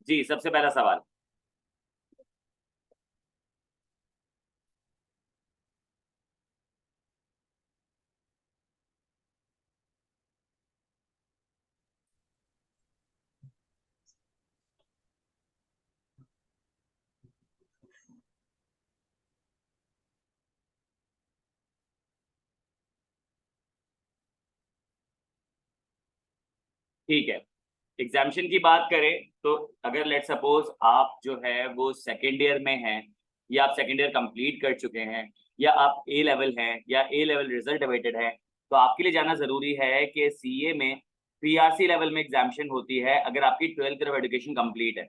जी, सबसे पहला सवाल। ठीक है, एग्जामिशन की बात करें तो अगर लेट सपोज आप जो है वो सेकेंड ईयर में हैं, या आप सेकेंड ईयर कंप्लीट कर चुके हैं, या आप ए लेवल हैं, या ए लेवल रिजल्ट अवेटेड है, तो आपके लिए जाना जरूरी है कि सीए में पीआरसी लेवल में एग्जामिशन होती है अगर आपकी 12th ऑफ एजुकेशन कंप्लीट है।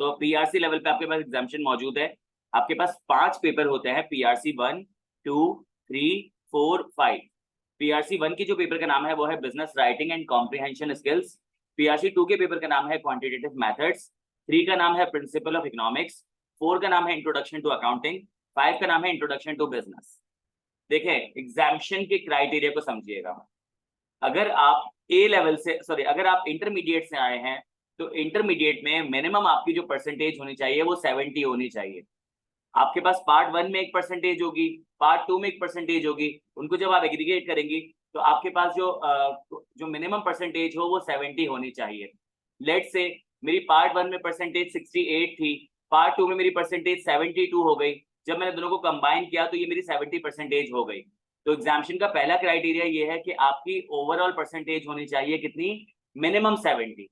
तो पीआरसी लेवल पे आपके पास एग्जामिशन मौजूद है। आपके पास 5 पेपर होते हैं, पीआरसी 1, 2, 3, 4, 5। पीआरसी 1 की जो पेपर का नाम है वो है business writing and comprehension skills. PRC 2 के पेपर का नाम है क्वांटिटेटिव मेथड्स। 3 का नाम है प्रिंसिपल ऑफ इकोनॉमिक्स। 4 का नाम है इंट्रोडक्शन टू अकाउंटिंग। 5 का नाम है इंट्रोडक्शन टू बिजनेस। देखें, एग्जामिशन के क्राइटेरिया को समझिएगा। अगर आप ए लेवल से, सॉरी, अगर आप इंटरमीडिएट से आए हैं तो इंटरमीडिएट में मिनिमम आपकी जो परसेंटेज होनी चाहिए वो 70 होनी चाहिए। आपके पास पार्ट 1 में एक परसेंटेज होगी, पार्ट 2 में एक परसेंटेज होगी, उनको जब आप एग्रीगेट करेंगी तो आपके पास जो मिनिमम परसेंटेज हो वो 70 होनी चाहिए। लेट से मेरी पार्ट 1 में परसेंटेज 68 थी, पार्ट 2 में मेरी परसेंटेज 72 हो गई, जब मैंने दोनों को कंबाइन किया तो ये मेरी 70 परसेंटेज हो गई। तो एग्जामिशन का पहला क्राइटेरिया ये है कि आपकी ओवरऑल परसेंटेज होनी चाहिए कितनी, मिनिमम 70।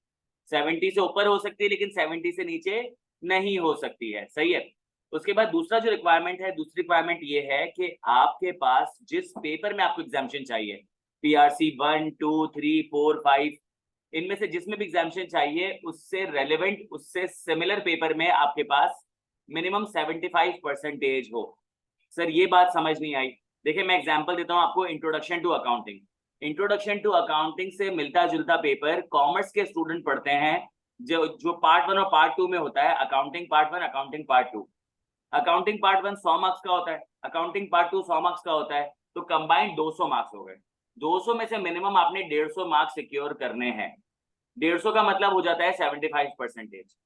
70 से ऊपर हो सकती है लेकिन 70 से नीचे नहीं हो सकती है, सही है। उसके बाद दूसरा जो रिक्वायरमेंट है, दूसरी रिक्वायरमेंट ये है कि आपके पास जिस पेपर में आपको एग्जामिशन चाहिए, पीआरसी 1, 2, 3, 4, 5, इनमें से जिसमें भी एग्जामिशन चाहिए उससे रेलेवेंट, उससे सिमिलर पेपर में आपके पास मिनिमम 75 परसेंटेज हो। सर ये बात समझ नहीं आई। देखिए मैं एग्जांपल देता हूं आपको, introduction to accounting. Introduction to accounting से मिलता जुलता पेपर कॉमर्स के स्टूडेंट पढ़ते हैं, जो जो पार्ट 1 और पार्ट 2 में होता है, accounting part 1, accounting part 2। Accounting part 1 100 marks का होता है, अकाउंटिंग पार्ट 2 100 मार्क्स का होता है, तो कंबाइंड 200 मार्क्स हो गए। 200 में से मिनिमम आपने 150 मार्क्स सिक्योर करने हैं। 150 का मतलब हो जाता है 75 परसेंटेज।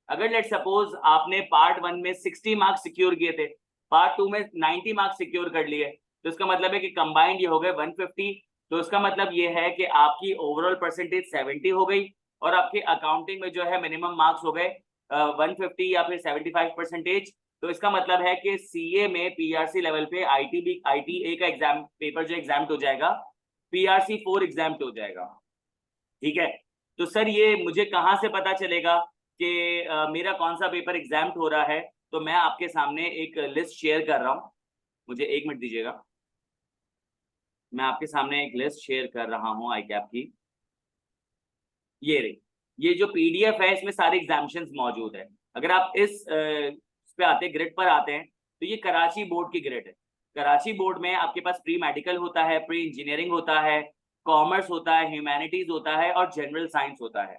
अगर लेट सपोज आपने पार्ट 1 में 60 मार्क्स सिक्योर किए थे, पार्ट 2 में 90 मार्क्स सिक्योर कर लिए, तो इसका मतलब है कि कंबाइंड ये हो गए 150। तो इसका मतलब ये है कि आपकी ओवरऑल परसेंटेज 70 हो गई, और आपके अकाउंटिंग में जो है मिनिमम मार्क्स हो गए 150 या फिर 75 परसेंटेज। तो इसका मतलब है कि सीए में पीआरसी लेवल पे आईटीए का एग्जाम पेपर जो एग्जाम हो जाएगा, पीआरसी 4 एग्जाम हो जाएगा। ठीक है, तो सर ये मुझे कहाँ से पता चलेगा कि मेरा कौन सा पेपर एग्जाम हो रहा है? तो मैं आपके सामने एक लिस्ट शेयर कर रहा हूँ, मुझे 1 मिनट दीजिएगा। मैं आपके सामने एक लिस्ट शेयर कर रहा हूँ आई कैप की। ये रही, ये जो पीडीएफ है इसमें सारे एग्जामिशंस मौजूद है। अगर आप इस पे आते, ग्रिड पर आते हैं, तो ये कराची बोर्ड की ग्रिड है। कराची बोर्ड में आपके पास प्री मेडिकल होता है, प्री इंजीनियरिंग होता है, कॉमर्स होता है, ह्यूमैनिटीज होता है और जनरल साइंस होता है,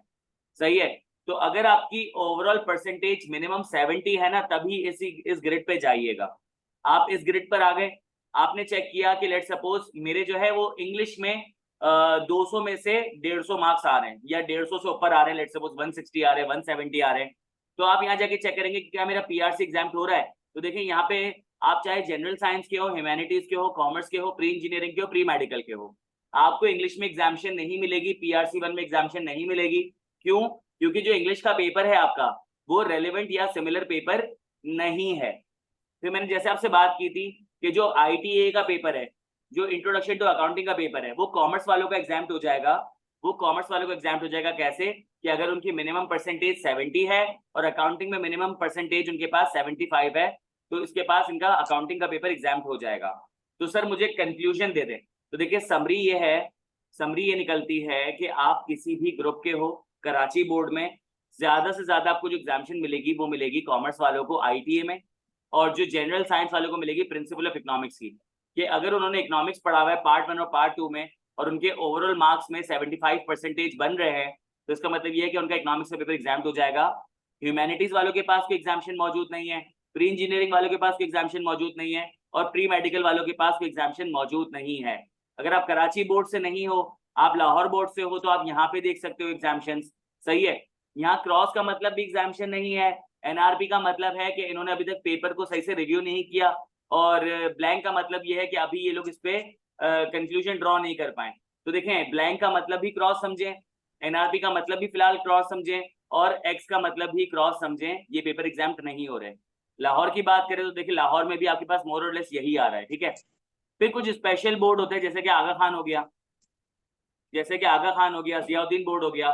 सही है। तो अगर आपकी ओवरऑल परसेंटेज मिनिमम 70 है ना, तभी इस ग्रिड पे जाइएगा। आप इस ग्रिड पर आ गए, आपने चेक किया कि लेट सपोज मेरे जो है वो इंग्लिश में 200 में से 150 मार्क्स आ रहे हैं, या 150 से ऊपर आ रहे हैं, लेट सपोज 160 आ रहे हैं, 170 आ रहे हैं, तो आप यहाँ जाके चेक करेंगे कि क्या मेरा पीआरसी एग्जाम हो रहा है। तो देखिए यहाँ पे आप चाहे जनरल साइंस के हो, ह्यूमैनिटीज के हो, कॉमर्स के हो, प्री इंजीनियरिंग के हो, प्री मेडिकल के हो, आपको इंग्लिश में एग्जामिशन नहीं मिलेगी, पीआरसी 1 में एग्जामिशन नहीं मिलेगी। क्यों? क्योंकि जो इंग्लिश का पेपर है आपका वो रेलेवेंट या सिमिलर पेपर नहीं है। फिर मैंने जैसे आपसे बात की थी कि जो आईटीए का पेपर है, जो इंट्रोडक्शन टू अकाउंटिंग का पेपर है, वो कॉमर्स वालों का एग्जाम हो जाएगा। वो कॉमर्स वालों का एग्जाम हो जाएगा कैसे, कि अगर उनकी मिनिमम परसेंटेज 70 है और अकाउंटिंग में मिनिमम परसेंटेज उनके पास 75 है, तो इसके पास इनका अकाउंटिंग का पेपर एग्जाम हो जाएगा। तो सर मुझे कंक्लूजन दे दें। तो देखिए समरी ये है, समरी ये निकलती है कि आप किसी भी ग्रुप के हो, कराची बोर्ड में ज्यादा से ज्यादा आपको जो एग्जामिशन मिलेगी वो मिलेगी कॉमर्स वालों को आईटीए में, और जो जनरल साइंस वालों को मिलेगी प्रिंसिपल ऑफ इकोनॉमिक्स की। कि अगर उन्होंने इकोनॉमिक्स पढ़ा हुआ है पार्ट 1 और पार्ट 2 में, और उनके ओवरऑल मार्क्स में 75 परसेंटेज बन रहे हैं, तो इसका मतलब ये है कि उनका इकोनॉमिक्स का पेपर एग्जाम हो जाएगा। ह्यूमैनिटीज वालों के पास कोई एग्जामिशन मौजूद नहीं है, प्री इंजीनियरिंग वालों के पास कोई एग्जामिशन मौजूद नहीं है, और प्री मेडिकल वालों के पास कोई एग्जामिशन मौजूद नहीं है। अगर आप कराची बोर्ड से नहीं हो, आप लाहौर बोर्ड से हो तो आप यहाँ पे देख सकते हो एग्जाम्शंस, सही है। यहाँ क्रॉस का मतलब भी एग्जाम्शन नहीं है, एनआरपी का मतलब है कि इन्होंने अभी तक पेपर को सही से रिव्यू नहीं किया, और ब्लैंक का मतलब ये है कि अभी ये लोग इस पे कंक्लूजन ड्रॉ नहीं कर पाए। तो देखें, ब्लैंक का मतलब भी क्रॉस समझें, एनआरपी का मतलब भी फिलहाल क्रॉस समझें, और एक्स का मतलब भी क्रॉस समझें, ये पेपर एग्जाम्प्ट नहीं हो रहे। लाहौर की बात करें तो देखिए लाहौर में भी आपके पास मोर और लेस यही आ रहा है, ठीक है। फिर कुछ स्पेशल बोर्ड होते हैं, जैसे कि आगा खान हो गया, जैसे कि आगा खान हो गया, जियाउद्दीन बोर्ड हो गया,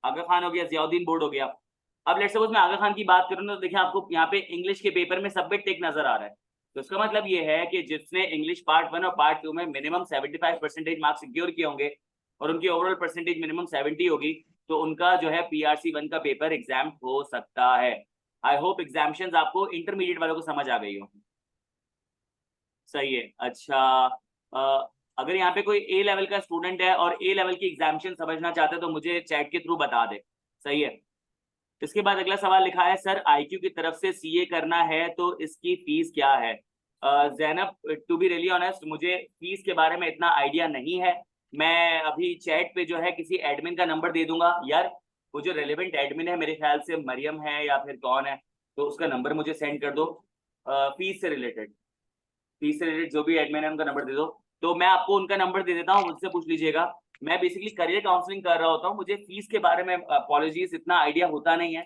आगा खान हो गया, जियाउद्दीन बोर्ड हो गया। अब लेट्स सपोज मैं आगा खान की बात करूँ तो देखिए आपको यहाँ पे इंग्लिश के पेपर में सबमिट टिक नजर आ रहा है। तो इसका मतलब ये है कि जिसने इंग्लिश पार्ट 1 और पार्ट 2 में मिनिमम 75% मार्क्स सिक्योर किए होंगे और उनकी ओवरऑल परसेंटेज मिनिमम 70 होगी, तो उनका जो है PRC 1 का पेपर एग्जाम हो सकता है। आई होप एग्जाम्शंस आपको इंटरमीडिएट वालों को समझ आ गई हो। सही है। अच्छा, अगर यहाँ पे कोई ए लेवल का स्टूडेंट है और ए लेवल की एग्जामिनेशन समझना चाहता है तो मुझे चैट के थ्रू बता दे, सही है। इसके बाद अगला सवाल लिखा है, सर IQ की तरफ से CA करना है तो इसकी फीस क्या है? Zainab, to be really honest, मुझे फीस के बारे में इतना आइडिया नहीं है। मैं अभी चैट पे जो है किसी एडमिन का नंबर दे दूंगा यार, वो जो रेलेवेंट एडमिन है मेरे ख्याल से मरियम है या फिर कौन है, तो उसका नंबर मुझे सेंड कर दो। फीस से रिलेटेड, फीस से रिलेटेड जो भी एडमिन है उनका नंबर दे दो, तो मैं आपको उनका नंबर दे देता हूँ, मुझसे पूछ लीजिएगा। मैं बेसिकली करियर काउंसलिंग कर रहा होता हूँ, मुझे फीस के बारे में अपॉलॉजीज इतना आइडिया होता नहीं है।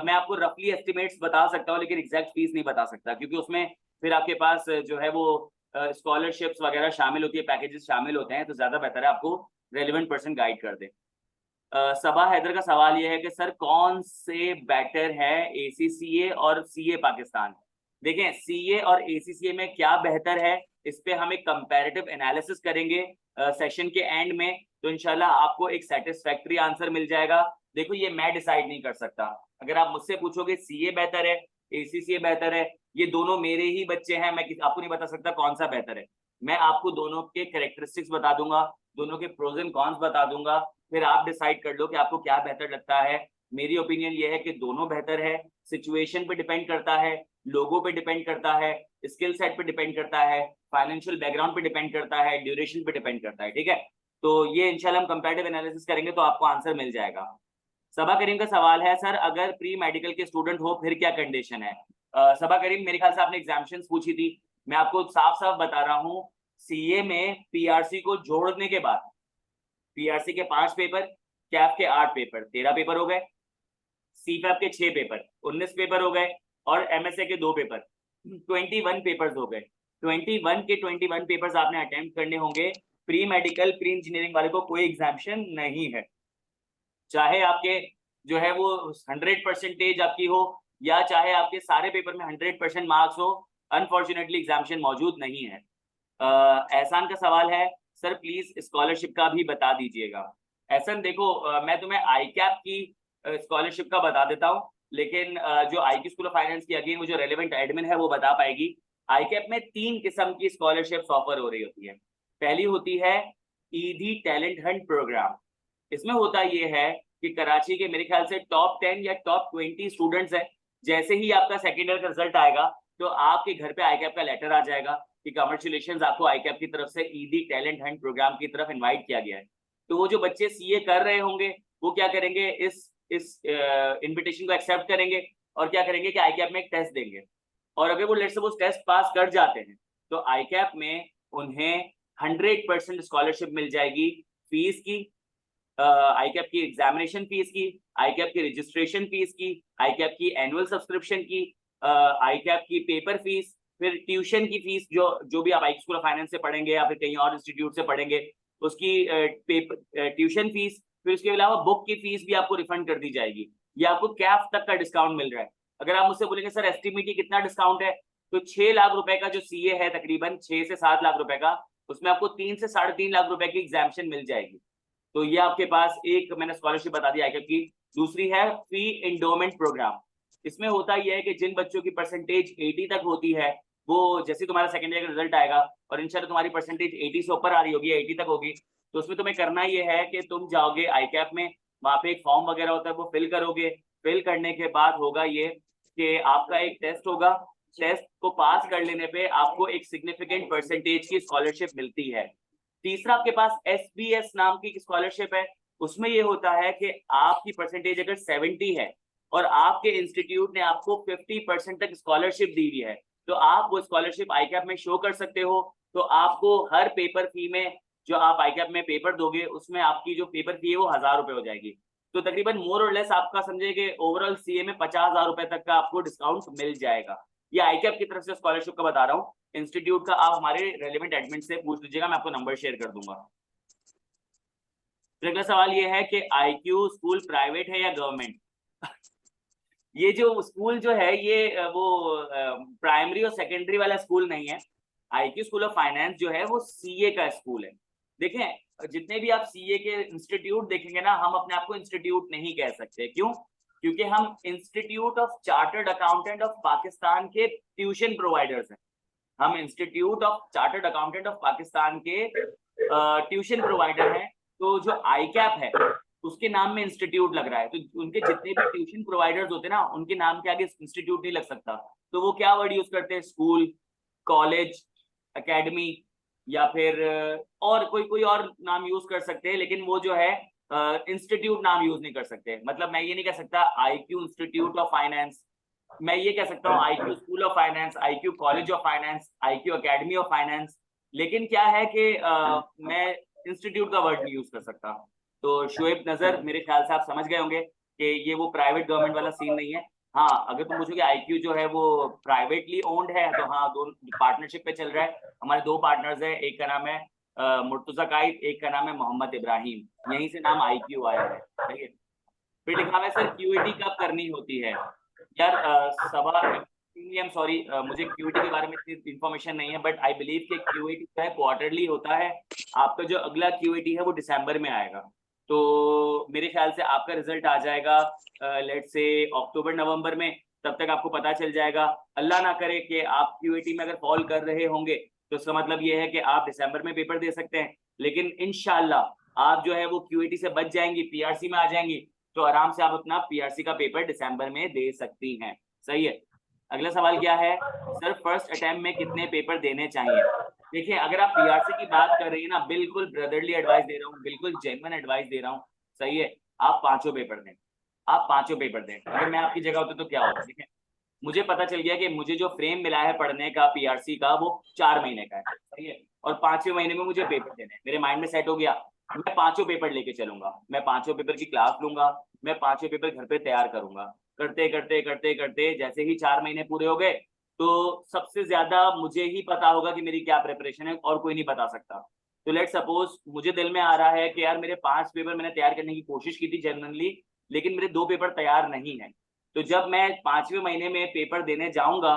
मैं आपको रफली एस्टिमेट्स बता सकता हूँ लेकिन एग्जैक्ट फीस नहीं बता सकता, क्योंकि उसमें फिर आपके पास जो है वो स्कॉलरशिप्स वगैरह शामिल होती है, पैकेजेस शामिल होते हैं, तो ज्यादा बेहतर है आपको रेलिवेंट पर्सन गाइड कर दे। सबा हैदर का सवाल यह है कि सर कौन से बेटर है, ACCA और CA पाकिस्तान? देखें, CA और ACCA में क्या बेहतर है, इस पे हम एक कंपैरेटिव एनालिसिस करेंगे सेशन के एंड में, तो इंशाल्लाह आपको एक सेटिस्फैक्टरी आंसर मिल जाएगा। देखो, ये मैं डिसाइड नहीं कर सकता। अगर आप मुझसे पूछोगे CA बेहतर है, ACCA बेहतर है, ये दोनों मेरे ही बच्चे हैं, मैं आपको नहीं बता सकता कौन सा बेहतर है। मैं आपको दोनों के कैरेक्टरिस्टिक्स बता दूंगा, दोनों के प्रोज एंड कॉन्स बता दूंगा, फिर आप डिसाइड कर लो कि आपको क्या बेहतर लगता है। मेरी ओपिनियन ये है कि दोनों बेहतर है, सिचुएशन पे डिपेंड करता है, लोगों पे डिपेंड करता है, स्किल सेट पे डिपेंड करता है, फाइनेंशियल बैकग्राउंड पे डिपेंड करता है, ड्यूरेशन पे डिपेंड करता है, ठीक है। तो ये इंशाल्लाह हम कंपैरेटिव एनालिसिस करेंगे तो आपको आंसर मिल जाएगा। सबा करीम का सवाल है, सर अगर प्री मेडिकल के स्टूडेंट हो फिर क्या कंडीशन है? सबा करीम, मेरे ख्याल से आपने एग्जामिनेशंस पूछी थी, मैं आपको साफ साफ बता रहा हूँ, CA में PRC को जोड़ने के बाद PRC के 5 पेपर, कैफ के 8 पेपर, 13 पेपर हो गए, CFAP के 6 पेपर, 19 पेपर हो गए, और MSA के 2 पेपर, 21 पेपर्स हो गए। 21 के 21 पेपर्स आपने अटेम्प्ट करने होंगे। प्री मेडिकल प्री इंजीनियरिंग वाले को कोई एग्जामिनेशन नहीं है, चाहे आपके जो है वो 100% आपकी हो या चाहे आपके सारे पेपर में 100% मार्क्स हो, अनफॉर्चुनेटली एग्जामिनेशन मौजूद नहीं है। एहसान का सवाल है, सर प्लीज स्कॉलरशिप का भी बता दीजिएगा। एहसान देखो, मैं तुम्हें ICAP की स्कॉलरशिप का बता देता हूँ, लेकिन जो IQ स्कूल ऑफ फाइनेंस की अगेन वो जो रेलेवेंट एडमिन है वो बता पाएगी। ICAP में 3 किस्म की स्कॉलरशिप ऑफर हो रही होती है। पहली होती है ईदी टैलेंट हंट प्रोग्राम। इसमें होता ये है कि कराची के मेरे ख्याल से टॉप 10 या टॉप 20 स्टूडेंट्स हैं, जैसे ही आपका सेकेंड ईयर का रिजल्ट आएगा तो आपके घर पे ICAP का लेटर आ जाएगा कि कांग्रेचुलेशंस, आपको ICAP की तरफ से ईदी टैलेंट हंट प्रोग्राम की तरफ इनवाइट किया गया है। तो वो जो बच्चे CA कर रहे होंगे वो क्या करेंगे, इस इनविटेशन को एक्सेप्ट करेंगे और क्या करेंगे कि ICAP में एक टेस्ट देंगे, और अगर वो लेट्स सपोज टेस्ट पास कर जाते हैं तो ICAP में उन्हें 100% स्कॉलरशिप मिल जाएगी, फीस की, ICAP की एग्जामिनेशन फीस की, ICAP की रजिस्ट्रेशन फीस की, ICAP की एनुअल सब्सक्रिप्शन की, ICAP की पेपर फीस, फिर ट्यूशन की फीस जो भी आप IQ स्कूल ऑफ फाइनेंस से पढ़ेंगे या फिर कहीं और इंस्टीट्यूट से पढ़ेंगे उसकी पेपर ट्यूशन फीस, फिर उसके अलावा बुक की फीस भी आपको रिफंड कर दी जाएगी। ये आपको कैफ तक का डिस्काउंट मिल रहा है। अगर आप मुझसे बोलेंगे सर एस्टिमेटली कितना डिस्काउंट है, तो 6 लाख रुपए का जो CA है, तकरीबन 6 से 7 लाख रुपए का, उसमें आपको 3 से 3.5 लाख रुपए की एग्जामिनेशन मिल जाएगी। तो ये आपके पास एक मैंने स्कॉलरशिप बता दी ICAP की। दूसरी है फी इंडोमेंट प्रोग्राम। इसमें होता यह है कि जिन बच्चों की परसेंटेज 80 तक होती है, वो जैसे तुम्हारा सेकेंड ईयर का रिजल्ट आएगा और इंशाल्लाह तुम्हारी परसेंटेज 80 से ऊपर आ रही होगी, 80 तक होगी, तो उसमें तुम्हें करना ये है कि तुम जाओगे ICAP में, वहां पे एक फॉर्म वगैरह होता है वो फिल करोगे। फिल करने के बाद होगा ये कि आपका एक टेस्ट होगा, टेस्ट को पास कर लेने पे आपको एक सिग्निफिकेंट परसेंटेज की स्कॉलरशिप मिलती है, तीसरा आपके पास SBS नाम की स्कॉलरशिप है, उसमें ये होता है कि आपकी परसेंटेज अगर 70 है और आपके इंस्टीट्यूट ने आपको 50% तक स्कॉलरशिप दी हुई है, तो आप वो स्कॉलरशिप आईकैप में शो कर सकते हो। तो आपको हर पेपर फी में, जो आप आईकैप में पेपर दोगे उसमें आपकी जो पेपर फी है वो 1000 रुपए हो जाएगी। तो तकरीबन मोर और लेस आपका समझे कि ओवरऑल सीए में 50,000 रुपए तक का आपको डिस्काउंट मिल जाएगा। ये आईकैप की तरफ से स्कॉलरशिप का बता रहा हूँ। इंस्टीट्यूट का आप हमारे रेलेवेंट एडमिन से पूछ लीजिएगा, मैं आपको नंबर शेयर कर दूंगा। तो अगला सवाल ये है कि आईक्यू स्कूल प्राइवेट है या गवर्नमेंट? ये जो स्कूल जो है ये वो प्राइमरी और सेकेंडरी वाला स्कूल नहीं है। आईक्यू स्कूल ऑफ फाइनेंस जो है वो सीए का स्कूल है। देखें, जितने भी आप सीए के इंस्टीट्यूट देखेंगे ना, हम अपने आप को इंस्टीट्यूट नहीं कह सकते। क्यों? क्योंकि हम institute of chartered accountant of Pakistan के ट्यूशन प्रोवाइडर्स हैं। हम institute of chartered accountant of Pakistan के ट्यूशन प्रोवाइडर हैं। तो जो आईकैप है उसके नाम में इंस्टीट्यूट लग रहा है, तो उनके जितने भी ट्यूशन प्रोवाइडर्स होते हैं ना, उनके नाम के आगे इंस्टीट्यूट नहीं लग सकता। तो वो क्या वर्ड यूज करते हैं? स्कूल, कॉलेज, एकेडमी, या फिर और कोई और नाम यूज कर सकते हैं, लेकिन वो जो है इंस्टीट्यूट नाम यूज नहीं कर सकते। मतलब मैं ये नहीं कह सकता आईक्यू इंस्टीट्यूट ऑफ फाइनेंस, मैं ये कह सकता हूँ IQ school of finance, IQ college of finance, IQ academy of finance, लेकिन क्या है कि मैं इंस्टीट्यूट का वर्ड नहीं यूज कर सकता। तो शुएब नजर, मेरे ख्याल से आप समझ गए होंगे कि ये वो प्राइवेट गवर्नमेंट वाला सीन नहीं है। हाँ, अगर तुम पूछोगे आईक्यू जो है वो प्राइवेटली ओन्ड है, तो हाँ, दो पार्टनरशिप पे चल रहा है। हमारे दो पार्टनर्स हैं, एक का नाम है मुर्तजा काइद, एक का नाम है मोहम्मद इब्राहिम। यहीं से नाम आईक्यू आया है। ठीक है। फिर लिखा हुआ है सर क्यूईटी कब करनी होती है? यार सभा, आई एम सॉरी, मुझे क्यूईटी के बारे में इतनी इन्फॉर्मेशन नहीं है, बट आई बिलीव कि क्यूईटी जो है क्वार्टरली होता है। आपका जो अगला क्यूईटी है वो दिसंबर में आएगा। तो मेरे ख्याल से आपका रिजल्ट आ जाएगा लेट्स से अक्टूबर नवंबर में, तब तक आपको पता चल जाएगा। अल्लाह ना करे कि आप क्यूईटी में अगर फॉल कर रहे होंगे तो इसका मतलब ये है कि आप दिसंबर में पेपर दे सकते हैं, लेकिन इंशाल्लाह आप जो है वो क्यूईटी से बच जाएंगी, पीआरसी में आ जाएंगी, तो आराम से आप अपना पीआरसी का पेपर दिसंबर में दे सकती हैं। सही है। अगला सवाल क्या है सर, फर्स्ट अटेम्प्ट में कितने पेपर देने चाहिए? देखिए, अगर आप पीआरसी की बात कर रही है ना, बिल्कुल ब्रदरली एडवाइस दे रहा हूँ, बिल्कुल जेन्युइन एडवाइस दे रहा हूँ। सही है, आप 5 पेपर दें, आप 5 पेपर दें। अगर मैं आपकी जगह होता तो क्या होता? देखिए, मुझे पता चल गया कि मुझे जो फ्रेम मिला है पढ़ने का पीआरसी का वो 4 महीने का है। सही है, और 5वें महीने में मुझे पेपर देने हैं। मेरे माइंड में सेट हो गया, मैं 5 पेपर लेके चलूंगा, मैं 5 पेपर की क्लास लूंगा, मैं 5 पेपर घर पे तैयार करूंगा। करते करते करते करते जैसे ही 4 महीने पूरे हो गए, तो सबसे ज्यादा मुझे ही पता होगा कि मेरी क्या प्रिपरेशन है, और कोई नहीं बता सकता। तो लेट सपोज मुझे दिल में आ रहा है कि यार मेरे 5 पेपर मैंने तैयार करने की कोशिश की थी जनरली, लेकिन मेरे 2 पेपर तैयार नहीं है। तो जब मैं 5वें महीने में पेपर देने जाऊंगा,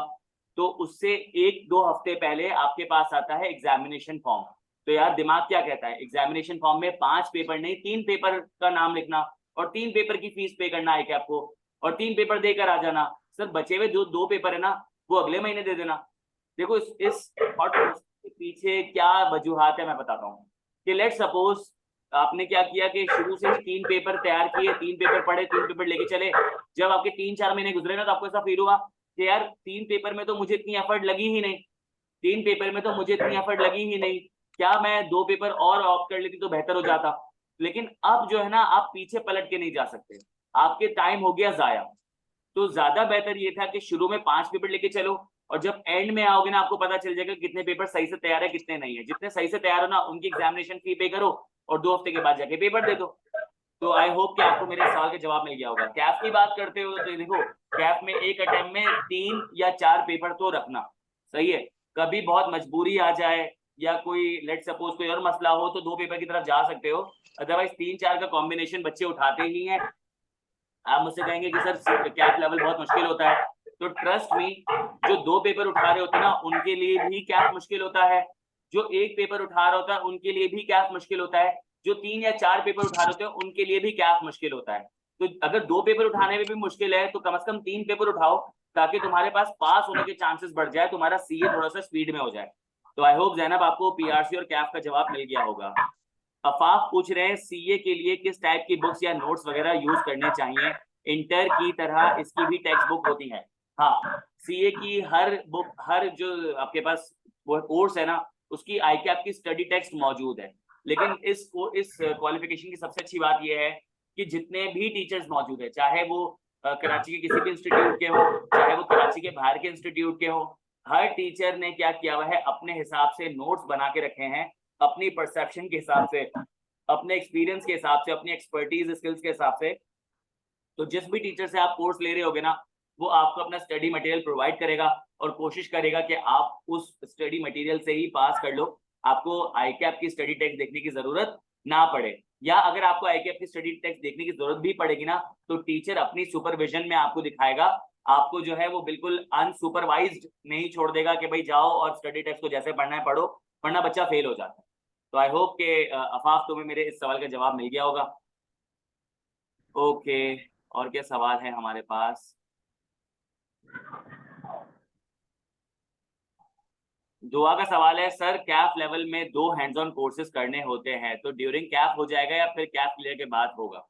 तो उससे 1-2 हफ्ते पहले आपके पास आता है एग्जामिनेशन फॉर्म। तो यार दिमाग क्या कहता है, एग्जामिनेशन फॉर्म में 5 पेपर नहीं 3 पेपर का नाम लिखना, और 3 पेपर की फीस पे करना है कि आपको, और 3 पेपर देकर आ जाना। सर बचे हुए जो 2 पेपर है ना, वो अगले महीने दे देना। देखो इस थॉट के पीछे क्या वजूहात है मैं बताता हूँ। कि लेट सपोज आपने क्या किया कि शुरू से ही 3 पेपर तैयार किए, 3 पेपर पढ़े, 3 पेपर लेके चले। जब आपके 3-4 महीने गुजरे ना, तो आपको ऐसा फील हुआ कि यार 3 पेपर में तो मुझे इतनी एफर्ट लगी ही नहीं, 3 पेपर में तो मुझे इतनी एफर्ट लगी ही नहीं, क्या मैं 2 पेपर और ऑप्ट कर लेती तो बेहतर हो जाता। लेकिन अब जो है ना, आप पीछे पलट के नहीं जा सकते, आपके टाइम हो गया जाया। तो ज्यादा बेहतर ये था कि शुरू में 5 पेपर लेके चलो, और जब एंड में आओगे ना, आपको पता चल जाएगा कितने पेपर सही से तैयार है, कितने नहीं है। जितने सही से तैयार हो ना, उनकी एग्जामिनेशन फी पे करो, और 2 हफ्ते के बाद जाके पेपर दे दो। तो आई होप कि आपको मेरे सवाल के जवाब मिल गया होगा। कैफ की बात करते हो तो देखो, कैफ में एक अटेम्प्ट में 3 या 4 पेपर तो रखना। सही है, कभी बहुत मजबूरी आ जाए या कोई लेट सपोज कोई और मसला हो, तो 2 पेपर की तरफ जा सकते हो, अदरवाइज 3-4 का कॉम्बिनेशन बच्चे उठाते ही हैं। आप मुझसे कहेंगे कि सर कैफ लेवल बहुत मुश्किल होता है, तो ट्रस्ट मी, जो 2 पेपर उठा रहे होते हैं ना, उनके लिए भी कैफ मुश्किल होता है। जो 1 पेपर उठा रहा होता है उनके लिए भी कैफ मुश्किल होता है। जो 3 या 4 पेपर उठा रहे होते हैं उनके लिए भी कैफ मुश्किल होता है। तो अगर 2 पेपर उठाने में भी मुश्किल है, तो कम से कम 3 पेपर उठाओ, ताकि तुम्हारे पास पास होने के चांसेस बढ़ जाए, तुम्हारा सीए थोड़ा सा स्पीड में हो जाए। तो आई होप जैनब आपको पीआरसी और कैफ का जवाब मिल गया होगा। अफाफ पूछ रहे हैं सीए के लिए किस टाइप की बुक्स या नोट्स वगैरह यूज करने चाहिए? इंटर की तरह इसकी भी टेक्स्ट बुक होती है। हाँ, सीए की हर बुक, हर जो आपके पास वो कोर्स है ना, उसकी ICAP की स्टडी टेक्स्ट मौजूद है। लेकिन इस क्वालिफिकेशन की सबसे अच्छी बात यह है कि जितने भी टीचर्स मौजूद है, चाहे वो कराची के किसी भी इंस्टीट्यूट के हो, चाहे वो कराची के बाहर के इंस्टीट्यूट के हो, हर टीचर ने क्या किया हुआ है, अपने हिसाब से नोट्स बना के रखे हैं, अपनी परसेप्शन के हिसाब से, अपने एक्सपीरियंस के हिसाब से, अपनी एक्सपर्टीज स्किल्स के हिसाब से। तो जिस भी टीचर से आप कोर्स ले रहे होगे ना, वो आपको अपना स्टडी मटेरियल प्रोवाइड करेगा और कोशिश करेगा कि आप उस स्टडी मटेरियल से ही पास कर लो, आपको ICAP की स्टडी टेक्स्ट देखने की जरूरत ना पड़े। या अगर आपको ICAP की स्टडी टेक्स्ट देखने की जरूरत भी पड़ेगी ना, तो टीचर अपनी सुपरविजन में आपको दिखाएगा, आपको जो है वो बिल्कुल अनसुपरवाइज्ड नहीं छोड़ देगा कि भाई जाओ और स्टडी टेक्स्ट को जैसे पढ़ना है पढ़ो, वरना बच्चा फेल हो जाता है। तो आई होप के अफाफ तुम्हें मेरे इस सवाल का जवाब मिल गया होगा। ओके, और क्या सवाल है हमारे पास? दुआ का सवाल है, सर कैफ लेवल में 2 हैंड्स ऑन कोर्सेज करने होते हैं, तो ड्यूरिंग कैफ हो जाएगा या फिर कैफ क्लियर के बाद होगा?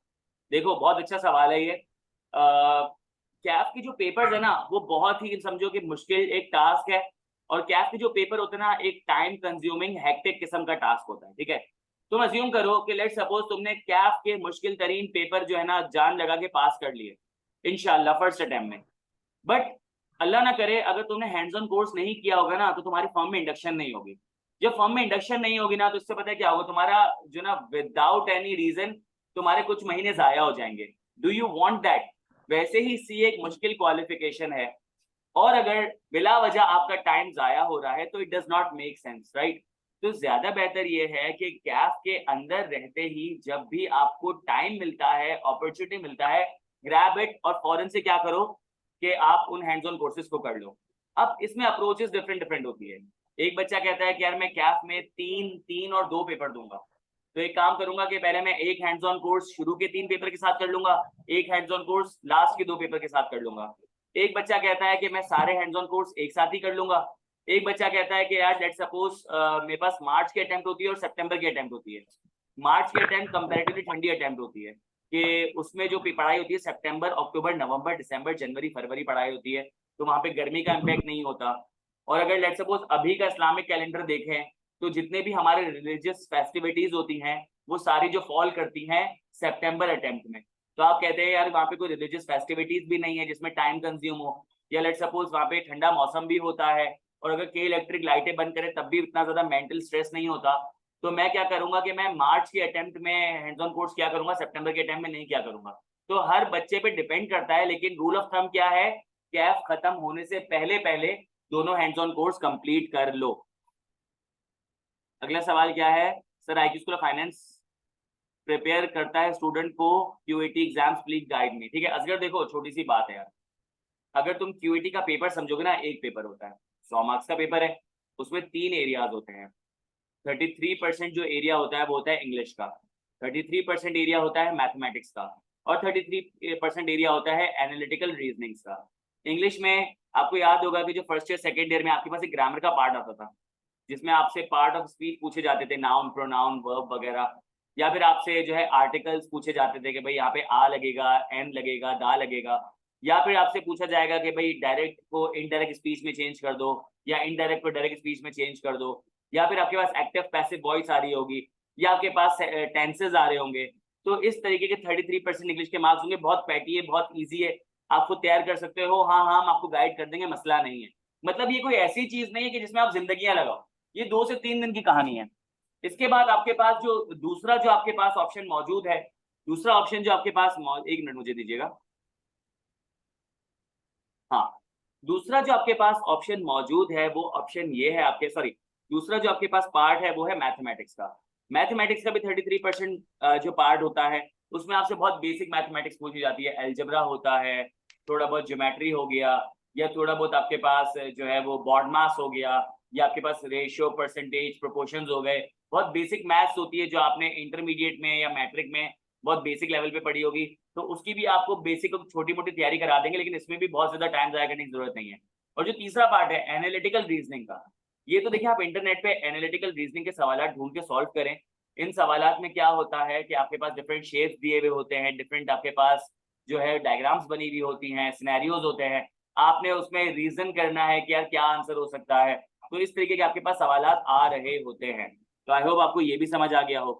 देखो, बहुत अच्छा सवाल है ये। कैफ की जो पेपर्स है ना, वो बहुत ही समझो कि मुश्किल एक टास्क है, और कैफ के जो पेपर होते हैं ना, एक टाइम कंज्यूमिंग हेक्टिक किस्म का टास्क होता है, ठीक है। तुम अज्यूम करो कि लेट सपोज तुमने कैफ के मुश्किल तरीन पेपर जो है ना जान लगा के पास कर लिए इंशाल्लाह फर्स्ट अटेम्प्ट में, बट अल्लाह ना करे अगर तुमने हैंड्स ऑन कोर्स नहीं किया होगा ना, तो तुम्हारी फर्म में इंडक्शन नहीं होगी। जब फर्म में इंडक्शन नहीं होगी ना, तो इससे पता है क्या होगा, तुम्हारा जो ना विदाउट एनी रीजन तुम्हारे कुछ महीने जाया हो जाएंगे। Do you want that? वैसे ही सी एक मुश्किल क्वालिफिकेशन है, और अगर बिला वजह आपका टाइम जाया हो रहा है तो it does not make sense, right. तो ज्यादा बेहतर ये है कि कैफ के अंदर रहते ही जब भी आपको टाइम मिलता है, अपॉर्चुनिटी मिलता है, ग्रैब इट और फौरन से क्या करो कि आप उन हैंड्स ऑन कोर्सेज को कर लो। अब इसमें अप्रोचेस डिफरेंट डिफरेंट होती है। एक बच्चा कहता है कि यार मैं कैफ में 3 और 2 पेपर दूंगा, तो एक काम करूंगा कि पहले मैं एक हैंड्स ऑन कोर्स शुरू के 3 पेपर के साथ कर लूंगा, एक हैंड्स ऑन कोर्स लास्ट के 2 पेपर के साथ कर लूंगा। एक बच्चा कहता है कि मैं सारे हैंड्स ऑन कोर्स एक साथ ही कर लूंगा। एक बच्चा कहता है कि यार लेट सपोज मेरे पास मार्च की अटेम्प्ट होती है और सितंबर की अटेम्प्ट होती है। मार्च की अटेम्प्ट कंपैरेटिवली ठंडी अटेम्प्ट होती है कि उसमें जो पढ़ाई होती है सितंबर, अक्टूबर, नवंबर, दिसंबर, जनवरी, फरवरी पढ़ाई होती है, तो वहां पे गर्मी का इम्पैक्ट नहीं होता। और अगर लेट सपोज अभी का इस्लामिक कैलेंडर देखें, तो जितने भी हमारे रिलीजियस फेस्टिविटीज होती हैं वो सारी जो फॉल करती हैं सितंबर अटेम्प्ट में। तो आप कहते हैं यार वहाँ पे कोई रिलीजियस फेस्टिविटीज भी नहीं है जिसमें टाइम कंज्यूम हो, या लेट सपोज वहाँ पे ठंडा मौसम भी होता है, और अगर के इलेक्ट्रिक लाइटें बंद करें तब भी इतना ज्यादा मेंटल स्ट्रेस नहीं होता, तो मैं क्या करूंगा कि मैं मार्च के अटेम्प्ट में हैंड्स ऑन कोर्स क्या करूंगा, सितंबर के अटेम्प्ट में नहीं क्या करूंगा। तो हर बच्चे पे डिपेंड करता है, लेकिन रूल ऑफ थंब क्या है, कैफ खत्म होने से पहले पहले दोनों हैंड्स ऑन कोर्स कंप्लीट कर लो। अगला सवाल क्या है, sir IQ school of finance prepare करता है स्टूडेंट को QAT exams, please guide me. ठीक है असगर, देखो छोटी सी बात है यार, अगर तुम QAT का पेपर समझोगे ना, एक पेपर होता है 100 मार्क्स का पेपर है, उसमें 3 एरियाज होते हैं। 33% जो एरिया होता है वो होता है इंग्लिश का, 33% एरिया होता है मैथमेटिक्स का, और 33% एरिया होता है एनालिटिकल रीजनिंग्स का। इंग्लिश में आपको याद होगा कि जो फर्स्ट ईयर सेकेंड ईयर में आपके पास एक ग्रामर का पार्ट आता था, जिसमें आपसे पार्ट ऑफ स्पीच पूछे जाते थे, नाउन, प्रोनाउन, वर्ब वगैरह, या फिर आपसे जो है आर्टिकल्स पूछे जाते थे कि भाई यहाँ पे आ लगेगा, एन लगेगा, दा लगेगा, या फिर आपसे पूछा जाएगा कि भाई डायरेक्ट को इनडायरेक्ट स्पीच में चेंज कर दो, या इनडायरेक्ट को डायरेक्ट स्पीच में चेंज कर दो, या फिर आपके पास एक्टिव पैसिव वॉइस आ रही होगी, या आपके पास टेंसेस आ रहे होंगे। तो इस तरीके के 33% इंग्लिश के मार्क्स होंगे। बहुत पैटी है, बहुत ईजी है, आप खुद तैयार कर सकते हो। हाँ हाँ, हम आपको गाइड कर देंगे, मसला नहीं है। मतलब ये कोई ऐसी चीज नहीं है कि जिसमें आप जिंदगियां लगाओ, ये 2 से 3 दिन की कहानी है। इसके बाद आपके पास जो दूसरा जो आपके पास ऑप्शन मौजूद है, दूसरा ऑप्शन जो आपके पास, एक मिनट मुझे दीजिएगा, हाँ, दूसरा जो आपके पास ऑप्शन मौजूद है वो ऑप्शन ये है आपके, सॉरी, दूसरा जो आपके पास पार्ट है वो है मैथमेटिक्स का। मैथमेटिक्स का भी 33% जो पार्ट होता है, उसमें आपसे बहुत बेसिक मैथमेटिक्स पूछी जाती है, एल्जेब्रा होता है, थोड़ा बहुत ज्योमेट्री हो गया, या थोड़ा बहुत आपके पास जो है वो बॉड मास हो गया, या आपके पास रेशियो, परसेंटेज, प्रोपोर्शंस हो गए। बहुत बेसिक मैथ्स होती है जो आपने इंटरमीडिएट में या मैट्रिक में बहुत बेसिक लेवल पे पढ़ी होगी, तो उसकी भी आपको बेसिक छोटी मोटी तैयारी करा देंगे, लेकिन इसमें भी बहुत ज्यादा टाइम जाया करने की जरूरत नहीं है। और जो तीसरा पार्ट है एनालिटिकल रीजनिंग का, ये तो देखिए आप इंटरनेट पे एनालिटिकल रीजनिंग के सवाल ढूंढ के सॉल्व करें। इन सवालात में क्या होता है कि आपके पास डिफरेंट शेप्स दिए हुए होते हैं, डिफरेंट आपके पास जो है डायग्राम्स बनी हुई होती हैं, सिनेरियोज होते हैं, आपने उसमें रीजन करना है कि यार क्या आंसर हो सकता है। तो इस तरीके के आपके पास सवालात आ रहे होते हैं। तो आई होप आपको ये भी समझ आ गया हो।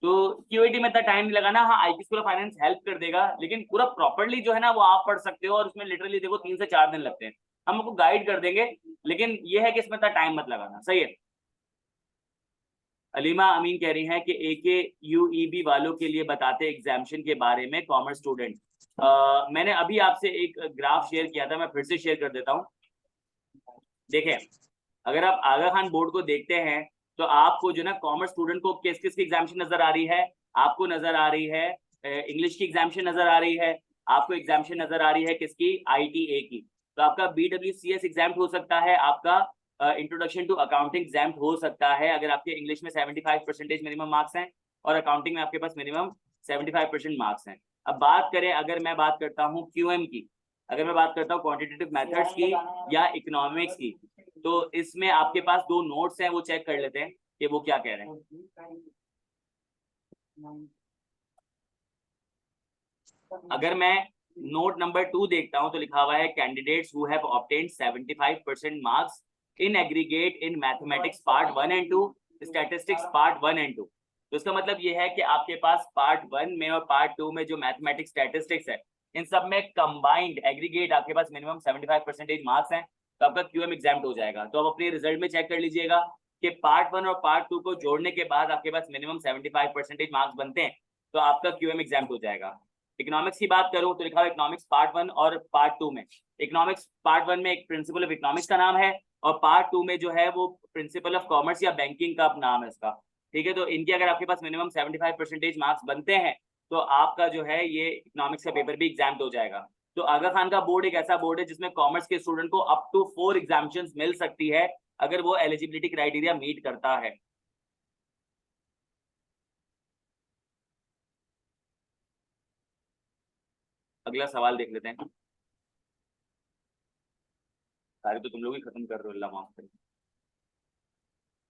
तो क्यूएटी में इतना टाइम नहीं लगाना। हाँ, IP school of finance help कर देगा, लेकिन पूरा प्रॉपर्ली जो है ना वो आप पढ़ सकते हो, और उसमें लिटरली देखो 3 से 4 दिन लगते हैं। हम आपको गाइड कर देंगे, लेकिन ये है कि इसमें इतना टाइम मत लगाना। सही है। अलीमा अमीन कह रही हैं कि एके यूईबी वालों के लिए बताते एग्जामिशन के बारे में, कॉमर्स स्टूडेंट। मैंने अभी आपसे एक ग्राफ शेयर किया था, मैं फिर से शेयर कर देता हूँ। देखें, अगर आप आगा खान बोर्ड को देखते हैं तो आपको जो ना कॉमर्स स्टूडेंट को किस किस की एग्जामिशन नजर आ रही है। आपको नजर आ रही है इंग्लिश की एग्जामिशन नजर आ रही है, आपको एग्जामिशन नजर आ रही है किसकी, आईटीए की। तो आपका BWCS एग्जाम हो सकता है, आपका इंट्रोडक्शन टू अकाउंटिंग एग्जाम हो सकता है, अगर आपके इंग्लिश में 75% मिनिमम मार्क्स हैं और अकाउंटिंग में आपके पास मिनिमम 75% मार्क्स हैं। अब बात करें, अगर मैं बात करता हूँ क्यूएम की, अगर मैं बात करता हूँ क्वांटिटेटिव मेथड्स की या इकोनॉमिक्स की, तो इसमें आपके पास 2 नोट्स हैं, वो चेक कर लेते हैं कि वो क्या कह रहे हैं। अगर मैं नोट नंबर 2 देखता हूं तो लिखा हुआ है candidates who have obtained 75% marks in aggregate in mathematics part 1 and 2, statistics part 1 and 2। तो इसका मतलब ये है कि आपके पास पार्ट 1 में और पार्ट 2 में जो मैथमेटिक्स स्टैटिस्टिक्स है, इन सब में कंबाइंड एग्रीगेट आपके पास मिनिमम 75% मार्क्स हैं, तो आपका क्यूएम एग्जाम हो जाएगा। तो आप अपने रिजल्ट में चेक कर लीजिएगा कि पार्ट 1 और पार्ट 2 को जोड़ने के बाद आपके पास मिनिमम 75% मार्क्स बनते हैं, तो आपका क्यूएम एग्जाम हो जाएगा। इकोनॉमिक्स की बात करूं तो लिखा हुआ इकोनॉमिक्स पार्ट 1 और पार्ट 2 में। इकोनॉमिक्स पार्ट 1 में एक प्रिंसिपल ऑफ इकोनॉमिक्स का नाम है, और पार्ट 2 में जो है वो प्रिंसिपल ऑफ कॉमर्स या बैंकिंग का नाम है इसका। ठीक है, तो इनके अगर आपके पास मिनिमम 75% मार्क्स बनते हैं तो आपका जो है ये इकोनॉमिक्स का पेपर भी एग्जाम हो जाएगा। तो आगा खान का बोर्ड एक ऐसा बोर्ड है जिसमें कॉमर्स के स्टूडेंट को अप टू 4 एग्जामिशंस मिल सकती है अगर वो एलिजिबिलिटी क्राइटेरिया मीट करता है। अगला सवाल देख लेते हैं। सारे तो तुम लोग ही खत्म कर रहे हो, अल्लाह माफ करे।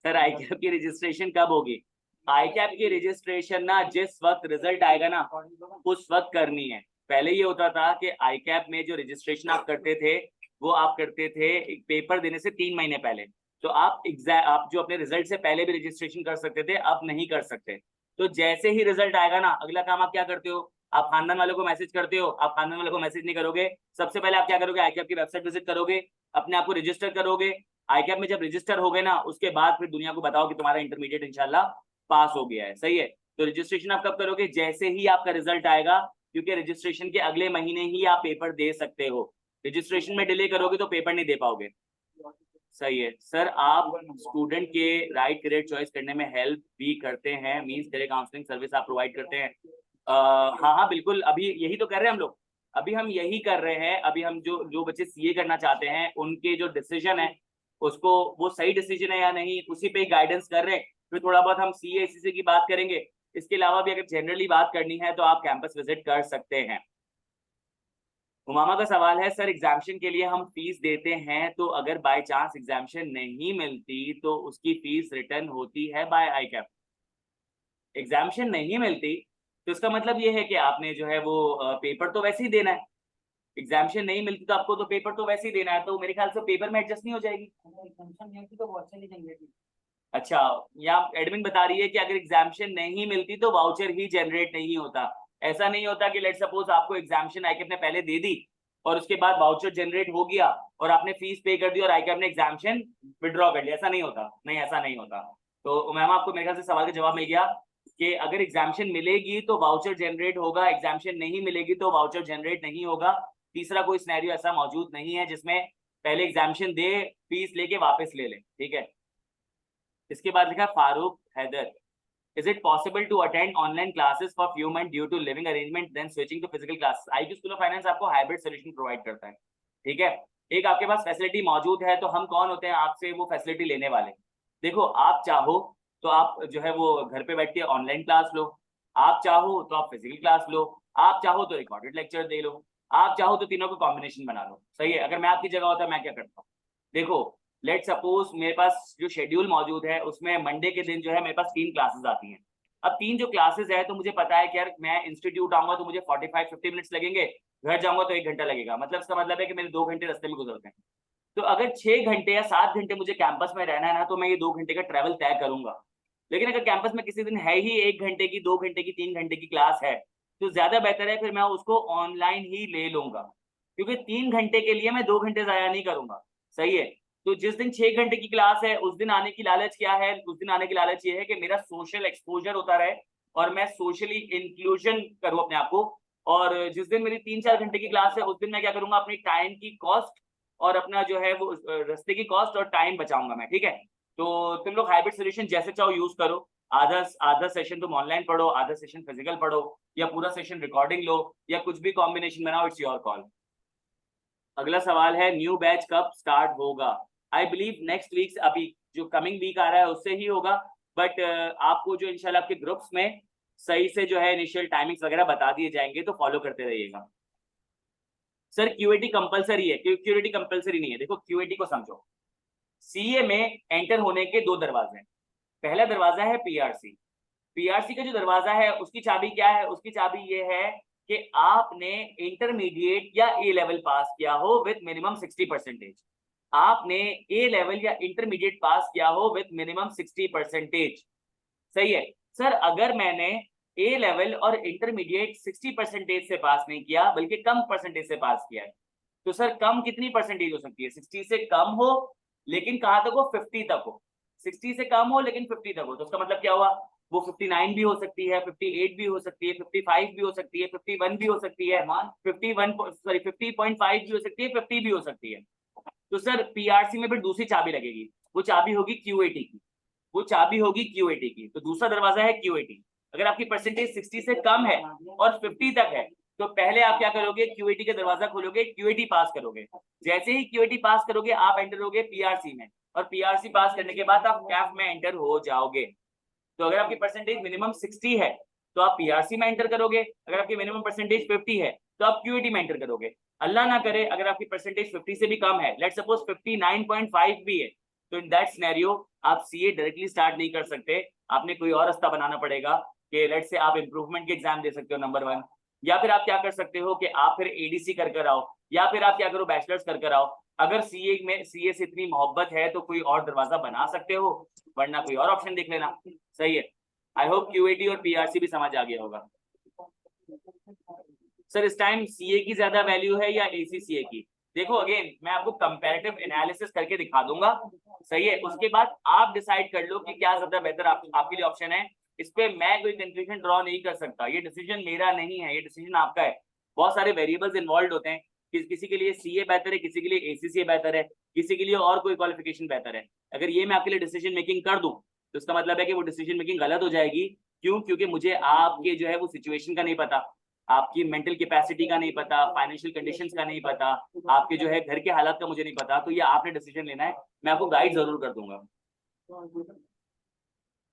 सर आईकैप की रजिस्ट्रेशन कब होगी? आईकैप की रजिस्ट्रेशन ना जिस वक्त रिजल्ट आएगा ना उस वक्त करनी है। पहले ये होता था कि आईकैप में जो रजिस्ट्रेशन आप करते थे वो आप करते थे पेपर देने से 3 महीने पहले। तो आप आप जो अपने रिजल्ट से पहले भी रजिस्ट्रेशन कर सकते थे, अब नहीं कर सकते। तो जैसे ही रिजल्ट आएगा ना, अगला काम आप क्या करते हो, आप खानदान वालों को मैसेज करते हो। आप खानदान वालों को मैसेज नहीं करोगे, सबसे पहले आप क्या करोगे, आईकैप की वेबसाइट विजिट करोगे, अपने आप को रजिस्टर करोगे। आईकैप में जब रजिस्टर हो गए ना, उसके बाद फिर दुनिया को बताओ कि तुम्हारा इंटरमीडिएट इंशाल्लाह पास हो गया है। सही है। तो रजिस्ट्रेशन आप कब करोगे, जैसे ही आपका रिजल्ट आएगा, क्योंकि रजिस्ट्रेशन के अगले महीने ही आप पेपर दे सकते हो। रजिस्ट्रेशन में डिले करोगे तो पेपर नहीं दे पाओगे। सही है सर, आप स्टूडेंट के राइट करियर चॉइस करने में हेल्प भी करते हैं, मींस करियर काउंसलिंग सर्विस आप प्रोवाइड करते हैं? हाँ हाँ बिल्कुल, अभी यही तो कर रहे हैं हम लोग। अभी हम यही कर रहे हैं। अभी हम जो जो बच्चे सीए करना चाहते हैं उनके जो डिसीजन है उसको, वो सही डिसीजन है या नहीं, उसी पे गाइडेंस कर रहे हैं। फिर थोड़ा बहुत हम सीए सीसी की बात करेंगे। इसके अलावा भी अगर जनरली बात करनी है तो आप कैंपस विजिट कर सकते हैं। उमामा का सवाल है, सर एग्जामिशन के लिए हम फीस देते हैं तो अगर बाय चांस एग्जामिशन नहीं मिलती तो उसकी फीस रिटर्न होती है बाय आईकैप? एग्जामिशन नहीं मिलती तो इसका मतलब ये है कि आपने जो है वो पेपर तो वैसे ही देना है। एग्जामिशन नहीं मिलती तो आपको तो पेपर तो वैसे ही देना है, तो मेरे ख्याल से पेपर में एडजस्ट नहीं हो जाएगी। तो वाउचर नहीं जनरेट। अच्छा, यहाँ एडमिन बता रही है कि अगर एग्जामिशन नहीं मिलती तो वाउचर ही जनरेट नहीं होता। ऐसा नहीं होता कि लेट सपोज आपको एग्जामिशन आईकैप ने पहले दे दी और उसके बाद वाउचर जनरेट हो गया और आपने फीस पे कर दी और आईकैप ने एग्जामिशन विड्रॉ कर लिया। ऐसा नहीं होता, नहीं ऐसा नहीं होता। तो मैम आपको मेरे ख्याल से सवाल का जवाब मिल गया कि अगर एग्जामिशन मिलेगी तो वाउचर जनरेट होगा, एग्जामिशन नहीं मिलेगी तो वाउचर जनरेट नहीं होगा। तीसरा कोई सिनेरियो ऐसा मौजूद नहीं है जिसमें पहले एग्जामिशन दे फीस लेके वापस ले ले। ठीक है। इसके बाद लिखा Farooq Haider, is it possible to attend online classes for few month due to living arrangement then switching to physical classes? IQ school of finance आपको हाइब्रिड सॉल्यूशन प्रोवाइड करता है। ठीक है, एक आपके पास फैसिलिटी मौजूद है, तो हम कौन होते हैं आपसे वो फैसिलिटी लेने वाले? देखो, आप चाहो तो आप जो है वो घर पे बैठ के ऑनलाइन क्लास लो, आप चाहो तो आप फिजिकल क्लास लो, आप चाहो तो रिकॉर्डेड लेक्चर दे लो, आप चाहो तो तीनों को कॉम्बिनेशन बना लो। सही है। अगर मैं आपकी जगह होता मैं क्या करता हूँ, देखो लेट सपोज मेरे पास जो शेड्यूल मौजूद है उसमें मंडे के दिन जो है मेरे पास 3 क्लासेस आती हैं। अब 3 जो क्लासेस है तो मुझे पता है कि यार मैं इंस्टीट्यूट आऊंगा तो मुझे 45-50 मिनट्स लगेंगे, घर जाऊंगा तो 1 घंटा लगेगा। मतलब इसका मतलब है कि मेरे 2 घंटे रास्ते में गुजरते हैं। तो अगर 6 घंटे या 7 घंटे मुझे कैंपस में रहना है ना, तो मैं ये 2 घंटे का ट्रैवल तय करूंगा। लेकिन अगर कैंपस में किसी दिन है ही 1 घंटे की, 2 घंटे की, 3 घंटे की क्लास है, तो ज्यादा बेहतर है फिर मैं उसको ऑनलाइन ही ले लूंगा, क्योंकि 3 घंटे के लिए मैं 2 घंटे जाया नहीं करूंगा। सही है। तो जिस दिन 6 घंटे की क्लास है उस दिन आने की लालच क्या है? उस दिन आने की लालच ये है कि मेरा सोशल एक्सपोजर होता रहे और मैं सोशली इंक्लूजन करूं अपने आप को। और जिस दिन मेरी 3-4 घंटे की क्लास है उस दिन मैं क्या करूंगा, अपनी टाइम की कॉस्ट और अपना जो है वो रास्ते की कॉस्ट और टाइम बचाऊंगा मैं। ठीक है। तो तुम लोग हाइब्रिड सोल्यूशन जैसे चाहो यूज करो। आधा आधा सेशन तुम ऑनलाइन पढ़ो, आधा सेशन फिजिकल पढ़ो, या पूरा सेशन रिकॉर्डिंग लो, या कुछ भी कॉम्बिनेशन बनाओ, इट्स योर कॉल। अगला सवाल है, न्यू बैच कब स्टार्ट होगा? आई बिलीव नेक्स्ट वीक, अभी जो कमिंग वीक आ रहा है उससे ही होगा। बट आपको जो इंशाल्लाह आपके ग्रुप्स में सही से जो है इनिशियल टाइमिंग्स वगैरह बता दिए जाएंगे, तो फॉलो करते रहिएगा। सर क्यूएटी कंपलसरी है? क्यूएटी कंपलसरी नहीं है। देखो क्यूएटी को समझो, सीए में एंटर होने के 2 दरवाजे हैं। पहला दरवाजा है पीआरसी। पीआरसी का जो दरवाजा है उसकी चाबी क्या है? उसकी चाबी ये है कि आपने इंटरमीडिएट या ए लेवल पास किया हो विद मिनिमम 60%। आपने ए लेवल या इंटरमीडिएट पास किया हो विद मिनिमम 60%। सही है। सर अगर मैंने ए लेवल और इंटरमीडिएट 60% से पास नहीं किया बल्कि कम परसेंटेज से पास किया है, तो सर कम कितनी परसेंटेज हो सकती है? 60 से कम हो लेकिन कहां तक हो? 50 तक हो। 60 से कम हो लेकिन 50 तक हो, तो उसका मतलब क्या हुआ? वो 59 भी हो सकती है, 58 भी हो सकती है, 55 भी हो सकती है, 51 भी हो सकती है, 50.5 भी हो सकती है, 50 भी हो सकती है। तो सर पीआरसी में फिर दूसरी चाबी लगेगी, वो चाबी होगी क्यूएटी की। वो चाबी होगी क्यूएटी की। तो दूसरा दरवाजा है क्यूएटी। अगर आपकी परसेंटेज 60 से कम है और 50 तक है, तो पहले आप क्या करोगे? क्यूएटी का दरवाजा खोलोगे, क्यूएटी पास करोगे। जैसे ही क्यूएटी पास करोगे आप एंटर होगे पीआरसी में, और पीआरसी पास करने के बाद आप कैफ में एंटर हो जाओगे। तो अगर आपकी परसेंटेज मिनिमम 60 है तो आप पीआरसी में एंटर करोगे, अगर आपकी मिनिमम परसेंटेज 50 है तो आप क्यूएटी में एंटर करोगे। अल्लाह ना करे अगर आपकी परसेंटेज 50 से भी कम है, लेट्स सपोज 59.5 भी है, तो इन दैट सिनेरियो आप सीए डायरेक्टली स्टार्ट नहीं कर सकते। आपने कोई और रास्ता बनाना पड़ेगा कि लेट्स से आप इंप्रूवमेंट के एग्जाम दे सकते हो, नंबर 1। या फिर आप क्या कर सकते हो कि आप फिर एडीसी कर आओ, या फिर आप क्या करो, बैचलर्स कर आओ। अगर सीए में सीए से इतनी मोहब्बत है तो कोई और दरवाजा बना सकते हो, वरना कोई और ऑप्शन देख लेना। सही है। आई होप क्यूएटी और पीआरसी भी समझ आ गया होगा। सर इस टाइम सीए की ज्यादा वैल्यू है या एसीसीए की? देखो अगेन मैं आपको कंपैरेटिव एनालिसिस करके दिखा दूंगा। सही है। उसके बाद आप डिसाइड कर लो कि क्या ज्यादा बेहतर आपके लिए ऑप्शन है। इस पे मैं कोई कंक्लूजन ड्रॉ नहीं कर सकता, ये डिसीजन मेरा नहीं है, ये डिसीजन आपका है। बहुत सारे वेरिएबल्स इन्वॉल्व होते हैं। किसी के लिए सीए बेहतर है, किसी के लिए एसीसीए बेहतर है, किसी के लिए और कोई क्वालिफिकेशन बेहतर है। अगर ये मैं आपके लिए डिसीजन मेकिंग कर दूं तो इसका मतलब है कि वो डिसीजन मेकिंग गलत हो जाएगी। क्यों? क्योंकि मुझे आपके जो है वो सिचुएशन का नहीं पता, आपकी मेंटल कैपेसिटी का नहीं पता, फाइनेंशियल कंडीशंस का नहीं पता, आपके जो है घर के हालात का मुझे नहीं पता। तो ये आपने डिसीजन लेना है, मैं आपको गाइड जरूर कर दूंगा।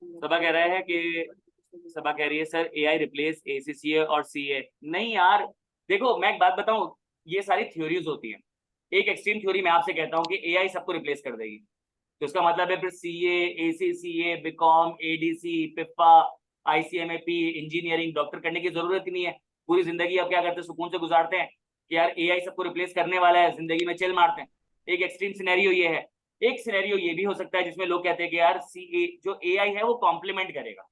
सबा कह रहा है कि सबा कह रही है सर एआई रिप्लेस एसीसीए और सीए। नहीं यार, देखो मैं एक बात बताऊं, ये सारी थ्योरीज होती हैं। एक एक्सट्रीम थ्योरी मैं आपसे कहता हूं कि एआई सबको रिप्लेस कर देगी, तो इसका मतलब है फिर CA, ACCA, B Com, ADC, PIPFA, ICMAP, engineering, doctor करने की जरूरत ही नहीं है। पूरी जिंदगी अब क्या करते हैं, सुकून से गुजारते हैं कि यार एआई सबको रिप्लेस करने वाला है, जिंदगी में चिल मारते हैं। एक एक्सट्रीम सिनेरियो ये है। एक सिनेरियो ये भी हो सकता है जिसमें लोग कहते हैं कि यार सीए जो एआई है वो कॉम्प्लीमेंट करेगा।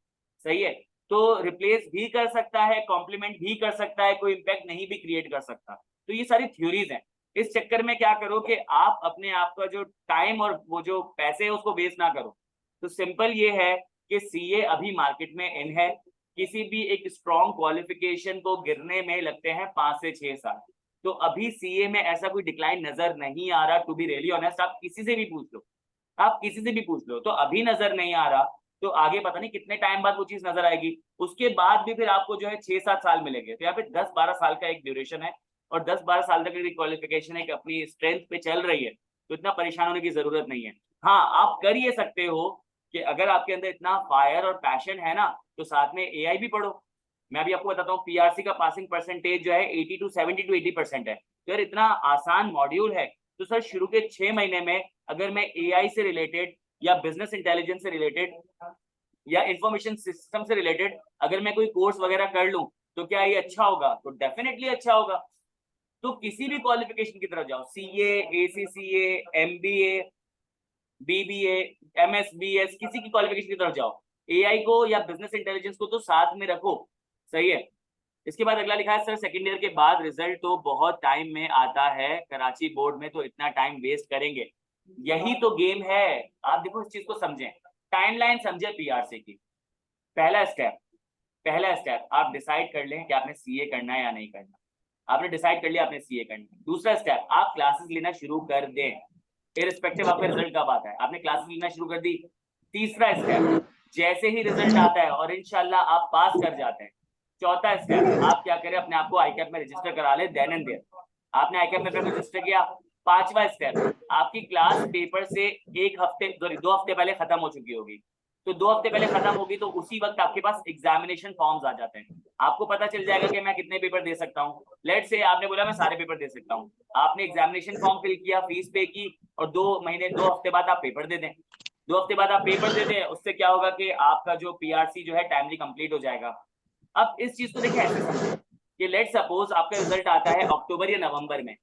सही है। तो रिप्लेस भी कर सकता है, कॉम्प्लीमेंट भी कर सकता है, कोई इम्पैक्ट नहीं भी क्रिएट कर सकता। तो ये सारी थ्योरीज हैं। इस चक्कर में क्या करो कि आप अपने आप का जो टाइम और वो जो पैसे है उसको वेस्ट ना करो। तो सिंपल ये है कि सीए अभी मार्केट में इन है। किसी भी एक स्ट्रॉन्ग क्वालिफिकेशन को गिरने में लगते हैं 5 से 6 साल। तो अभी सीए में ऐसा कोई डिक्लाइन नजर नहीं आ रहा। टू बी रियली ऑनेस्ट, आप किसी से भी पूछ लो, आप किसी से भी पूछ लो, तो अभी नजर नहीं आ रहा। तो आगे पता नहीं कितने टाइम बाद वो चीज नजर आएगी। उसके बाद भी फिर आपको जो है 6-7 साल मिलेंगे। तो यहाँ पे 10-12 साल का एक ड्यूरेशन है, और 10-12 साल तक की क्वालिफिकेशन है कि अपनी स्ट्रेंथ पे चल रही है, तो इतना परेशान होने की जरूरत नहीं है। हाँ, आप कर ये सकते हो कि अगर आपके अंदर इतना फायर और पैशन है ना, तो साथ में एआई भी पढ़ो। मैं भी आपको बताता हूँ, पीआरसी का पासिंग परसेंटेज जो है 80 to 70% है। तो यार इतना आसान मॉड्यूल है, तो सर शुरू के 6 महीने में अगर मैं एआई से रिलेटेड या बिजनेस इंटेलिजेंस से रिलेटेड या इंफॉर्मेशन सिस्टम से रिलेटेड अगर मैं कोई कोर्स वगैरह कर लूं, तो क्या ये अच्छा होगा? तो डेफिनेटली अच्छा होगा। तो किसी भी क्वालिफिकेशन की तरफ जाओ, CA, ACCA, MBA, BBA, MSBS, किसी की क्वालिफिकेशन की तरफ जाओ, AI को या बिजनेस इंटेलिजेंस को तो साथ में रखो, सही है। इसके बाद अगला लिखा है सर सेकंड ईयर के बाद रिजल्ट तो बहुत टाइम में आता है, कराची बोर्ड में तो इतना टाइम वेस्ट करेंगे, यही तो गेम है। आप देखो इस चीज को समझें, टाइमलाइन समझे पीआरसी की। पहला स्टेप आप डिसाइड कर लें कि आपने सीए करना है या नहीं करना। आपने डिसाइड कर लिया आपने सीए करना है। दूसरा स्टेप, आप क्लासेस लेना शुरू कर दें, इररिस्पेक्टिव आपका रिजल्ट कब आता है, आपने क्लासेस लेना शुरू कर दी। तीसरा स्टेप, जैसे ही रिजल्ट आता है और इंशाल्लाह आप पास कर जाते हैं, चौथा स्टेप, आप क्या करें, अपने आप को आईकैप में रजिस्टर करा ले देन एंड देयर। आपने आईकैप में रजिस्टर किया। पांचवा स्टेप, आपकी क्लास पेपर से 2 हफ्ते पहले खत्म हो चुकी होगी, तो 2 हफ्ते पहले खत्म होगी तो उसी वक्त आपके पास एग्जामिनेशन फॉर्म्स आ जाते हैं। आपको पता चल जाएगा कि मैं कितने पेपर दे सकता हूँ। लेट से आपने बोला मैं सारे पेपर दे सकता हूँ, आपने एग्जामिनेशन फॉर्म फिल किया, फीस पे की, और 2 हफ्ते बाद आप पेपर दे दें। 2 हफ्ते बाद आप पेपर दे दें, उससे क्या होगा कि आपका जो पीआरसी जो है टाइमली कंप्लीट हो जाएगा। अब इस चीज को देखिए ऐसे समझो कि लेट सपोज आपका रिजल्ट आता है अक्टूबर या नवंबर में,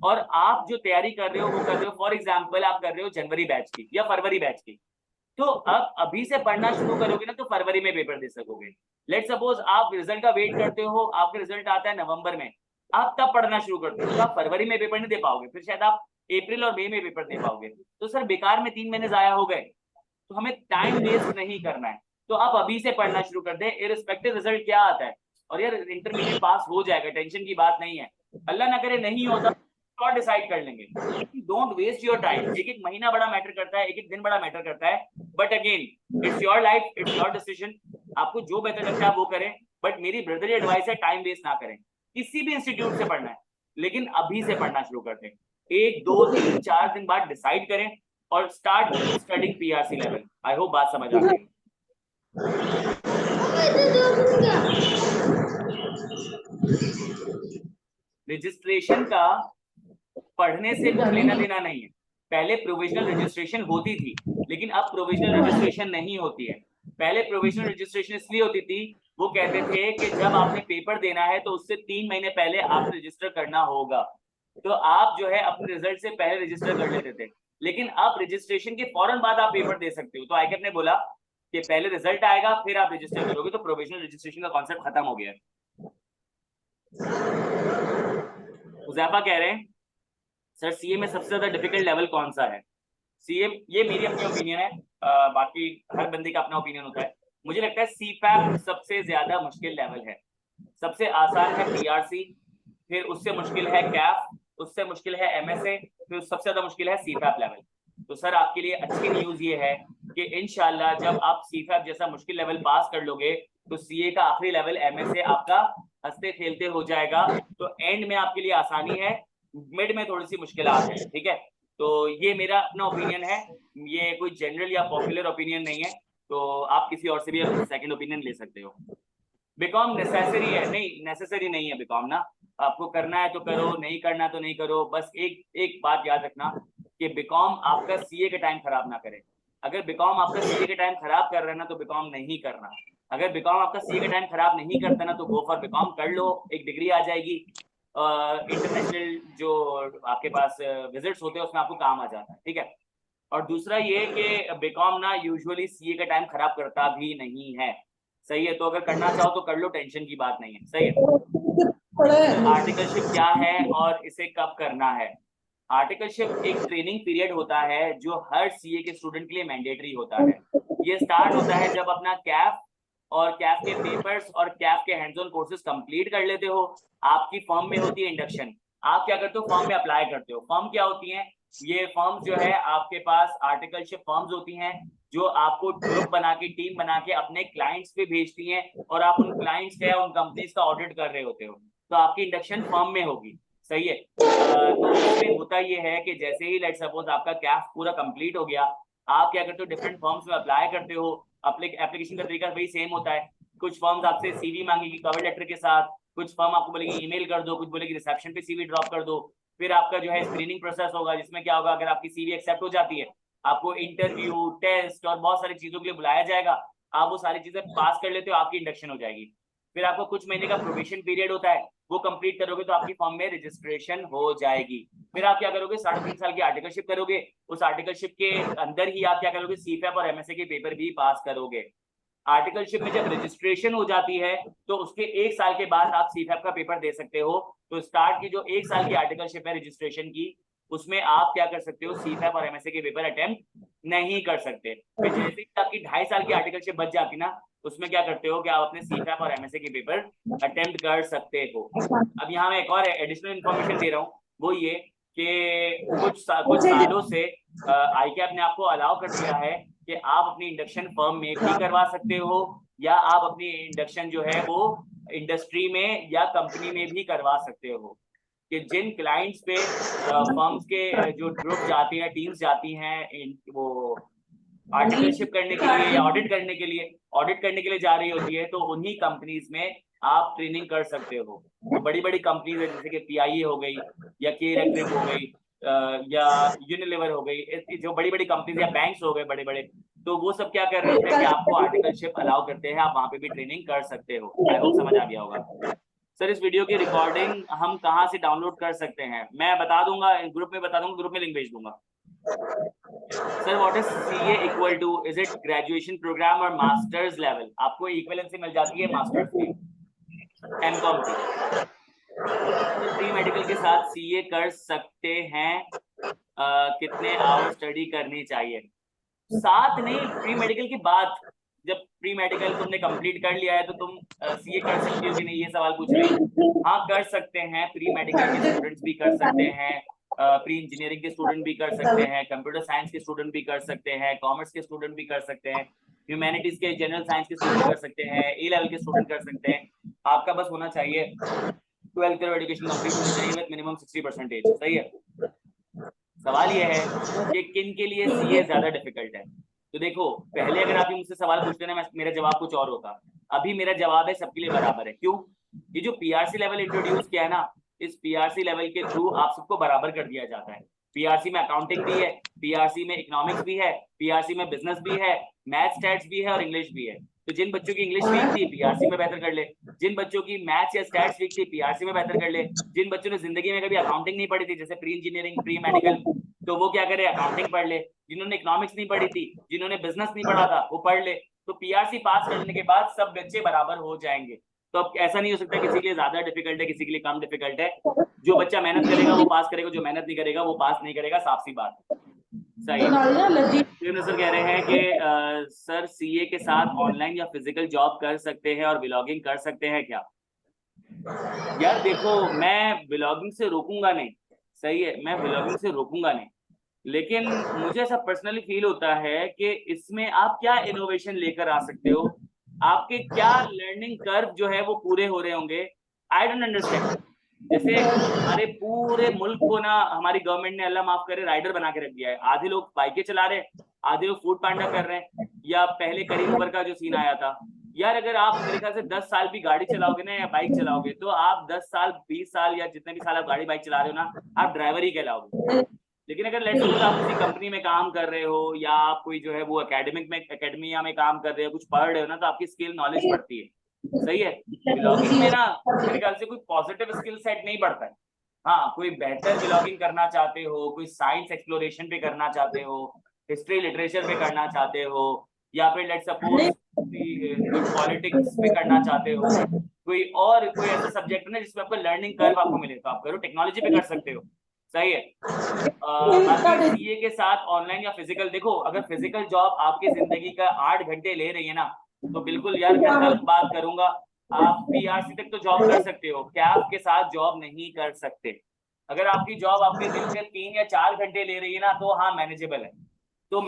और आप जो तैयारी कर रहे हो वो कर रहे हो, फॉर एग्जाम्पल आप कर रहे हो जनवरी बैच की या फरवरी बैच की, तो अब अभी से पढ़ना शुरू करोगे ना तो फरवरी में पेपर दे सकोगे। लेट सपोज आप रिजल्ट का वेट करते हो, आपका रिजल्ट आता है नवंबर में, आप तब पढ़ना शुरू करते हो तो आप फरवरी में पेपर नहीं दे पाओगे, फिर शायद आप अप्रैल और मई में पेपर दे पाओगे। तो सर बेकार में 3 महीने जाया हो गए, तो हमें टाइम वेस्ट नहीं करना है, तो आप अभी से पढ़ना शुरू कर दें, इररिस्पेक्टिव रिजल्ट क्या आता है। और यार इंटरमीडिएट पास हो जाएगा, टेंशन की बात नहीं है, अल्लाह ना करे नहीं होता और डिसाइड कर लेंगे। डोंट वेस्ट योर टाइम, एक एक महीना बड़ा मैटर करता है, एक एक दिन बड़ा मैटर करता है, but again it's your life, it's your decision, आपको जो बेहतर लगता है वो करें। बट मेरी ब्रदरली एडवाइस है टाइम वेस्ट ना करें, किसी भी इंस्टीट्यूट से पढ़ना है लेकिन अभी से पढ़ना शुरू कर दें। 1 2 3 4 दिन बाद डिसाइड करें और start studying PRC level. I hope बात समझ आ गई। रजिस्ट्रेशन का पढ़ने से कुछ लेना देना नहीं है। पहले प्रोविजनल रजिस्ट्रेशन होती थी, लेकिन अब प्रोविजनल रजिस्ट्रेशन नहीं होती है। पहले प्रोविजनल रजिस्ट्रेशन इसलिए होती थी, वो कहते थे कि जब आपने पेपर देना है तो उससे 3 महीने पहले आपको रजिस्टर करना होगा, तो आप जो है अपने रिजल्ट से पहले रजिस्टर कर लेते थे। लेकिन अब रजिस्ट्रेशन के फौरन बाद आप पेपर दे सकते हो, तो आईकैप ने बोला कि पहले रिजल्ट आएगा फिर आप रजिस्टर करोगे, तो प्रोविजनल रजिस्ट्रेशन का कॉन्सेप्ट खत्म हो गया है। हुज़ैफा कह रहे हैं सर सीए में सबसे ज्यादा डिफिकल्ट लेवल कौन सा है। सीए, ये मेरी अपनी ओपिनियन है, बाकी हर बंदे का अपना ओपिनियन होता है। मुझे लगता है सीपैप सबसे ज्यादा मुश्किल लेवल है। सबसे आसान है पीआरसी, फिर उससे मुश्किल है कैफ, उससे मुश्किल है एमएसए, फिर सबसे ज्यादा मुश्किल है सीपैप लेवल। तो सर आपके लिए अच्छी न्यूज ये है कि इंशाल्लाह जब आप सीपैप जैसा मुश्किल लेवल पास कर लोगे तो सीए का आखिरी लेवल एमएसए आपका हंसते खेलते हो जाएगा, तो एंड में आपके लिए आसानी है, मिड में थोड़ी सी मुश्किलात है, ठीक है। तो ये मेरा अपना ओपिनियन है, ये कोई जनरल या पॉपुलर ओपिनियन नहीं है, तो आप किसी और से भी सेकंड ओपिनियन ले सकते हो। बीकॉम नेसेसरी है? नहीं, नेसेसरी नहीं है बीकॉम ना, आपको करना है तो करो, नहीं करना तो नहीं करो। बस एक बात याद रखना कि बीकॉम आपका सीए का टाइम खराब ना करे। अगर बीकॉम आपका सीए का टाइम खराब कर रहा है ना तो बीकॉम नहीं करना। अगर बीकॉम आपका सीए का टाइम खराब नहीं करता ना तो गो फॉर बीकॉम, कर लो, एक डिग्री आ जाएगी, इंटरनेशनल जो आपके पास विजिट्स होते हैं उसमें आपको काम आ जाता है, ठीक है। और दूसरा ये कि बीकॉम ना यूजुअली सीए का टाइम खराब करता भी नहीं है, सही है। तो अगर करना चाहो तो कर लो, टेंशन की बात नहीं है, सही है। आर्टिकलशिप क्या है और इसे कब करना है? आर्टिकलशिप एक ट्रेनिंग पीरियड होता है जो हर सीए के स्टूडेंट के लिए मैंडेटरी होता है। ये स्टार्ट होता है जब अपना कैफ और कैफ के पेपर्स और कैफ के हैंड्स ऑन कोर्सेज कंप्लीट कर लेते हो, आपकी फर्म में होती है इंडक्शन। आप क्या करते हो, फर्म में अप्लाई करते हो। फर्म क्या होती है? ये फर्म जो है आपके पास आर्टिकलशिप फर्म्स होती हैं जो आपको ग्रुप बना के, टीम बना के अपने क्लाइंट्स पे भेजती हैं, और आप उन क्लाइंट्स का, उन कंपनीज का ऑडिट कर रहे होते हो, तो आपकी इंडक्शन फर्म में होगी, सही है। तो इसमें होता ये है कि जैसे ही लेट सपोज आपका कैफ पूरा कंप्लीट हो गया, आप क्या करते हो, डिफरेंट फर्म्स में अप्लाई करते हो। एप्लीकेशन का तरीका वही सेम होता है। कुछ फर्म्स आपसे सीवी मांगेगी कवर लेटर के साथ, कुछ फर्म आपको बोलेगी ईमेल कर दो, कुछ बोलेगी रिसेप्शन पे सीवी ड्रॉप कर दो। फिर आपका जो है स्क्रीनिंग प्रोसेस होगा, जिसमें क्या होगा, अगर आपकी सीवी एक्सेप्ट हो जाती है आपको इंटरव्यू, टेस्ट और बहुत सारी चीजों के लिए बुलाया जाएगा। आप वो सारी चीजें पास कर लेते हो, आपकी इंडक्शन हो जाएगी। फिर आपको कुछ महीने का प्रोबेशन पीरियड होता है, वो कंप्लीट करोगे तो आपकी फर्म में रजिस्ट्रेशन हो जाएगी। फिर आप क्या करोगे, 3.5 साल की आर्टिकलशिप करोगे, उस आर्टिकलशिप के अंदर ही आप क्या करोगे, सीफैप और एमएसए के पेपर भी पास करोगे। आर्टिकलशिप में जब रजिस्ट्रेशन हो जाती है तो उसके 1 साल के बाद आप सीफैप का पेपर दे सकते हो। तो स्टार्ट की जो 1 साल की आर्टिकलशिप है रजिस्ट्रेशन की, उसमें आप क्या कर सकते हो, सीफैप और एमएसए के पेपर अटेम्प्ट नहीं कर सकते। फिर जैसे ही आपकी 2.5 साल की आर्टिकलशिप बच जाती ना, उसमें क्या करते हो कि आप अपने सीफैप और एमएसए के पेपर अटेम्प्ट कर सकते हो। अब यहाँ मैं एक और एडिशनल इन्फॉर्मेशन दे रहा हूँ, वो ये कि कुछ सालों से आईकैप ने आपको अलाउ कर दिया है कि आप अपनी इंडक्शन फर्म में भी करवा सकते हो, या आप अपनी इंडक्शन जो है वो इंडस्ट्री में या कंपनी में भी करवा सकते हो। कि जिन क्लाइंट्स पे फर्म्स के जो ग्रुप जाती हैं, टीम्स जाती हैं वो आर्टिकलशिप करने के लिए या ऑडिट करने के लिए जा रही होती है, तो उन्हीं कंपनीज में आप ट्रेनिंग कर सकते हो। तो बड़ी बड़ी कंपनीज है जैसे कि पीआईए हो गई या के इलेक्ट्रिक हो गई या यूनिलीवर हो गई, जो बड़ी बड़ी कंपनीज या बैंक्स हो गए बड़े बड़े, तो वो सब क्या कर रहे होते हैं कि आपको आर्टिकलशिप अलाउ करते हैं, आप वहां पे भी ट्रेनिंग कर सकते हो। आई होप समझ आ गया होगा। सर इस वीडियो की रिकॉर्डिंग हम कहाँ से डाउनलोड कर सकते हैं? मैं बता दूंगा, ग्रुप में बता दूंगा, ग्रुप में लिंक भेज दूंगा। Sir what is CA equal to, is it graduation programme और मास्टर्स लेवल? आपको इक्विवेलेंसी मिल जाती है मास्टर्स की, एमकॉम की। तो प्री मेडिकल के साथ सीए कर सकते हैं, कितने आवर स्टडी करनी चाहिए? साथ नहीं, प्री मेडिकल की बात, जब प्री मेडिकल तुमने कंप्लीट कर लिया है तो तुम सीए कर सकते हो कि नहीं, ये सवाल पूछ रही हो। हाँ कर सकते हैं, प्री मेडिकल के स्टूडेंट्स भी कर सकते हैं, प्री इंजीनियरिंग के स्टूडेंट भी कर सकते हैं, कंप्यूटर साइंस के स्टूडेंट भी कर सकते हैं, कॉमर्स के स्टूडेंट भी कर सकते हैं, ह्यूमैनिटीज के, जनरल साइंस के स्टूडेंट कर सकते हैं, ए लेवल के स्टूडेंट कर सकते हैं। आपका बस होना चाहिए 12th ईयर एजुकेशन कंप्लीट होनी चाहिए विद मिनिमम 60%। सही है। सवाल ये है कि किन के लिए सीए ज्यादा डिफिकल्ट है। तो देखो, पहले अगर आप मुझसे सवाल पूछते ना, मेरा जवाब कुछ और होता। अभी मेरा जवाब है सबके लिए बराबर है। क्यों? ये जो पीआरसी लेवल इंट्रोड्यूस किया है ना, इस पीआरसी लेवल के थ्रू आप सबको बराबर कर दिया जाता है। पीआरसी में अकाउंटिंग भी है, पीआरसी में इकोनॉमिक्स भी है, पीआरसी में बिजनेस भी है, मैथ्स, स्टैट्स भी है और इंग्लिश भी है। तो जिन बच्चों की इंग्लिश वीक थी पीआरसी में बेहतर कर ले, जिन बच्चों की मैथ्स या स्टैट्स वीक थी पीआरसी में बेहतर कर ले, जिन बच्चों ने जिंदगी में कभी अकाउंटिंग नहीं पढ़ी थी, जैसे प्री इंजीनियरिंग, प्री मेडिकल, तो वो क्या करे, अकाउंटिंग पढ़ ले। जिन्होंने इकोनॉमिक्स नहीं पढ़ी थी, जिन्होंने बिजनेस नहीं पढ़ा था, वो पढ़ ले। तो पीआरसी पास करने के बाद सब बच्चे बराबर हो जाएंगे। तो अब ऐसा नहीं हो सकता किसी के लिए ज्यादा डिफिकल्ट है, किसी के लिए कम डिफिकल्ट है। जो बच्चा मेहनत करेगा वो पास करेगा, जो मेहनत नहीं करेगा वो पास नहीं करेगा, साफ सी बात है। सही। सर कह रहे हैं कि सर सीए के साथ ऑनलाइन या फिजिकल जॉब कर सकते हैं और व्लॉगिंग कर सकते हैं क्या? यार देखो, मैं व्लॉगिंग से रोकूंगा नहीं, सही है, मैं व्लॉगिंग से रोकूंगा नहीं, लेकिन मुझे ऐसा पर्सनली फील होता है कि इसमें आप क्या इनोवेशन लेकर आ सकते हो, आपके क्या लर्निंग कर्व जो है वो पूरे हो रहे होंगे। I don't understand. जैसे हमारे पूरे मुल्क को ना हमारी गवर्नमेंट ने, अल्लाह माफ करे, राइडर बना के रख दिया है। आधे लोग बाइकें चला रहे हैं, आधे लोग फूड पांडा कर रहे हैं, या पहले करीम उबर का जो सीन आया था। यार अगर आप मेरे ख्याल से 10 साल भी गाड़ी चलाओगे ना या बाइक चलाओगे, तो आप 10 साल 20 साल या जितने भी साल आप गाड़ी बाइक चला रहे हो ना, आप ड्राइवर ही कहलाओगे। लेकिन अगर लेट्स सपोज आप किसी कंपनी में काम कर रहे हो, या आप कोई जो है वो एकेडमिया में काम कर रहे हो, कुछ पढ़ रहे हो ना, तो आपकी स्किल नॉलेज बढ़ती है। सही है। व्लॉगिंग में ना मेरे ख्याल से कोई पॉजिटिव स्किल सेट नहीं बढ़ता है। हाँ, कोई बेहतर व्लॉगिंग करना चाहते हो, कोई साइंस एक्सप्लोरेशन पे करना चाहते हो, हिस्ट्री लिटरेचर पे करना चाहते हो, या फिर लेट्स सपोज पॉलिटिक्स पे करना चाहते हो, कोई ऐसा सब्जेक्ट ना जिसमें आपको लर्निंग कर्व आपको मिले, तो आप करो, टेक्नोलॉजी पे कर सकते हो। सही है। बाकी सीए के साथ ऑनलाइन या फिजिकल, देखो अगर फिजिकल जॉब आपकी जिंदगी का 8 घंटे ले रही है ना, तो बिल्कुल यार मैं तल्ख बात करूंगा, आप पीआरसी तक तो जॉब कर सकते हो, कैब के साथ जॉब नहीं कर सकते। अगर आपकी जॉब आपके दिन के 3 या 4 घंटे ले रही है ना, तो हाँ मैनेजेबल है, तो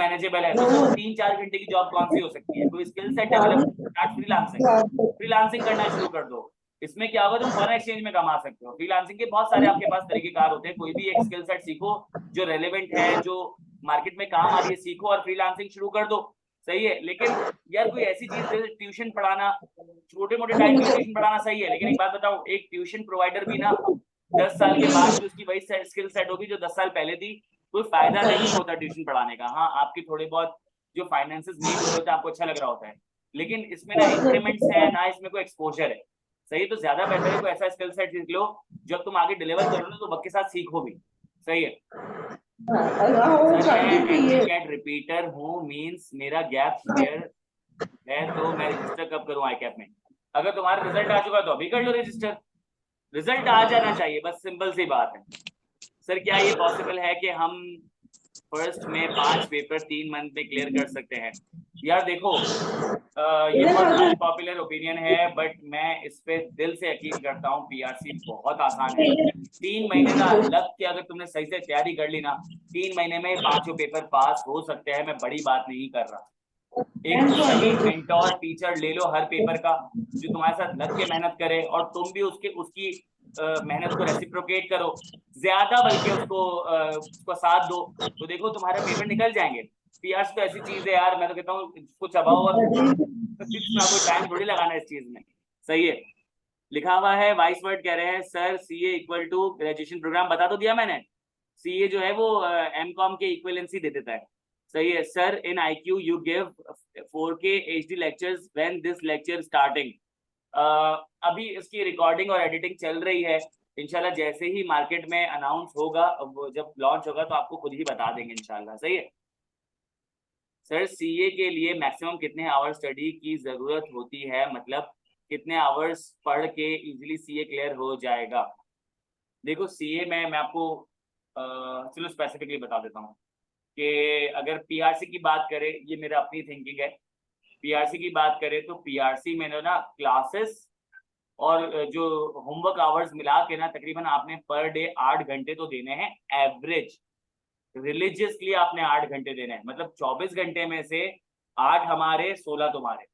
3-4 घंटे की जॉब कौन सी हो सकती है? कोई skill set develop, start freelancing करना शुरू कर दो। इसमें क्या होगा, तुम फॉरेन एक्सचेंज में कमा सकते हो। फ्रीलांसिंग के बहुत सारे आपके पास तरीकेकार होते हैं, कोई भी एक स्किल सेट सीखो जो रेलेवेंट है, जो मार्केट में काम आ रही है, सीखो और फ्रीलांसिंग शुरू कर दो। सही है। लेकिन यार कोई ऐसी चीज जैसे ट्यूशन पढ़ाना, छोटे मोटे टाइम पे ट्यूशन पढ़ाना सही है, लेकिन एक बात बताऊं, एक ट्यूशन प्रोवाइडर भी ना 10 साल के बाद भी उसकी वही स्किल सेट होगी जो 10 साल पहले थी। कोई फायदा नहीं होता ट्यूशन पढ़ाने का। हाँ, आपकी थोड़े बहुत जो फाइनेंसेस नीड होते हैं, आपको अच्छा लग रहा होता है, लेकिन इसमें ना इंक्रीमेंट्स है ना, इसमें कोई एक्सपोजर है। सही, तो ज्यादा बेहतर है कोई ऐसा स्किल सेट सीख लो जब तुम आगे डिलीवर करो ना तो वक्त के साथ सीखो भी। सही है। सर मैं एनजीकैट रिपीटर हूँ, मींस मेरा गैप ईयर है, तो मैं रजिस्टर कब करूँ आईकैप में? अगर तुम्हारा रिजल्ट आ चुका तो अभी कर लो रजिस्टर, रिजल्ट आ जाना चाहिए बस, सिंपल सी बात है। सर क्या ये पॉसिबल है कि हम फर्स्ट में 5 पेपर 3 मंथ में क्लियर कर सकते हैं? यार देखो ये बहुत अनपॉपुलर ओपिनियन है, बट मैं इस पे दिल से यकीन करता हूँ, पीआरसी बहुत आसान है। 3 महीने का लग के अगर तुमने सही से तैयारी कर ली ना, 3 महीने में 5 पेपर पास हो सकते हैं। मैं बड़ी बात नहीं कर रहा। एक सही मेंटोर टीचर ले लो हर पेपर का, जो तुम्हारे साथ लग के मेहनत करे, और तुम भी उसकी मेहनत को रेसिप्रोकेट करो ज्यादा, बल्कि उसको साथ दो, तो देखो तुम्हारे पेपर निकल जाएंगे। पीआरसी तो ऐसी चीज है यार, मैं तो कहता हूँ इसको चबाओ और इतना कोई टाइम थोड़ी लगाना इस चीज में। सही है। लिखा हुआ है वाइस वर्ड कह रहे हैं sir CA equal to graduation programme, बता तो दिया मैंने। सीए जो है वो एमकॉम के इक्विवेलेंसी दे देता है। सही है। Sir in IQ you give 4K HD lectures when this lecture starting? अभी इसकी रिकॉर्डिंग और एडिटिंग चल रही है, इंशाल्लाह जैसे ही मार्केट में अनाउंस होगा, जब लॉन्च होगा तो आपको खुद ही बता देंगे इंशाल्लाह। सही है। सर सीए के लिए मैक्सिमम कितने आवर्स स्टडी की जरूरत होती है, मतलब कितने आवर्स पढ़ के इजीली सीए क्लियर हो जाएगा? देखो सीए में मैं आपको चलो स्पेसिफिकली बता देता हूँ कि अगर पीआरसी की बात करें, ये मेरा अपनी थिंकिंग है, पीआरसी की बात करें तो पीआरसी में ना क्लासेस और जो होमवर्क आवर्स मिला के ना तकरीबन आपने पर डे 8 घंटे तो देने हैं एवरेज। रिलीजियसली आपने 8 घंटे देने हैं, मतलब 24 घंटे में से 8 हमारे 16 तुम्हारे,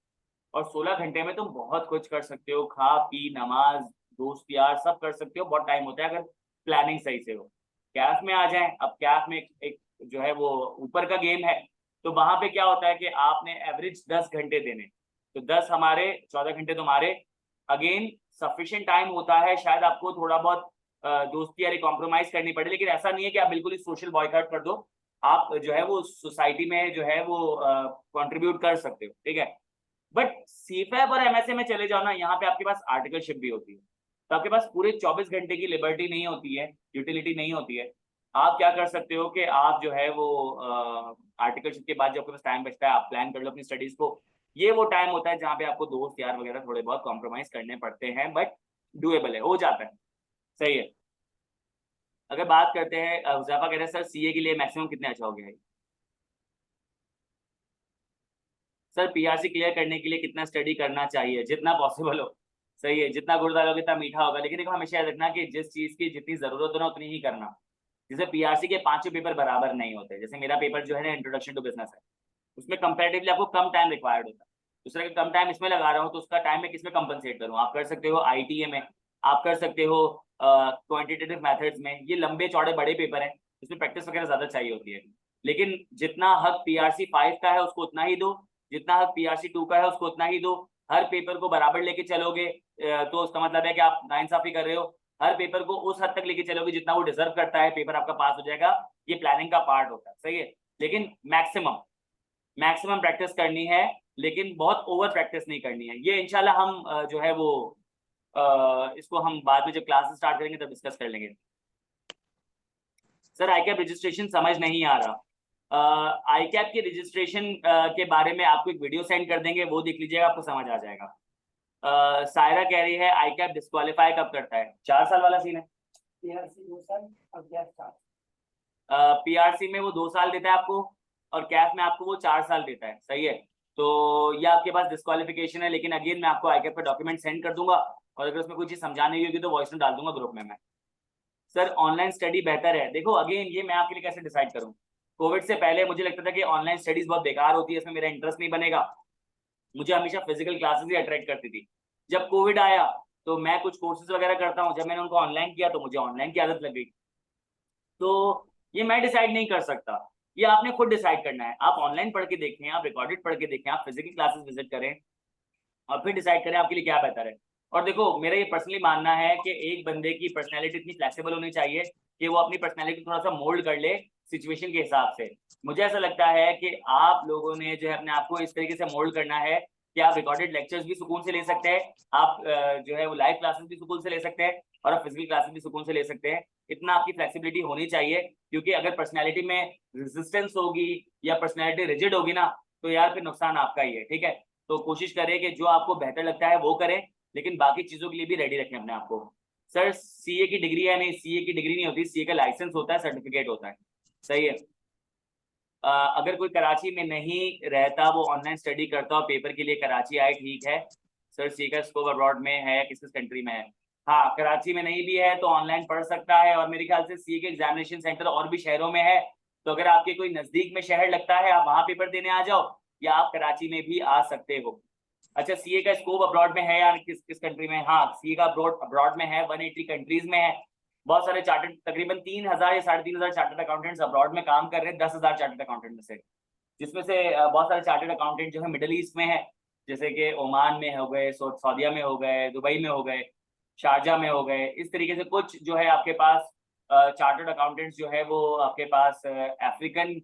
और 16 घंटे में तुम बहुत कुछ कर सकते हो, खा पी नमाज दोस्त यार सब कर सकते हो, बहुत टाइम होता है अगर प्लानिंग सही से हो। कैफ में आ जाए, अब कैफ में एक जो है वो ऊपर का गेम है, तो वहां पे क्या होता है कि आपने एवरेज 10 घंटे देने, तो 10 हमारे 14 घंटे तुम्हारे। अगेन सफिशिएंट टाइम होता है, शायद आपको थोड़ा बहुत दोस्ती यारी कॉम्प्रोमाइज करनी पड़े, लेकिन ऐसा नहीं है कि आप बिल्कुल ही सोशल बॉयकॉट कर दो। आप जो है वो सोसाइटी में जो है वो कंट्रीब्यूट कर सकते हो, ठीक है। बट सीफैब और एमएसए में चले जाओ ना, यहाँ पे आपके पास आर्टिकलशिप भी होती है, तो आपके पास पूरे 24 घंटे की लिबर्टी नहीं होती है, यूटिलिटी नहीं होती है। आप क्या कर सकते हो कि आप जो है वो आर्टिकलशिप के बाद जो आपके पास टाइम बचता है, आप प्लान कर लो अपनी स्टडीज को। ये वो टाइम होता है जहाँ पे आपको दोस्त यार वगैरह थोड़े बहुत कॉम्प्रोमाइज करने पड़ते हैं, बट डुएबल है, हो जाता है। सही है। अगर बात करते हैं हुज़ैफा कह रहे हैं सर सीए के लिए मैक्सिमम कितने अच्छा हो गया है? सर पीआरसी क्लियर करने के लिए कितना स्टडी करना चाहिए? जितना पॉसिबल हो। सही है, जितना गुड़ डालोगे इतना मीठा होगा, लेकिन देखो हमेशा याद रखना कि जिस चीज की जितनी जरूरत हो ना उतनी ही करना। जैसे पीआरसी के 5 पेपर बराबर नहीं होते, जैसे मेरा पेपर जो है ना इंट्रोडक्शन टू बिजनेस है, उसमें कंपैरेटिवली आपको कम टाइम रिक्वायर्ड होता है, दूसरा कि कम टाइम इसमें लगा रहा हूँ तो उसका टाइम मैं किसमें कंपनसेट करूँ? आप कर सकते हो आईटीए में, आप कर सकते हो क्वांटिटेटिव मेथड्स में, ये लंबे चौड़े बड़े पेपर हैं, इसमें प्रैक्टिस वगैरह ज्यादा चाहिए होती है। लेकिन जितना हक पीआरसी 5 का है उसको उतना ही दो, जितना हक पीआरसी 2 का है उसको उतना ही दो। हर पेपर को बराबर लेके चलोगे तो उसका मतलब है कि आप नाइंसाफी कर रहे हो। हर पेपर को उस हद तक लेके चलोगे जितना वो डिजर्व करता है, पेपर आपका पास हो जाएगा। ये प्लानिंग का पार्ट होता है। सही है। लेकिन मैक्सिमम प्रैक्टिस करनी है, लेकिन बहुत ओवर प्रैक्टिस नहीं करनी है। ये इंशाल्लाह हम जो है वो इसको हम बाद में जब क्लासेस स्टार्ट करेंगे तब डिस्कस कर लेंगे। सर आईकैप रजिस्ट्रेशन समझ नहीं आ रहा। आईकैप की रजिस्ट्रेशन के बारे में आपको एक वीडियो सेंड कर देंगे, वो देख लीजिएगा, आपको समझ आ जाएगा। सायरा कह रही है आईकैप डिस्क्वालीफाई कब करता है? 4 साल वाला सीन है। पीआरसी 2 साल और कैप 4। पीआरसी में वो 2 साल देता है आपको, और कैफ में आपको वो 4 साल देता है। सही है। तो ये आपके पास डिस्क्वालिफिकेशन है, लेकिन अगेन मैं आपको आईकैप पे डॉक्यूमेंट सेंड कर दूंगा, और अगर उसमें कोई चीज समझाने होगी तो वॉइस नोट डाल दूंगा ग्रुप में मैं। सर ऑनलाइन स्टडी बेहतर है? देखो अगेन ये मैं आपके लिए कैसे डिसाइड करूँ। कोविड से पहले मुझे लगता था कि ऑनलाइन स्टडीज बहुत बेकार होती है, इसमें मेरा इंटरेस्ट नहीं बनेगा, मुझे हमेशा फिजिकल क्लासेस ही अट्रैक्ट करती थी। जब कोविड आया तो मैं कुछ कोर्सेज वगैरह करता हूँ, जब मैंने उनको ऑनलाइन किया तो मुझे ऑनलाइन की आदत लग गई। तो ये मैं डिसाइड नहीं कर सकता, ये आपने खुद डिसाइड करना है। आप ऑनलाइन पढ़ के देखें, आप रिकॉर्डेड पढ़ के देखें, आप फिजिकल क्लासेस विजिट करें, और फिर डिसाइड करें आपके लिए क्या बेहतर है। और देखो मेरा ये पर्सनली मानना है कि एक बंदे की पर्सनैलिटी इतनी फ्लेक्सिबल होनी चाहिए कि वो अपनी पर्सनैलिटी थोड़ा सा मोल्ड कर ले सिचुएशन के हिसाब से। मुझे ऐसा लगता है कि आप लोगों ने जो है अपने आप को इस तरीके से मोल्ड करना है कि आप रिकॉर्डेड लेक्चर्स भी सुकून से ले सकते हैं, आप जो है वो लाइव क्लासेस भी सुकून से ले सकते हैं, और आप फिजिकल क्लासेस भी सुकून से ले सकते हैं। इतना आपकी फ्लेक्सिबिलिटी होनी चाहिए, क्योंकि अगर पर्सनैलिटी में रेजिस्टेंस होगी या पर्सनैलिटी रिजिड होगी ना, तो यार फिर नुकसान आपका ही है, ठीक है। तो कोशिश करें कि जो आपको बेहतर लगता है वो करें, लेकिन बाकी चीजों के लिए भी रेडी रखें अपने आप को। सर सीए की डिग्री है, नहीं सीए की डिग्री नहीं होती, सीए का लाइसेंस होता है, सर्टिफिकेट होता है, सही है। अगर कोई कराची में नहीं रहता, वो ऑनलाइन स्टडी करता हो, पेपर के लिए कराची आए, ठीक है। सर सी का स्कोप अब्रॉड में है, किस किस कंट्री में है? हाँ, कराची में नहीं भी है तो ऑनलाइन पढ़ सकता है, और मेरे ख्याल से सी के एग्जामिनेशन सेंटर और भी शहरों में है। तो अगर आपके कोई नजदीक में शहर लगता है, आप वहां पेपर देने आ जाओ, या आप कराची में भी आ सकते हो। अच्छा, सीए का स्कोप अब्रॉड में है या किस किस कंट्री में? हाँ, सीए का अब्रॉड में है, 180 कंट्रीज में है। बहुत सारे चार्टर्ड, तकरीबन 3000 या 3500 चार्टर्ड अकाउंटेंट्स अब्रॉड में काम कर रहे हैं, 10,000 चार्टर्ड अकाउंटेंट में से, जिसमें से बहुत सारे चार्टर्ड अकाउंटेंट जो है मिडिल ईस्ट में है, जैसे कि ओमान में हो गए, सऊदिया में हो गए, दुबई में हो गए, शारजा में हो गए। इस तरीके से कुछ जो है आपके पास चार्टर्ड अकाउंटेंट्स जो है वो आपके पास अफ्रीकन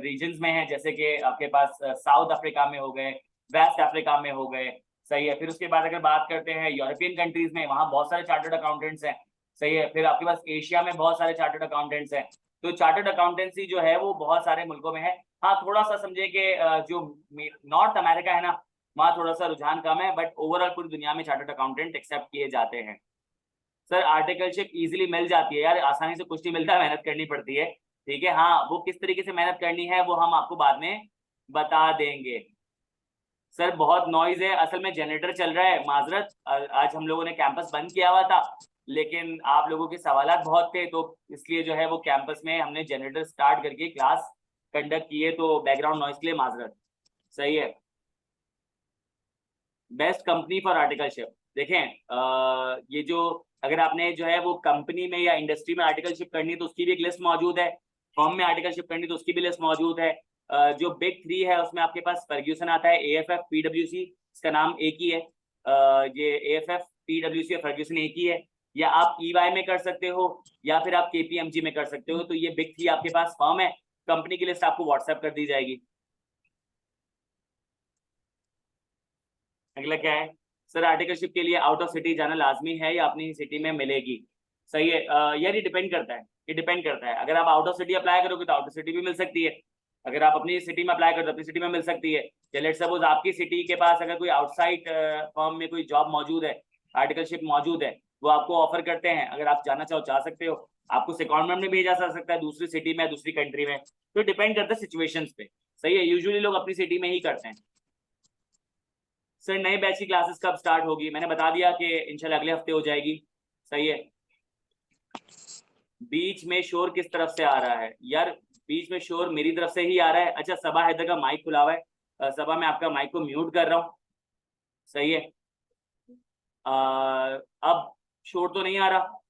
रीजन्स में है, जैसे कि आपके पास साउथ अफ्रीका में हो गए, वेस्ट अफ्रीका में हो गए, सही है। फिर उसके बाद अगर बात करते हैं यूरोपियन कंट्रीज में, वहाँ बहुत सारे चार्टर्ड अकाउंटेंट्स हैं, सही है। फिर आपके पास एशिया में बहुत सारे चार्टर्ड अकाउंटेंट्स हैं। तो चार्टर्ड अकाउंटेंसी जो है वो बहुत सारे मुल्कों में है। हाँ, थोड़ा सा समझे कि जो नॉर्थ अमेरिका है ना, वहाँ थोड़ा सा रुझान कम है, बट ओवरऑल पूरी दुनिया में चार्टर्ड अकाउंटेंट एक्सेप्ट किए जाते हैं। सर आर्टिकलशिप इजीली मिल जाती है यार, आसानी से कुछ नहीं मिलता, मेहनत करनी पड़ती है, ठीक है। हाँ, वो किस तरीके से मेहनत करनी है वो हम आपको बाद में बता देंगे। सर बहुत नॉइज है, असल में जनरेटर चल रहा है, माजरत। आज हम लोगों ने कैंपस बंद किया हुआ था, लेकिन आप लोगों के सवालात बहुत थे, तो इसलिए जो है वो कैंपस में हमने जनरेटर स्टार्ट करके क्लास कंडक्ट किए, तो बैकग्राउंड नॉइज के लिए माजरत, सही है। बेस्ट कंपनी फॉर आर्टिकलशिप, देखें ये जो, अगर आपने जो है वो कंपनी में या इंडस्ट्री में आर्टिकलशिप करनी है तो उसकी भी एक लिस्ट मौजूद है, फर्म में आर्टिकलशिप करनी तो उसकी भी लिस्ट मौजूद है। जो बिग 3 है उसमें आपके पास फर्ग्यूसन आता है, एएफएफ, पीडब्ल्यूसी, इसका नाम एक ही है। ये एएफएफ, पीडब्ल्यूसी और फर्ग्यूसन एक ही है। या आप ईवाई में कर सकते हो, या फिर आप केपीएमजी में कर सकते हो। तो ये बिग 3 आपके पास फर्म है, कंपनी की लिस्ट आपको व्हाट्सएप कर दी जाएगी। अगला क्या है? सर आर्टिकलशिप के लिए आउट ऑफ सिटी जाना लाजमी है या अपनी सिटी में मिलेगी? सही है। यार ये डिपेंड करता है, ये डिपेंड करता है। अगर आप आउट ऑफ सिटी अप्लाई करोगे तो आउट ऑफ सिटी भी मिल सकती है, अगर आप अपनी सिटी में अप्लाई करो तो अपनी सिटी में मिल सकती है। या लेट्स सपोज आपकी सिटी के पास अगर कोई आउटसाइड फर्म में कोई जॉब मौजूद है, आर्टिकलशिप मौजूद है, वो आपको ऑफर करते हैं, अगर आप जाना चाहो जा सकते हो। आपको सेकंडमेंट में भेजा जा सकता है, दूसरी सिटी में, दूसरी कंट्री में, तो डिपेंड करता है सिचुएशंस पे, सही है। यूजुअली लोग अपनी सिटी में ही करते हैं। सर नए बैच की क्लासेस कब स्टार्ट होगी? मैंने बता दिया कि इंशाल्लाह अगले हफ्ते हो जाएगी, सही है। बीच में शोर किस तरफ से आ रहा है? यार बीच में शोर मेरी तरफ से ही आ रहा है। अच्छा, सबा हैदर का माइक खुला हुआ है, सबा मैं आपका माइक को म्यूट कर रहा हूँ, सही है। अब शोर तो नहीं आ रहा।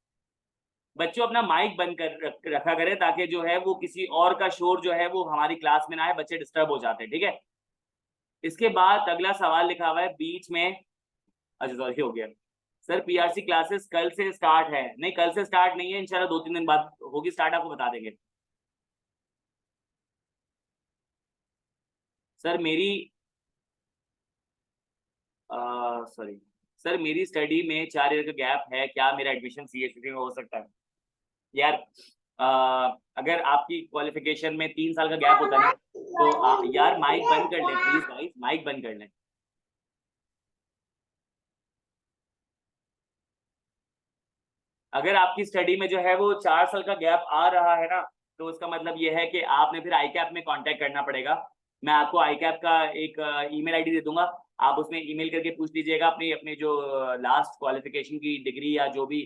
बच्चों अपना माइक बंद कर रखा करें, ताकि जो है वो किसी और का शोर जो है वो हमारी क्लास में ना आए, बच्चे डिस्टर्ब हो जाते हैं, ठीक है। इसके बाद अगला सवाल लिखा हुआ है बीच में, अच्छा सॉरी हो गया। सर पीआरसी क्लासेस कल से स्टार्ट है? नहीं, कल से स्टार्ट नहीं है, इंशाल्लाह 2-3 दिन बाद होगी स्टार्ट, आपको बता देंगे। सर मेरी सॉरी सर मेरी स्टडी में 4 ईयर का गैप है, क्या मेरा एडमिशन सीएससी में हो सकता है? यार अगर आपकी क्वालिफिकेशन में 3 साल का गैप होता है ना, तो यार माइक बंद कर लें प्लीज गाइस, माइक बंद कर लें। अगर आपकी स्टडी में जो है वो 4 साल का गैप आ रहा है ना, तो उसका मतलब ये है कि आपने फिर आईकैप में कांटेक्ट करना पड़ेगा। मैं आपको आईकैप का एक ईमेल आईडी दे दूंगा, आप उसमें ईमेल करके पूछ लीजिएगा अपनी अपनी जो लास्ट क्वालिफिकेशन की डिग्री या जो भी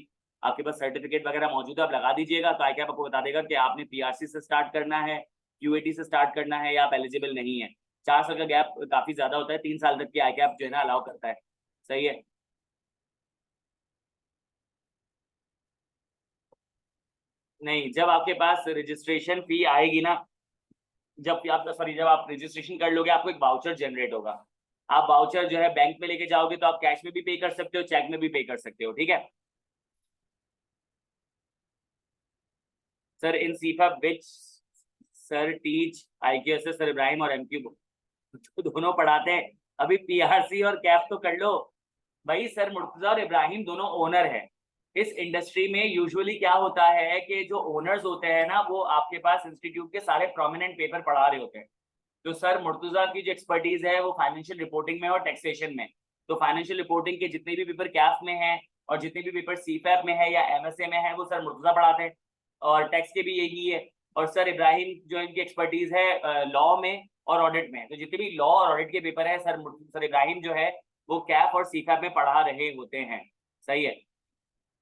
आपके पास सर्टिफिकेट वगैरह मौजूद है, आप लगा दीजिएगा, तो आईकैप आपको बता देगा कि आपने पीआरसी से स्टार्ट करना है, क्यूएटी से स्टार्ट करना है, या आप एलिजिबल नहीं है। 4 साल का गैप काफी ज्यादा होता है, 3 साल तक की आईकैप जो है ना अलाउ करता है, सही है। नहीं, जब आपके पास रजिस्ट्रेशन फी आएगी ना, जब आप रजिस्ट्रेशन कर लोगे, आपको एक वाउचर जनरेट होगा। आप वाउचर जो है बैंक में लेके जाओगे, तो आप कैश में भी पे कर सकते हो, चेक में भी पे कर सकते हो, ठीक है। सर इन सीफा विच सर टीच आईक्यूएसएस, सर इब्राहिम और एमक्यू तो दोनों पढ़ाते हैं। अभी पीआरसी और कैफ तो कर लो भाई। सर मुर्तजा और इब्राहिम दोनों ओनर है इस इंडस्ट्री में। यूजुअली क्या होता है कि जो ओनर्स होते हैं ना, वो आपके पास इंस्टीट्यूट के सारे प्रोमिनेंट पेपर पढ़ा रहे होते हैं। तो सर मुर्तजा की जो एक्सपर्टीज है वो फाइनेंशियल रिपोर्टिंग में और टैक्सेशन में। तो फाइनेंशियल रिपोर्टिंग के जितने भी पेपर कैफ में है और जितने भी पेपर सीफैप में है या एमएसए में है वो सर मुर्तजा पढ़ाते हैं, और टैक्स के भी यही है। और सर इब्राहिम जो इनकी एक्सपर्टीज है लॉ में और ऑडिट में, तो जितने भी लॉ और ऑडिट के पेपर है सर इब्राहिम जो है वो कैफ और सीफैप में पढ़ा रहे होते हैं। सही है।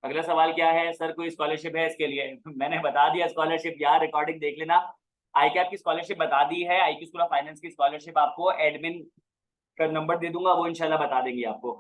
अगला सवाल क्या है सर, कोई स्कॉलरशिप है इसके लिए? मैंने बता दिया स्कॉलरशिप यार, रिकॉर्डिंग देख लेना। आईकैप की स्कॉलरशिप बता दी है, आईक्यू स्कूल ऑफ फाइनेंस की स्कॉलरशिप आपको एडमिन का नंबर दे दूंगा, वो इंशाल्लाह बता देंगी आपको।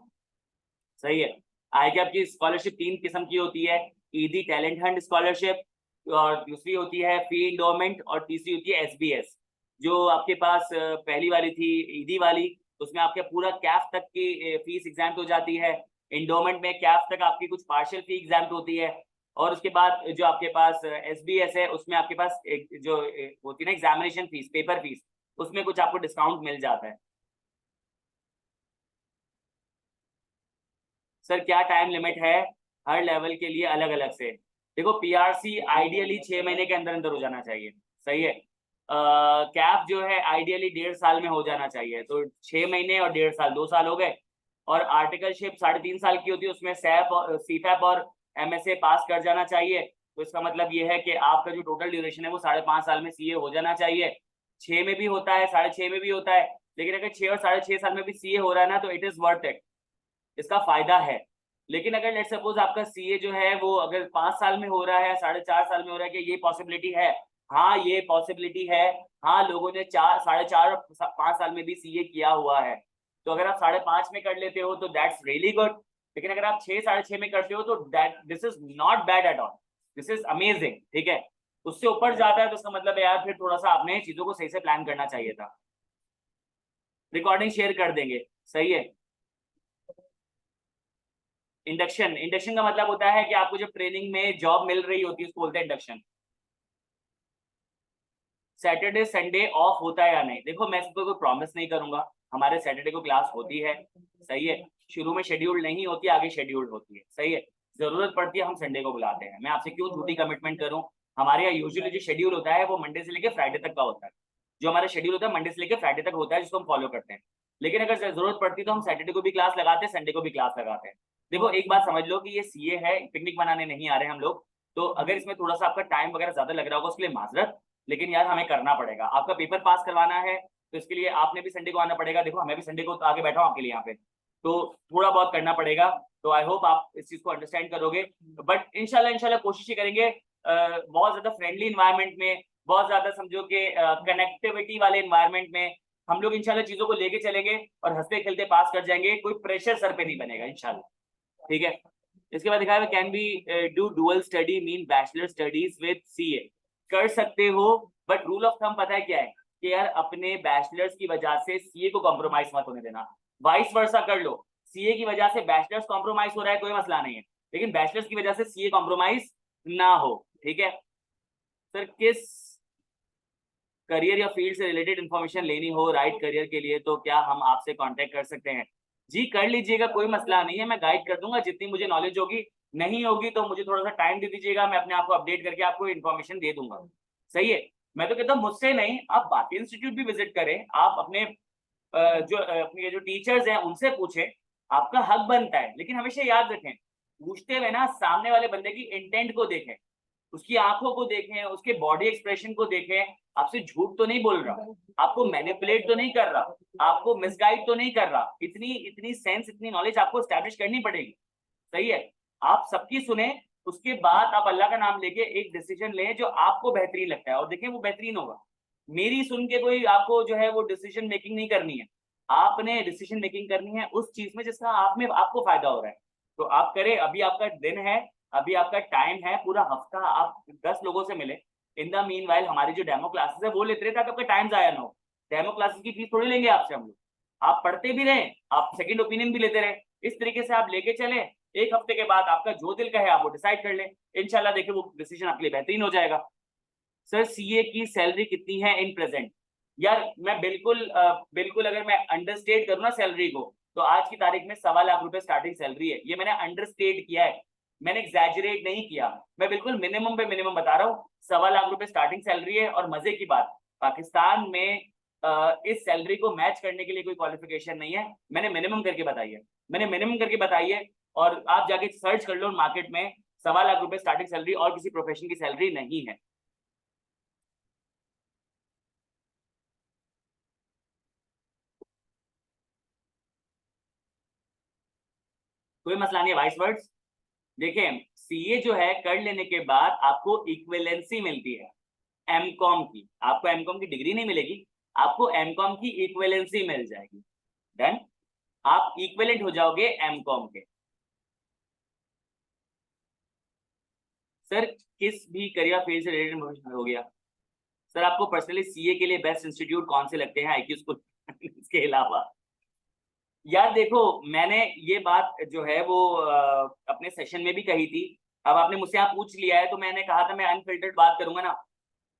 सही है। आईकैप की स्कॉलरशिप 3 किस्म की होती है, ईदी टैलेंट हंट स्कॉलरशिप, और दूसरी होती है फी इंडोमेंट, और तीसरी होती है एसबीएस। जो आपके पास पहली वाली थी ईदी वाली, उसमें आपके पूरा कैफ तक की फीस एग्जाम हो जाती है। इंडोमेंट में कैफ तक आपकी कुछ पार्शियल फी एग्जाम होती है। और उसके बाद जो आपके पास एसबीएस है, उसमें आपके पास एक जो होती है ना एग्जामिनेशन फीस, पेपर फीस, उसमें कुछ आपको डिस्काउंट मिल जाता है। सर क्या टाइम लिमिट है हर लेवल के लिए अलग अलग से? देखो पीआरसी आइडियली 6 महीने के अंदर अंदर हो जाना चाहिए। सही है। कैप जो है आइडियली 1.5 साल में हो जाना चाहिए, तो 6 महीने और 1.5 साल, 2 साल हो गए। और आर्टिकलशिप 3.5 साल की होती है, उसमें सैप और सीफैप और एमएसए पास कर जाना चाहिए। तो इसका मतलब ये है कि आपका जो टोटल ड्यूरेशन है वो 5.5 साल में सीए हो जाना चाहिए। 6 में भी होता है, 6.5 में भी होता है, लेकिन अगर 6 और 6.5 साल में भी सीए हो रहा है ना, तो इट इज वर्थ इट, इसका फायदा है। लेकिन अगर लेट सपोज आपका सीए जो है वो अगर 5 साल में हो रहा है, 4.5 साल में हो रहा है, कि ये पॉसिबिलिटी है? हाँ ये पॉसिबिलिटी है। हाँ लोगों ने 4.5 और 5 साल में भी सीए किया हुआ है। तो अगर आप 5.5 में कर लेते हो तो दैट्स रियली गुड। लेकिन अगर आप 6-6.5 में करते हो तो that this is not bad at all, this is amazing. ठीक है। उससे ऊपर जाता है तो इसका मतलब है यार फिर थोड़ा सा आपने चीजों को सही से प्लान करना चाहिए था। रिकॉर्डिंग शेयर कर देंगे। सही है। इंडक्शन, इंडक्शन का मतलब होता है कि आपको जब ट्रेनिंग में जॉब मिल रही होती है उसको बोलते हैं इंडक्शन। सैटरडे संडे ऑफ होता है या नहीं? देखो मैं इसको कोई प्रॉमिस नहीं करूंगा, हमारे सैटरडे को क्लास होती है। सही है। शुरू में शेड्यूल नहीं होती, आगे शेड्यूल होती है। सही है। जरूरत पड़ती है हम संडे को बुलाते हैं, मैं आपसे क्यों झूठी कमिटमेंट करूं। हमारे यहाँ यूजुअली जो शेड्यूल होता है वो मंडे से लेकर फ्राइडे तक का होता है। जो हमारा शेड्यूल होता है मंडे से लेकर फ्राइडे तक होता है, जिसको हम फॉलो करते हैं। लेकिन अगर जरूरत पड़ती है तो हम सैटरडे को भी क्लास लगाते हैं, संडे को भी क्लास लगाते हैं। देखो एक बात समझ लो कि ये सीए है, पिकनिक मनाने नहीं आ रहे हम लोग। तो अगर इसमें थोड़ा सा आपका टाइम वगैरह ज्यादा लग रहा होगा उसके लिए माजरत, लेकिन यार हमें करना पड़ेगा। आपका पेपर पास करवाना है तो इसके लिए आपने भी संडे को आना पड़ेगा। देखो हमें भी संडे को आगे बैठा हूँ आपके लिए यहाँ पे, तो थोड़ा बहुत करना पड़ेगा। तो आई होप आप इस चीज को अंडरस्टैंड करोगे। बट इंशाल्लाह इंशाल्लाह कोशिश ही करेंगे बहुत ज्यादा फ्रेंडली इन्वायरमेंट में, बहुत ज्यादा समझो कि कनेक्टिविटी वाले इन्वायरमेंट में हम लोग इंशाल्लाह चीजों को लेके चलेंगे और हंसते खेलते पास कर जाएंगे। कोई प्रेशर सर पे नहीं बनेगा इंशाल्लाह। ठीक है। इसके बाद दिखाया can be do dual study mean bachelor studies with CA? कर सकते हो, बट रूल ऑफ थंब पता है क्या है कि यार अपने बैचलर्स की वजह से सीए को कॉम्प्रोमाइज मत होने देना। वाइस वर्सा कर लो, सीए की वजह से बैचलर्स कॉम्प्रोमाइज हो रहा है कोई मसला नहीं है, लेकिन बैचलर्स की वजह से सीए कॉम्प्रोमाइज ना हो। ठीक है। सर किस करियर या फील्ड से रिलेटेड इन्फॉर्मेशन लेनी हो राइट करियर के लिए तो क्या हम आपसे कांटेक्ट कर सकते हैं? जी कर लीजिएगा, कोई मसला नहीं है, मैं गाइड कर दूंगा जितनी मुझे नॉलेज होगी। नहीं होगी तो मुझे थोड़ा सा टाइम दे दीजिएगा, मैं अपने आप को अपडेट करके आपको इन्फॉर्मेशन दे दूंगा। सही है। मैं तो कहता हूँ मुझसे नहीं, आप बाकी इंस्टीट्यूट भी विजिट करें, आप अपने जो अपने जो टीचर्स हैं उनसे पूछें, आपका हक बनता है। लेकिन हमेशा याद रखें, पूछते हुए ना सामने वाले बंदे की इंटेंट को देखें, उसकी आंखों को देखें, उसके बॉडी एक्सप्रेशन को देखें। आपसे झूठ तो नहीं बोल रहा, आपको मैनिपुलेट तो नहीं कर रहा, आपको मिसगाइड तो नहीं कर रहा। इतनी इतनी सेंस, इतनी नॉलेज आपको स्टैब्लिश करनी पड़ेगी। सही है। आप सबकी सुने, उसके बाद आप अल्लाह का नाम लेके एक डिसीजन लें जो आपको बेहतरीन लगता है, और देखें वो बेहतरीन होगा। मेरी सुन के कोई आपको जो है वो डिसीजन मेकिंग नहीं करनी है, आपने डिसीजन मेकिंग करनी है उस चीज में जिसका आप में आपको फायदा हो रहा है। तो आप करें, अभी आपका दिन है, अभी आपका टाइम है, पूरा हफ्ता आप 10 लोगों से मिले। इन द मीन वाइल हमारी जो डेमो क्लासेस है वो लेते रहे ताकि आपका टाइम जाया ना हो। डेमो क्लासेस की फीस थोड़ी लेंगे आपसे हम लोग, आप पढ़ते भी रहे, आप सेकंड ओपिनियन भी लेते रहे। इस तरीके से आप लेके चले, एक हफ्ते के बाद आपका जो दिल का है आप वो डिसाइड कर लें। इंशाल्लाह देखिए वो डिसीजन आपके लिए बेहतरीन हो जाएगा। सर सीए की सैलरी कितनी है इन प्रेजेंट? यार मैं बिल्कुल अगर मैं अंडरस्टेट करूँ ना सैलरी को, तो आज की तारीख में 1.25 लाख रुपए स्टार्टिंग सैलरी है। ये मैंने अंडरस्टेट किया है, मैंने एग्जैजरेट नहीं किया, मैं बिल्कुल मिनिमम पे मिनिमम बता रहा हूँ। 1.25 लाख रुपए स्टार्टिंग सैलरी है। और मजे की बात, पाकिस्तान में इस सैलरी को मैच करने के लिए कोई क्वालिफिकेशन नहीं है। मैंने मिनिमम करके बताई है, मैंने मिनिमम करके बताई है। और आप जाके सर्च कर लो मार्केट में, 1.25 लाख रुपए स्टार्टिंग सैलरी और किसी प्रोफेशन की सैलरी नहीं है। कोई मसला नहीं है वाइस वर्ड्स। देखिए सीए जो है कर लेने के बाद आपको इक्विवेलेंसी मिलती है एमकॉम की। आपको एमकॉम की डिग्री नहीं मिलेगी, आपको एमकॉम की इक्विवेलेंसी मिल जाएगी। डन, आप इक्विवेलेंट हो जाओगे एमकॉम के। सर किस भी करियर फील्ड से रिलेटेड हो गया। सर आपको पर्सनली सीए के लिए बेस्ट इंस्टीट्यूट कौन से लगते हैं आईक्यू स्कूल इसके अलावा? यार देखो मैंने ये बात जो है वो अपने सेशन में भी कही थी। अब आपने मुझसे यहाँ पूछ लिया है तो मैंने कहा था मैं अनफिल्टर्ड बात करूंगा ना।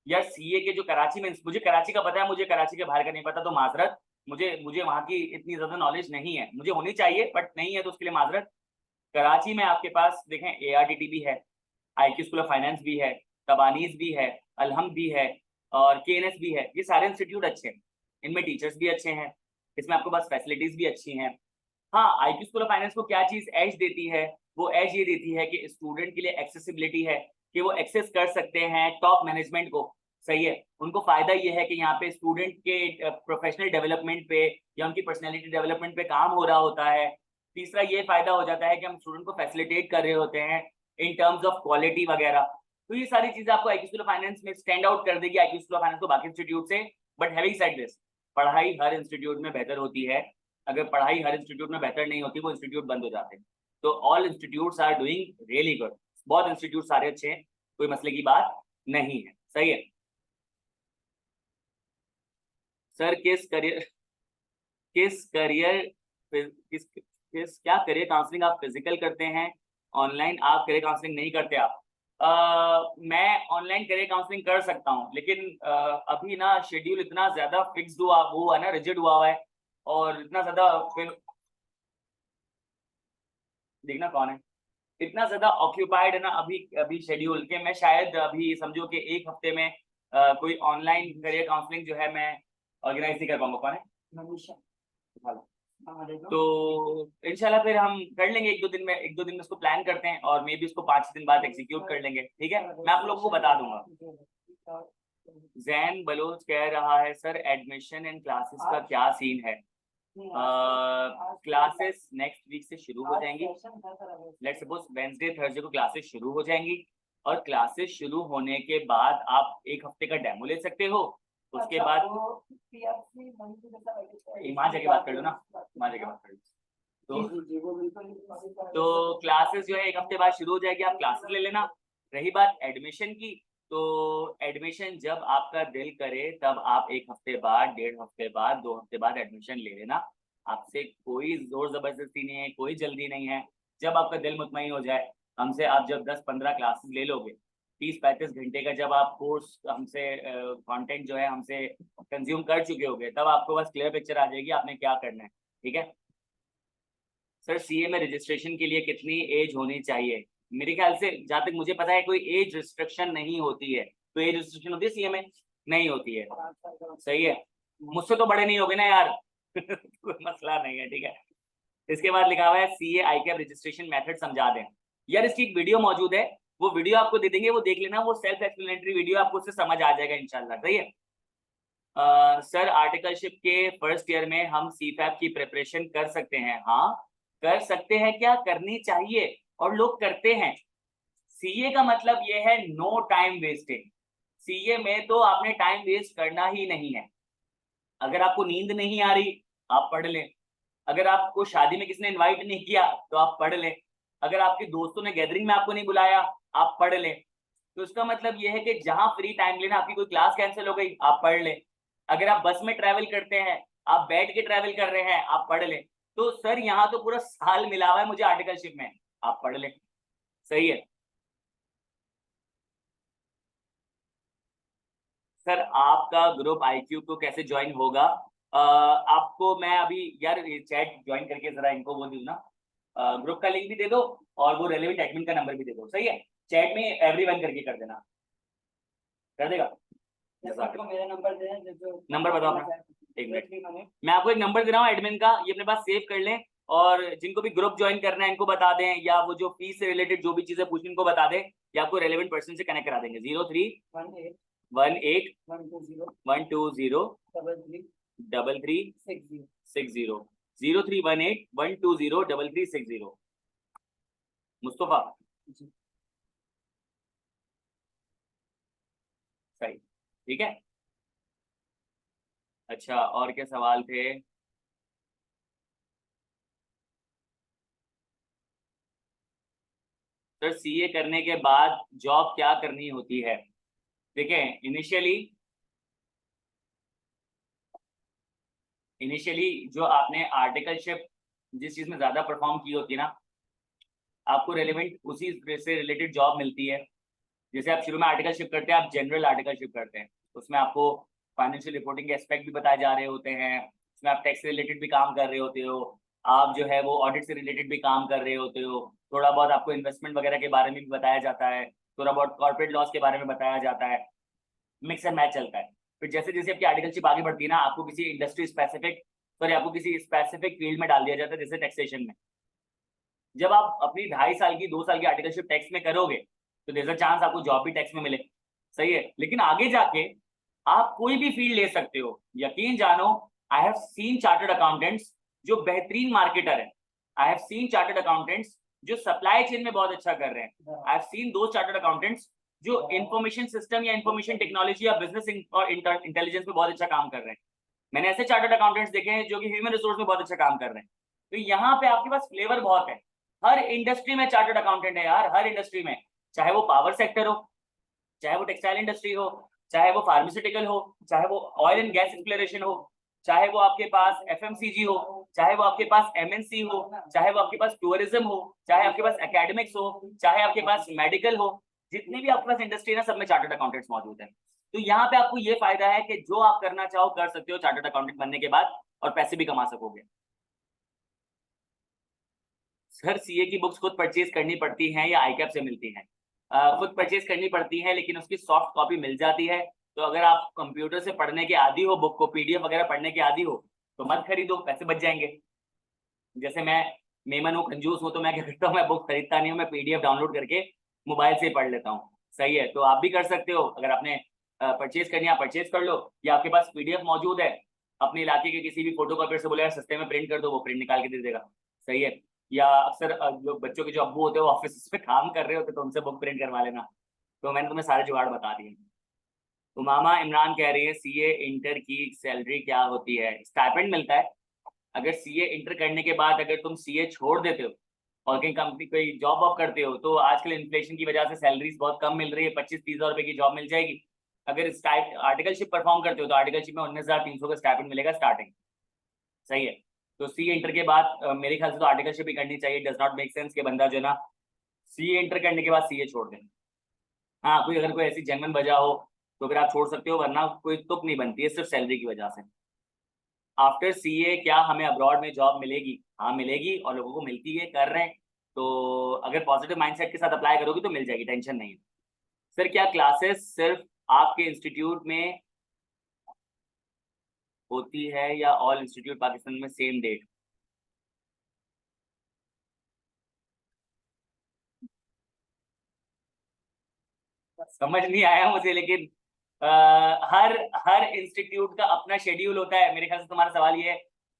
यार सीए के जो कराची में, मुझे कराची का पता है, मुझे कराची के बाहर का नहीं पता, तो माजरत। मुझे मुझे वहाँ की इतनी ज्यादा नॉलेज नहीं है, मुझे होनी चाहिए बट नहीं है, तो उसके लिए माजरत। कराची में आपके पास देखें एआरटीटी भी है, आईक्यू स्कूल ऑफ फाइनेंस भी है, तबानीज भी है, अलहम भी है, और केएनएस भी है। ये सारे इंस्टीट्यूट अच्छे हैं, इनमें टीचर्स भी अच्छे हैं, इसमें आपके पास फैसिलिटीज भी अच्छी हैं। हाँ, आईक्यू स्कूल ऑफ फाइनेंस को क्या चीज एज देती है, वो एज ये देती है कि स्टूडेंट के लिए एक्सेसिबिलिटी है, कि वो एक्सेस कर सकते हैं टॉप मैनेजमेंट को। सही है, उनको फायदा ये है कि यहाँ पे स्टूडेंट के प्रोफेशनल डेवलपमेंट पे या उनकी पर्सनैलिटी डेवलपमेंट पे काम हो रहा होता है। तीसरा ये फायदा हो जाता है कि हम स्टूडेंट को फैसिलिटेट कर रहे होते हैं इन टर्म्स ऑफ क्वालिटी वगैरह। तो ये सारी चीजें आपको आईक्यू स्कूल ऑफ फाइनेंस में स्टैंड आउट कर देगी आईक्यू स्कूल ऑफ फाइनेंस को बाकी इंस्टीट्यूट से। बट हैविंग सेड दिस, पढ़ाई हर इंस्टीट्यूट में बेहतर होती है। अगर पढ़ाई हर इंस्टीट्यूट में बेहतर नहीं होती, वो इंस्टीट्यूट बंद हो जाते हैं। तो all institutes are doing really good, बहुत इंस्टीट्यूट सारे अच्छे हैं, कोई मसले की बात नहीं है। सही है सर। किस क्या करियर काउंसलिंग आप फिजिकल करते हैं, ऑनलाइन आप करियर काउंसलिंग नहीं करते आप? मैं ऑनलाइन करियर काउंसलिंग कर सकता हूँ, लेकिन अभी ना शेड्यूल इतना ज्यादा फिक्स्ड हुआ है ना, रिजिड हुआ है, और इतना ज्यादा फिर देखना कौन है, इतना ज्यादा ऑक्यूपाइड है ना अभी अभी शेड्यूल के, मैं शायद अभी समझो कि एक हफ्ते में कोई ऑनलाइन करियर काउंसलिंग जो है मैं ऑर्गेनाइज नहीं कर पाऊंगा। कौन है? तो इंशाल्लाह फिर हम कर लेंगे एक दो दिन में इसको प्लान करते हैं, और मे बी इसको 5 दिन बाद एग्जीक्यूट कर लेंगे। ठीक है, मैं आप लोगों को बता दूंगा। जैन बलोच कह रहा है सर एडमिशन एंड क्लासेस का क्या सीन है? क्लासेस नेक्स्ट वीक से शुरू हो जाएंगी। लेट्स सपोज वेंसडे थर्सडे को क्लासेस शुरू हो जाएंगी, और क्लासेस शुरू होने के बाद आप एक हफ्ते का डेमो ले सकते हो। उसके बाद वहाँ जाके बात कर लो ना, वहाँ जाके बात कर लो। तो क्लासेस जो है एक हफ्ते बाद शुरू हो जाएगी, आप क्लासेस ले लेना। रही बात एडमिशन की, तो एडमिशन जब आपका दिल करे तब आप एक हफ्ते बाद, 1.5 हफ्ते बाद, 2 हफ्ते बाद एडमिशन ले लेना। आपसे कोई जोर जबरदस्ती नहीं है, कोई जल्दी नहीं है। जब आपका दिल मुतमईन हो जाए हमसे, आप जब 10-15 क्लासेस ले लोगे, 30-35 घंटे का जब आप कोर्स हमसे कंटेंट जो है हमसे कंज्यूम कर चुके होगे, तब आपको बस क्लियर पिक्चर आ जाएगी आपने क्या करना है। ठीक है सर, सीए में रजिस्ट्रेशन के लिए कितनी एज होनी चाहिए? मेरे ख्याल से जहाँ तक मुझे पता है कोई एज रिस्ट्रिक्शन नहीं होती है। तो एज रिस्ट्रिक्शन होती है सीए में? नहीं होती है। सही है, मुझसे तो बड़े नहीं होगे ना यार कोई मसला नहीं है। ठीक है, इसके बाद लिखा हुआ है सीए आईकैप रजिस्ट्रेशन मेथड समझा दें। यार इसकी एक वीडियो मौजूद है, वो वीडियो आपको दे देंगे, वो देख लेना, वो सेल्फ एक्सप्लेनेटरी वीडियो, आपको उससे समझ आ जाएगा इंशाल्लाह। सही है सर, आर्टिकलशिप के फर्स्ट ईयर में हम सीफैप की प्रिपरेशन कर सकते हैं? हाँ कर सकते हैं, क्या करनी चाहिए, और लोग करते हैं। सीए का मतलब ये है नो टाइम वेस्टिंग। सीए में तो आपने टाइम वेस्ट करना ही नहीं है। अगर आपको नींद नहीं आ रही आप पढ़ लें, अगर आपको शादी में किसने इनवाइट नहीं किया तो आप पढ़ लें, अगर आपके दोस्तों ने गैदरिंग में आपको नहीं बुलाया आप पढ़ लें। तो इसका मतलब यह है कि जहां फ्री टाइम लेना, आपकी कोई क्लास कैंसिल हो गई आप पढ़ लें, अगर आप बस में ट्रैवल करते हैं, आप बैठ के ट्रैवल कर रहे हैं, आप पढ़ लें। तो सर यहाँ तो पूरा साल मिला हुआ है मुझे आर्टिकलशिप में, आप पढ़ लें। सही है सर आपका ग्रुप IQ को कैसे ज्वाइन होगा? आपको मैं अभी यार चैट ज्वाइन करके जरा इनको वो दूं ना, ग्रुप का लिंक भी दे दो और वो रेलेवेंट एडमिन का नंबर भी दे दो, सही है? चैट में एवरीवन करके कर देना, कर देगा? मेरा नंबर दे दें, जो नंबर बताओ अपना। एक मिनट, मैं आपको एक नंबर दे रहा हूँ एडमिन का, ये अपने पास सेव कर लें, और जिनको भी ग्रुप ज्वाइन करना है इनको बता दें, या वो जो फीस से रिलेटेड जो भी चीजें पूछनी इनको बता दें, या आपको रेलेवेंट पर्सन से कनेक्ट करा देंगे। 0318 120 0318 120 मुस्तफा, सही, ठीक है। अच्छा, और क्या सवाल थे? सर CA करने के बाद जॉब क्या करनी होती है? देखें, इनिशियली जो आपने आर्टिकलशिप जिस चीज में ज्यादा परफॉर्म की होती है ना, आपको रेलेवेंट उसी से रिलेटेड जॉब मिलती है। जैसे आप शुरू में आर्टिकलशिप करते हैं, आप जनरल आर्टिकलशिप करते हैं, उसमें आपको फाइनेंशियल रिपोर्टिंग के एस्पेक्ट भी बताए जा रहे होते हैं, उसमें आप टैक्स से रिलेटेड भी काम कर रहे होते हो, आप जो है वो ऑडिट से रिलेटेड भी काम कर रहे होते हो, थोड़ा बहुत आपको इन्वेस्टमेंट वगैरह के बारे में भी बताया जाता है, थोड़ा बहुत कॉर्पोरेट लॉस के बारे में बताया जाता है, मिक्स एंड मैच चलता है। फिर जैसे जैसे आपकी आर्टिकलशिप आगे बढ़ती है ना, आपको किसी इंडस्ट्री स्पेसिफिक, सॉरी आपको किसी स्पेसिफिक फील्ड में डाल दिया जाता है, जैसे टैक्सेशन में। जब आप अपनी 2.5 साल की 2 साल की आर्टिकलशिप टैक्स में करोगे तो देयर इज अ चांस आपको जॉब भी टैक्स में मिले, सही है। लेकिन आगे जाके आप कोई भी फील्ड ले सकते हो, यकीन जानो। I have seen chartered accountants जो बेहतरीन मार्केटर है, I have seen chartered accountants जो सप्लाई चेन में बहुत अच्छा कर रहे हैं, आई हैव सीन दो चार्टर्ड अकाउंटेंट्स जो इंफॉर्मेशन सिस्टम या इंफॉर्मेशन टेक्नोलॉजी या बिजनेस और इंटेलिजेंस में बहुत अच्छा काम कर रहे हैं। मैंने ऐसे चार्टर्ड अकाउंटेंट्स देखे हैं जो कि ह्यूमन रिसोर्स में बहुत अच्छा काम कर रहे हैं। तो यहाँ पे आपके पास फ्लेवर बहुत है, हर इंडस्ट्री में चार्टर्ड अकाउंटेंट है यार, हर इंडस्ट्री में, चाहे वो पावर सेक्टर हो, चाहे वो टेक्सटाइल इंडस्ट्री हो, चाहे वो फार्मास्यूटिकल हो, चाहे वो ऑयल एंड गैस एक्सप्लोरेशन हो, चाहे वो आपके पास FMCG हो, चाहे वो आपके पास MNC हो, चाहे वो आपके पास टूरिज्म हो, चाहे आपके पास एकेडमिक्स हो, चाहे आपके पास मेडिकल हो, जितनी भी आपके पास इंडस्ट्री है ना, सब में चार्टर्ड अकाउंटेंट्स मौजूद है। तो यहाँ पे आपको ये फायदा है कि जो आप करना चाहो कर सकते हो चार्टर्ड अकाउंटेंट बनने के बाद, और पैसे भी कमा सकोगे। सर CA की बुक्स खुद परचेज करनी पड़ती हैं या ICAP से मिलती हैं? खुद परचेज करनी पड़ती है, लेकिन उसकी सॉफ्ट कॉपी मिल जाती है। तो अगर आप कंप्यूटर से पढ़ने के आदी हो, बुक को PDF वगैरह पढ़ने के आदी हो, तो मत खरीदो, पैसे बच जाएंगे। जैसे मैं मेमन हूँ, कंजूस हूँ, तो मैं क्या करता हूँ, मैं बुक खरीदता नहीं हूँ, मैं PDF डाउनलोड करके मोबाइल से पढ़ लेता हूँ, सही है। तो आप भी कर सकते हो, अगर आपने परचेज करनी है आप परचेज कर लो, या आपके पास PDF मौजूद है, अपने इलाके के किसी भी फोटो कॉपियर से बोले यार सस्ते में प्रिंट कर दो, वो प्रिंट निकाल के दे देगा, सही है। या अक्सर जो बच्चों के जो अब्बू होते हैं वो ऑफिस में काम कर रहे होते तो उनसे बुक प्रिंट करवा लेना। तो मैंने तुम्हें सारे जुगाड़ बता दिए। तो मामा इमरान कह रही है CA इंटर की सैलरी क्या होती है? स्टाइपेंड मिलता है। अगर CA इंटर करने के बाद अगर तुम CA छोड़ देते हो और कहीं कंपनी कोई जॉब वॉब करते हो, तो आजकल इन्फ्लेशन की वजह से सैलरीज बहुत कम मिल रही है, 25-30 हजार रुपए की जॉब मिल जाएगी। अगर आर्टिकलशिप परफॉर्म करते हो तो आर्टिकलशिप में 19,300 का स्टाइपेंड मिलेगा स्टार्टिंग, सही है। तो CA इंटर के बाद मेरे ख्याल से तो आर्टिकलशिप ही करनी चाहिए। डज नॉट मेक सेंस कि बंदा जो है ना CA इंटर करने के बाद CA छोड़ दें। हाँ, कोई अगर कोई ऐसी जेन्युइन वजह हो तो फिर आप छोड़ सकते हो, वरना कोई तुक नहीं बनती है सिर्फ सैलरी की वजह से। आफ्टर CA क्या हमें अब्रॉड में जॉब मिलेगी? हाँ मिलेगी, और लोगों को मिलती है, कर रहे हैं। तो अगर पॉजिटिव माइंडसेट के साथ अप्लाई करोगे तो मिल जाएगी, टेंशन नहीं है। सर क्या क्लासेस सिर्फ आपके इंस्टीट्यूट में होती है या ऑल इंस्टीट्यूट पाकिस्तान में सेम डेट? समझ नहीं आया मुझे, लेकिन हर हर इंस्टीट्यूट का अपना शेड्यूल होता है। मेरे ख्याल से तुम्हारा सवाल ये है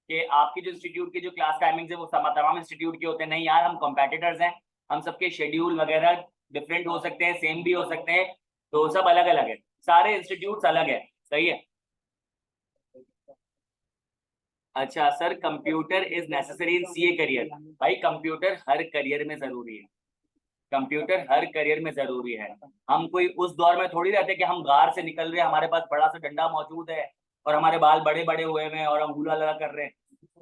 कि आपके जो इंस्टीट्यूट के जो क्लास टाइमिंग्स है वो तमाम इंस्टीट्यूट के होते हैं। नहीं यार, हम कॉम्पिटिटर्स हैं, हम सबके शेड्यूल वगैरह डिफरेंट हो सकते हैं, सेम भी हो सकते हैं, तो सब अलग अलग है, सारे इंस्टीट्यूट अलग है, सही है। अच्छा sir, computer is necessary in CA career? भाई कंप्यूटर हर करियर में जरूरी है, कंप्यूटर हर करियर में जरूरी है। हम कोई उस दौर में थोड़ी रहते कि हम गार से निकल रहे हैं, हमारे पास बड़ा सा डंडा मौजूद है और हमारे बाल बड़े बड़े हुए हैं और हम हुला लगा कर रहे हैं।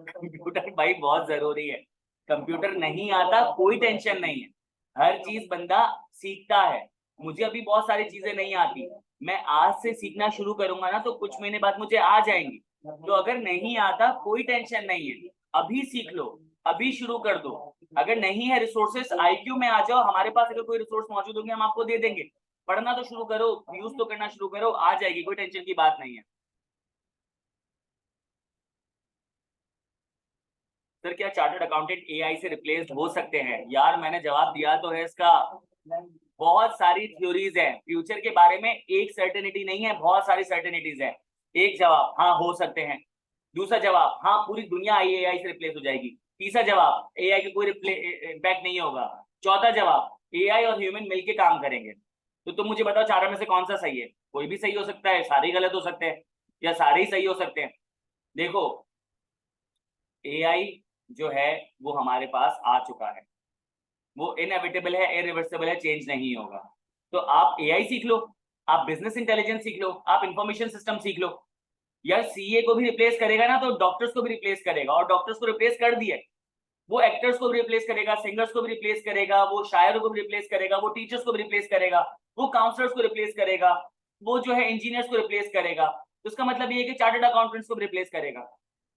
कंप्यूटर भाई बहुत जरूरी है। कंप्यूटर नहीं आता कोई टेंशन नहीं है, हर चीज बंदा सीखता है। मुझे अभी बहुत सारी चीजें नहीं आती, मैं आज से सीखना शुरू करूंगा ना तो कुछ महीने बाद मुझे आ जाएंगी। तो अगर नहीं आता कोई टेंशन नहीं है, अभी सीख लो, अभी शुरू कर दो। अगर नहीं है रिसोर्सेस, आईक्यू में आ जाओ, हमारे पास अगर कोई रिसोर्स मौजूद होंगे हम आपको दे देंगे। पढ़ना तो शुरू करो, यूज तो करना शुरू करो, आ जाएगी, कोई टेंशन की बात नहीं है। सर क्या चार्टर्ड अकाउंटेंट एआई से रिप्लेस हो सकते हैं? यार मैंने जवाब दिया तो है इसका। बहुत सारी थ्योरीज है फ्यूचर के बारे में, एक सर्टेनिटी नहीं है, बहुत सारी सर्टेनिटीज है। एक जवाब हाँ हो सकते हैं, दूसरा जवाब हाँ पूरी दुनिया एआई से रिप्लेस हो जाएगी, तीसरा जवाब एआई का कोई इम्पैक्ट नहीं होगा, चौथा जवाब एआई और ह्यूमन मिलके काम करेंगे। तो तुम मुझे बताओ चारों में से कौन सा सही है? कोई भी सही हो सकता है, सारे गलत हो सकते हैं, या सारे ही सही हो सकते हैं। देखो एआई जो है वो हमारे पास आ चुका है, वो इनएविटेबल है, इरिवर्सिबल है, चेंज नहीं होगा। तो आप एआई सीख लो, आप बिजनेस इंटेलिजेंस सीख लो, आप इंफॉर्मेशन सिस्टम सीख लो। यार सीए को भी रिप्लेस करेगा ना तो डॉक्टर्स को भी रिप्लेस करेगा, और डॉक्टर्स को रिप्लेस कर दिए, वो एक्टर्स को भी रिप्लेस करेगा, सिंगर्स को भी रिप्लेस करेगा, वो शायरों को भी रिप्लेस करेगा, वो टीचर्स को भी रिप्लेस करेगा, वो काउंसलर्स को रिप्लेस करेगा, वो जो है इंजीनियर्स को रिप्लेस करेगा। तो उसका मतलब ये है कि चार्टर्ड अकाउंटेंट्स को भी रिप्लेस करेगा।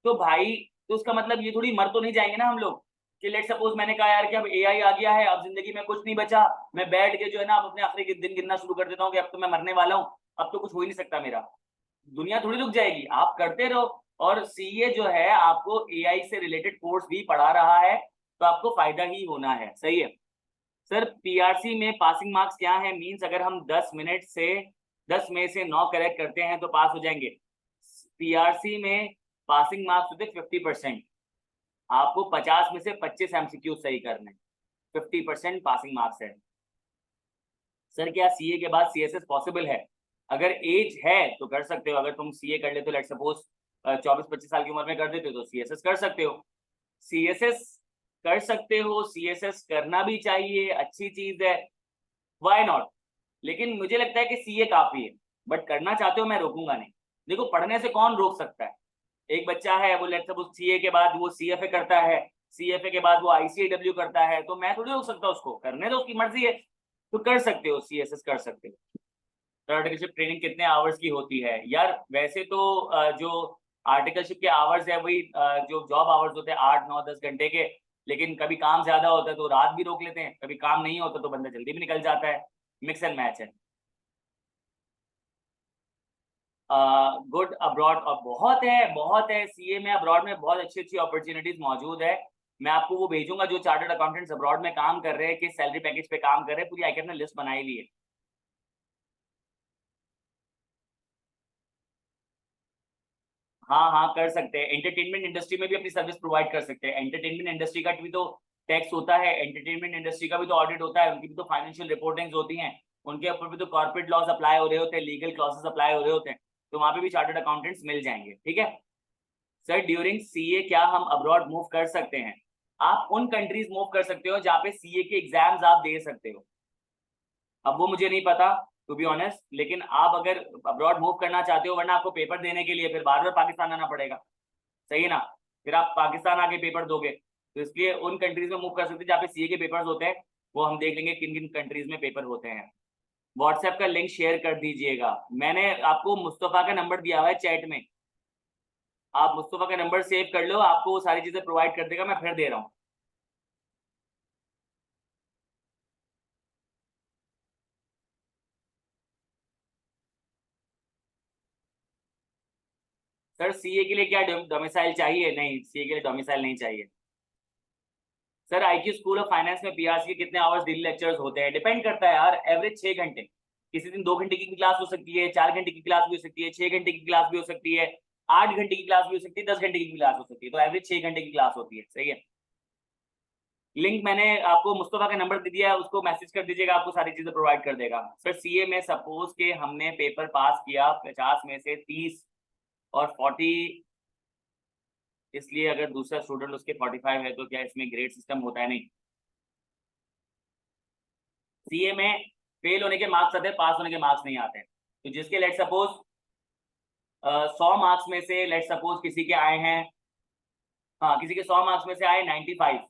तो भाई तो उसका मतलब ये थोड़ी मर तो नहीं जाएंगे ना हम लोग, कि लेट सपोज मैंने कहा यार कि अब एआई आ गया है, अब जिंदगी में कुछ नहीं बचा, मैं बैठ के जो है ना अब अपने आखिरी दिन गिनना शुरू कर देता हूँ कि अब तो मैं मरने वाला हूँ, अब तो कुछ हो ही नहीं सकता मेरा। दुनिया थोड़ी रुक जाएगी, आप करते रहो। और सीए जो है आपको एआई से रिलेटेड कोर्स भी पढ़ा रहा है, तो आपको फायदा ही होना है, सही है। सर पीआरसी में पासिंग मार्क्स क्या है? मींस अगर हम 10 मिनट से 10 में से 9 करेक्ट करते हैं तो पास हो जाएंगे। पीआरसी में पासिंग मार्क्स होते 50%, आपको 50 में से 25 एमसीक्यू सही करने, 50% पासिंग मार्क्स है। सर क्या सीए के बाद सीएसएस पॉसिबल है? अगर एज है तो कर सकते हो, अगर तुम सीए कर लेते हो लेट सपोज 24-25 साल की उम्र में कर देते हो तो सीएसएस कर सकते हो। सीएसएस कर सकते हो, सीएसएस करना भी चाहिए, अच्छी चीज है, व्हाई नॉट। लेकिन मुझे लगता है कि सीए काफी है, बट करना चाहते हो मैं रोकूंगा नहीं। देखो पढ़ने से कौन रोक सकता है? एक बच्चा है वो लेट सपोज सीए के बाद वो सीएफए करता है, सीएफए के बाद वो आईसीएडब्ल्यू करता है, तो मैं थोड़ी रोक सकता उसको, करने दो, उसकी मर्जी है। तो कर सकते हो, सीएसएस कर सकते हो। आर्टिकलशिप ट्रेनिंग कितने आवर्स की होती है? यार वैसे तो जो आर्टिकलशिप के आवर्स है वही जो जॉब आवर्स होते हैं 8 9 10 घंटे के, लेकिन कभी काम ज्यादा होता है तो रात भी रोक लेते हैं, कभी काम नहीं होता तो बंदा जल्दी भी निकल जाता है, मिक्स एंड मैच है। गुड अब्रॉड, और बहुत है सीए में, अब्रॉड में बहुत अच्छी अच्छी अपॉर्चुनिटीज मौजूद है। मैं आपको वो भेजूंगा जो चार्टर्ड अकाउंटेंट्स अब्रॉड में काम कर रहे हैं, कि सैलरी पैकेज पे काम कर रहे हैं, पूरी आईकेट ने लिस्ट बनाई हुई है। हाँ हाँ कर सकते हैं, एंटरटेनमेंट इंडस्ट्री में भी अपनी सर्विस प्रोवाइड कर सकते हैं। एंटरटेनमेंट इंडस्ट्री का भी तो टैक्स होता है, एंटरटेनमेंट इंडस्ट्री का भी तो ऑडिट होता है, उनकी भी तो फाइनेंशियल रिपोर्टिंग्स होती हैं, उनके ऊपर भी तो कॉर्पोरेट लॉज अप्लाई हो रहे होते हैं, लीगल क्लॉसेस अप्लाई हो रहे होते हैं, तो वहां पे भी चार्टर्ड अकाउंटेंट्स मिल जाएंगे, ठीक है। सर ड्यूरिंग सीए क्या हम अब्रॉड मूव कर सकते हैं? आप उन कंट्रीज मूव कर सकते हो जहाँ पे सीए के एग्जाम्स आप दे सकते हो। अब वो मुझे नहीं पता टू बी ऑनेस्ट, लेकिन आप अगर अब्रॉड मूव करना चाहते हो, वरना आपको पेपर देने के लिए फिर बार बार पाकिस्तान आना पड़ेगा, सही है ना? फिर आप पाकिस्तान आके पेपर दोगे, तो इसलिए उन कंट्रीज में मूव कर सकते हैं जहाँ पे सीए के पेपर्स होते हैं। वो हम देख लेंगे किन किन कंट्रीज में पेपर होते हैं। व्हाट्सएप का लिंक शेयर कर दीजिएगा, मैंने आपको मुस्तफा का नंबर दिया हुआ है चैट में, आप मुस्तफा का नंबर सेव कर लो, आपको वो सारी चीजें प्रोवाइड कर देगा, मैं फिर दे रहा हूँ। सर सीए के लिए क्या डोमिसाइल चाहिए? नहीं, सीए के लिए डोमिसाइल नहीं चाहिए। Sir IQ school of finance में पीआरसी के कितने आवर्स डेली लेक्चर्स होते हैं? डिपेंड करता है यार, एवरेज 6 घंटे, किसी दिन 2 घंटे की क्लास हो सकती है, 4 घंटे की क्लास भी हो सकती है, 6 घंटे की क्लास भी हो सकती है, 8 घंटे की क्लास भी हो सकती है, 10 घंटे की क्लास हो सकती है, तो एवरेज 6 घंटे की क्लास होती है, सही है। लिंक मैंने आपको मुस्तफा का नंबर दे दिया है, उसको मैसेज कर दीजिएगा, आपको सारी चीजें प्रोवाइड कर देगा। सर सीए में सपोज के हमने पेपर पास किया 50 में से 30 और 40, इसलिए अगर दूसरा स्टूडेंट उसके 45 है तो क्या इसमें ग्रेड सिस्टम होता है? नहीं, सीए में फेल होने के मार्क्स आते हैं, पास होने के मार्क्स नहीं आते हैं। तो जिसके लेट सपोज 100 मार्क्स में से लेट सपोज किसी के आए हैं, हाँ किसी के 100 मार्क्स में से आए 95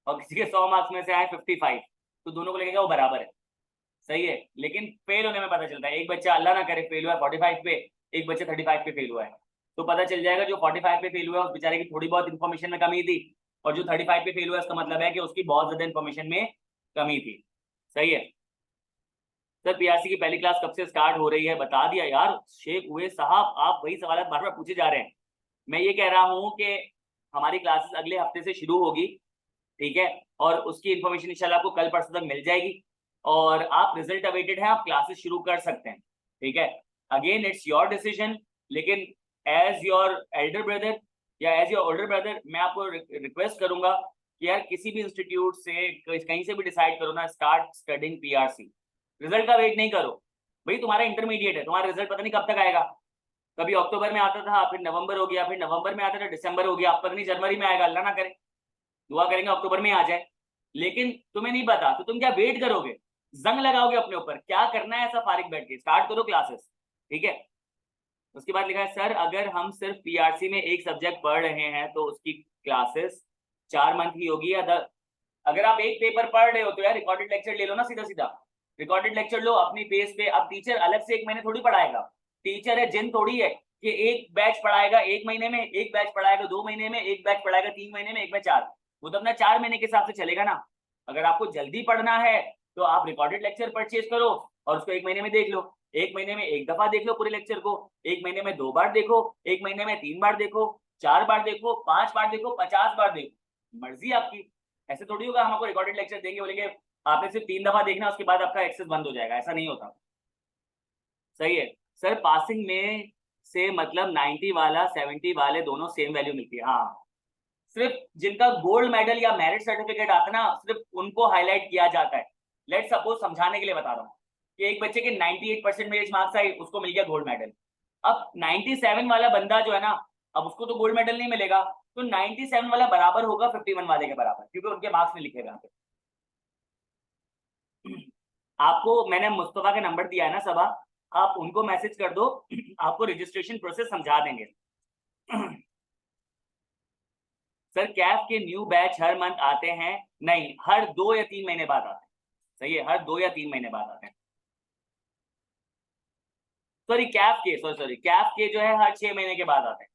और किसी के 100 मार्क्स में से आए 55, तो दोनों को लगेगा वो बराबर है, सही है, लेकिन फेल होने में पता चलता है। एक बच्चा अल्लाह ना करे फेल हुआ है 45 पे, एक बच्चा 35 पे फेल हुआ है, तो पता चल जाएगा जो 45 पे फेल हुआ है उस बेचारे की थोड़ी बहुत इन्फॉर्मेशन में कमी थी, और जो 35 पे फेल हुआ है उसका मतलब है कि उसकी बहुत ज्यादा इन्फॉर्मेशन में कमी थी। सही है सर। पीआरसी की पहली क्लास कब से स्टार्ट हो रही है? बता दिया यार शेख हुए साहब, आप वही सवाल बार बार पूछे जा रहे हैं। मैं ये कह रहा हूँ कि हमारी क्लासेस अगले हफ्ते से शुरू होगी, ठीक है, और उसकी इन्फॉर्मेशन इंशाल्लाह आपको कल परसों तक मिल जाएगी, और आप रिजल्ट अवेटेड है, आप क्लासेस शुरू कर सकते हैं, ठीक है। अगेन इट्स योर डिसीजन, लेकिन एज योर एल्डर ब्रदर या एज योर ओल्डर ब्रदर मैं आपको रिक्वेस्ट करूंगा कि यार किसी भी इंस्टीट्यूट से कहीं से भी डिसाइड करो ना, स्टार्ट स्टडिंग पीआरसी। रिजल्ट का वेट नहीं करो भाई, तुम्हारा इंटरमीडिएट है, तुम्हारा रिजल्ट पता नहीं कब तक आएगा। कभी अक्टूबर में आता था, फिर नवंबर हो गया, फिर नवंबर में आता था दिसंबर हो गया, अब पता नहीं जनवरी में आएगा, अल्लाह ना करे, दुआ करेंगे अक्टूबर में आ जाए। लेकिन तुम्हें नहीं पता तो तुम क्या वेट करोगे, जंग लगाओगे अपने ऊपर? क्या करना है ऐसा फारिग बैठ के, स्टार्ट करो क्लासेस, ठीक है। उसके बाद लिखा है सर अगर हम सिर्फ पीआरसी में एक सब्जेक्ट पढ़ रहे हैं तो उसकी क्लासेस 4 मंथ की होगी या 10? अगर आप एक पेपर पढ़ रहे हो तो यार रिकॉर्डेड लेक्चर ले लो ना, सीधा सीधा रिकॉर्डेड लेक्चर लो अपनी पेस पे। अब टीचर अलग से 1 महीने थोड़ी पढ़ाएगा, टीचर है जिन थोड़ी है कि एक बैच पढ़ाएगा 1 महीने में, एक बैच पढ़ाएगा 2 महीने में, एक बैच पढ़ाएगा 3 महीने में, एक में 4। वो तो अपना 4 महीने के हिसाब से चलेगा ना। अगर आपको जल्दी पढ़ना है तो आप रिकॉर्डेड लेक्चर परचेज करो और उसको 1 महीने में देख लो, 1 महीने में 1 दफा देख लो पूरे लेक्चर को, 1 महीने में 2 बार देखो, 1 महीने में 3 बार देखो, 4 बार देखो, 5 बार देखो, 50 बार देखो, मर्जी आपकी। ऐसे थोड़ी होगा हम आपको रिकॉर्डेड लेक्चर देंगे बोलेंगे आपने सिर्फ 3 दफा देखना उसके बाद आपका एक्सेस बंद हो जाएगा, ऐसा नहीं होता। सही है सर। पासिंग में से मतलब 90 वाला 70 वाले दोनों सेम वैल्यू मिलती है? हाँ, सिर्फ जिनका गोल्ड मेडल या मेरिट सर्टिफिकेट आता है ना, सिर्फ उनको हाईलाइट किया जाता है। लेट सपोज समझाने के लिए बता रहा हूँ कि एक बच्चे के 98% मार्क्स आए, उसको मिल गया गोल्ड मेडल। अब 97 वाला बंदा जो है ना, अब उसको तो गोल्ड मेडल नहीं मिलेगा, तो 97 वाला बराबर होगा 51 वाले के बराबर, क्योंकि उनके मार्क्स में लिखेगा। आपको मैंने मुस्तफा का नंबर दिया है ना सबा, आप उनको मैसेज कर दो, आपको रजिस्ट्रेशन प्रोसेस समझा देंगे। सर कैफ के न्यू बैच हर मंथ आते हैं? नहीं, हर 2 या 3 महीने बाद आते हैं। सही है, हर 2 या 3 महीने बाद आते हैं। सॉरी कैफ के जो है हर 6 महीने के बाद आते हैं।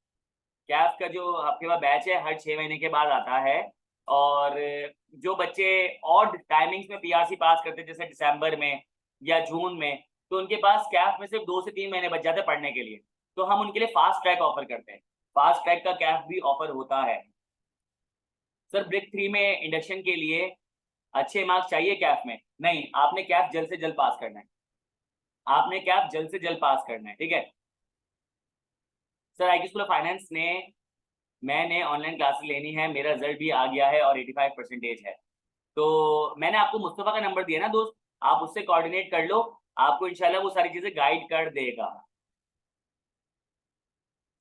कैफ का जो आपके पास बैच है हर 6 महीने के बाद आता है। और जो बच्चे ऑड टाइमिंग्स में पीआरसी पास करते हैं जैसे दिसंबर में या जून में, तो उनके पास कैफ में सिर्फ 2 से 3 महीने बच जाते हैं पढ़ने के लिए, तो हम उनके लिए फास्ट ट्रैक ऑफर करते हैं। फास्ट ट्रैक का कैफ भी ऑफर होता है। सर ब्रेक 3 में इंडक्शन के लिए अच्छे मार्क्स चाहिए कैफ में? नहीं, आपने कैफ जल्द से जल्द पास करना है, आपने कैफ जल्द से जल्द पास करना है, ठीक है। Sir IT school of finance ने मैंने ऑनलाइन क्लासेस लेनी है, मेरा रिजल्ट भी आ गया है और 85% है, तो मैंने आपको मुस्तफा का नंबर दिया ना दोस्त, आप उससे कोऑर्डिनेट कर लो, आपको इंशाल्लाह वो सारी चीजें गाइड कर देगा।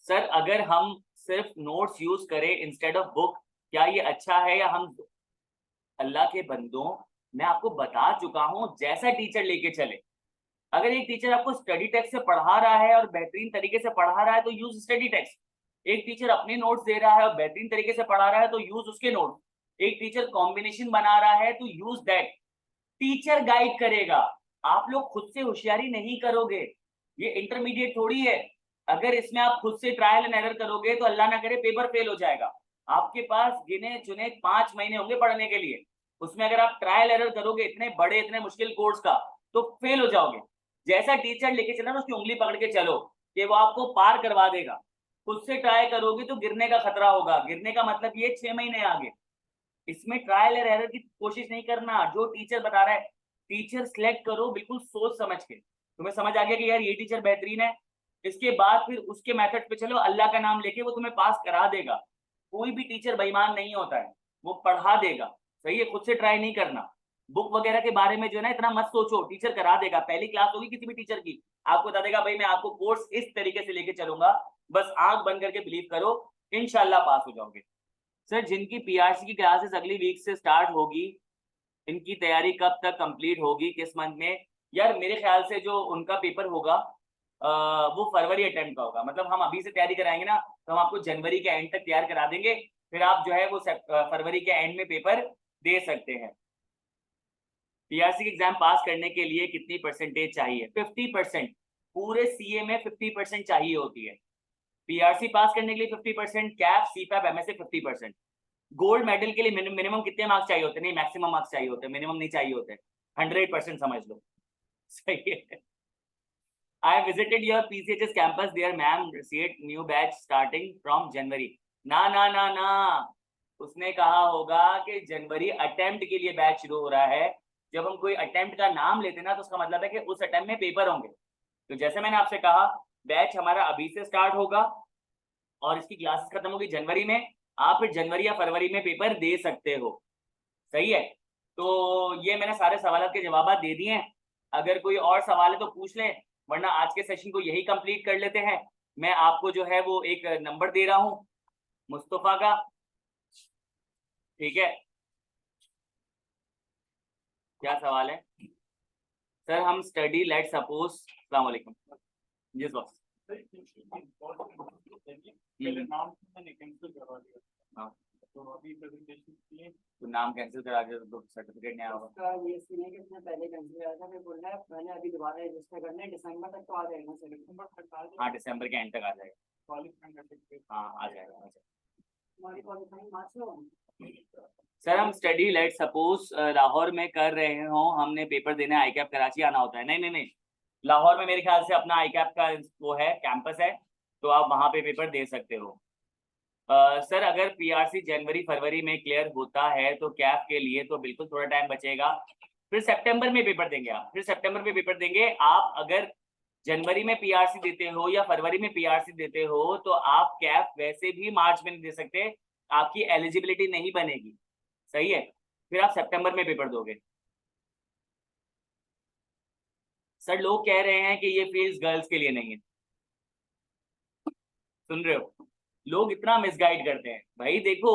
सर अगर हम सिर्फ नोट्स यूज करें इंस्टेड ऑफ बुक, क्या ये अच्छा है? या हम अल्लाह के बंदों, मैं आपको बता चुका हूं जैसा टीचर लेके चले। अगर एक टीचर आपको स्टडी टेक्स्ट से पढ़ा रहा है और बेहतरीन तरीके से पढ़ा रहा है तो यूज स्टडी टेक्स्ट। एक टीचर अपने नोट्स दे रहा है और बेहतरीन तरीके से पढ़ा रहा है तो यूज उसके नोट्स। एक टीचर कॉम्बिनेशन बना रहा है तो यूज दैट। टीचर गाइड करेगा, आप लोग खुद से होशियारी नहीं करोगे, ये इंटरमीडिएट थोड़ी है। अगर इसमें आप खुद से ट्रायल एंड एरर करोगे तो अल्लाह ना करे पेपर फेल हो जाएगा। आपके पास गिने चुने 5 महीने होंगे पढ़ने के लिए, उसमें अगर आप ट्रायल एरर करोगे इतने बड़े इतने मुश्किल कोर्स का तो फेल हो जाओगे। जैसा टीचर लेके चला ना उसकी उंगली पकड़ के चलो कि वो आपको पार करवा देगा। खुद से ट्राई करोगे तो गिरने का खतरा होगा, गिरने का मतलब ये 6 महीने आगे। इसमें ट्रायल और एरर की कोशिश नहीं करना, जो टीचर बता रहा है टीचर सिलेक्ट करो बिल्कुल सोच समझ के। तुम्हें समझ आ गया कि यार ये टीचर बेहतरीन है, इसके बाद फिर उसके मेथड पे चलो, अल्लाह का नाम लेके वो तुम्हें पास करा देगा। कोई भी टीचर बेईमान नहीं होता है, वो पढ़ा देगा। सही है, खुद से ट्राई नहीं करना। बुक वगैरह के बारे में जो है ना इतना मत सोचो, टीचर करा देगा। पहली क्लास होगी किसी भी टीचर की, आपको बता देगा भाई मैं आपको कोर्स इस तरीके से लेके चलूंगा, बस आंख बंद करके बिलीव करो, इंशाल्लाह पास हो जाओगे। सर जिनकी पीआरसी की क्लासेस अगली वीक से स्टार्ट होगी, इनकी तैयारी कब तक कंप्लीट होगी, किस मंथ में? यार मेरे ख्याल से जो उनका पेपर होगा वो फरवरी अटेम्प्ट का होगा। मतलब हम अभी से तैयारी कराएंगे ना तो हम आपको जनवरी के एंड तक तैयार करा देंगे, फिर आप जो है वो फरवरी के एंड में पेपर दे सकते हैं, पीआरसी एग्जाम पास करने के लिए कितनी परसेंटेज चाहिए? 50%। पूरे सीए में 50% चाहिए होती है। पीआरसी पास करने के लिए 50%, Kaif CPAP MSA 50%। Gold medal के लिए मिनिमम कितने मार्क्स चाहिए होते? नहीं, मैक्सिमम मार्क्स चाहिए होते, मिनिमम नहीं चाहिए होते। 100% समझ लो। सही है। I visited your PCHS campus there, ma'am. Received new batch starting from January. ना ना ना ना, उसने कहा होगा कि जनवरी अटेम्प्ट के लिए बैच शुरू हो रहा है। जब हम कोई अटेम्प्ट का नाम लेते ना तो उसका मतलब है कि उस अटेम्प्ट में पेपर होंगे। तो जैसे मैंने आपसे कहा, बैच हमारा अभी से स्टार्ट होगा और इसकी क्लासेस खत्म होगी जनवरी में। आप फिर जनवरी या फरवरी में पेपर दे सकते हो। सही है। तो ये मैंने सारे सवालों के जवाब दे दिए हैं। अगर कोई और सवाल है तो पूछ लें, वरना आज के सेशन को यही कंप्लीट कर लेते हैं। मैं आपको जो है वो एक नंबर दे रहा हूँ मुस्तफा का, ठीक है? क्या सवाल है सर? हम स्टडी लेट सपोज, अस्सलाम वालेकुम। Yes boss. हाँ, तो अभी प्रेजेंटेशन किए तो नाम कैंसिल करा के तो सर्टिफिकेट नहीं आया होगा। ये सीन है कि इसने पहले कैंसिल करा था, फिर बोल रहा है मैंने अभी दोबारा रजिस्टर करना है, दिसंबर तक तो आ जाएगा सर। दिसंबर तक आ जाएगा। हाँ, दिसंबर के एंड तक आ जाएगा। क्वालिफाइंग सर्टिफिकेट हाँ आ जाएगा, आ जाएगा। हमारी क्वालिफाइंग मार्क्स लो सर। हम स्टडी लेट सपोज लाहौर में कर रहे हो, हमने पेपर देने आई कैप कराची आना होता है। नहीं नहीं नहीं, लाहौर में मेरे ख्याल से अपना आई कैप का वो है, कैंपस है, तो आप वहां पे पेपर दे सकते हो। सर अगर पीआरसी जनवरी फरवरी में क्लियर होता है तो कैफ के लिए तो बिल्कुल थोड़ा टाइम बचेगा, फिर सितंबर में पेपर देंगे आप, फिर सितंबर में पेपर देंगे आप। अगर जनवरी में पीआरसी देते हो या फरवरी में पीआरसी देते हो तो आप कैफ वैसे भी मार्च में नहीं दे सकते, आपकी एलिजिबिलिटी नहीं बनेगी। सही है, फिर आप सितंबर में पेपर दोगे। सर लोग कह रहे हैं कि ये फील्ड गर्ल्स के लिए नहीं है। सुन रहे हो, लोग इतना मिसगाइड करते हैं। भाई देखो,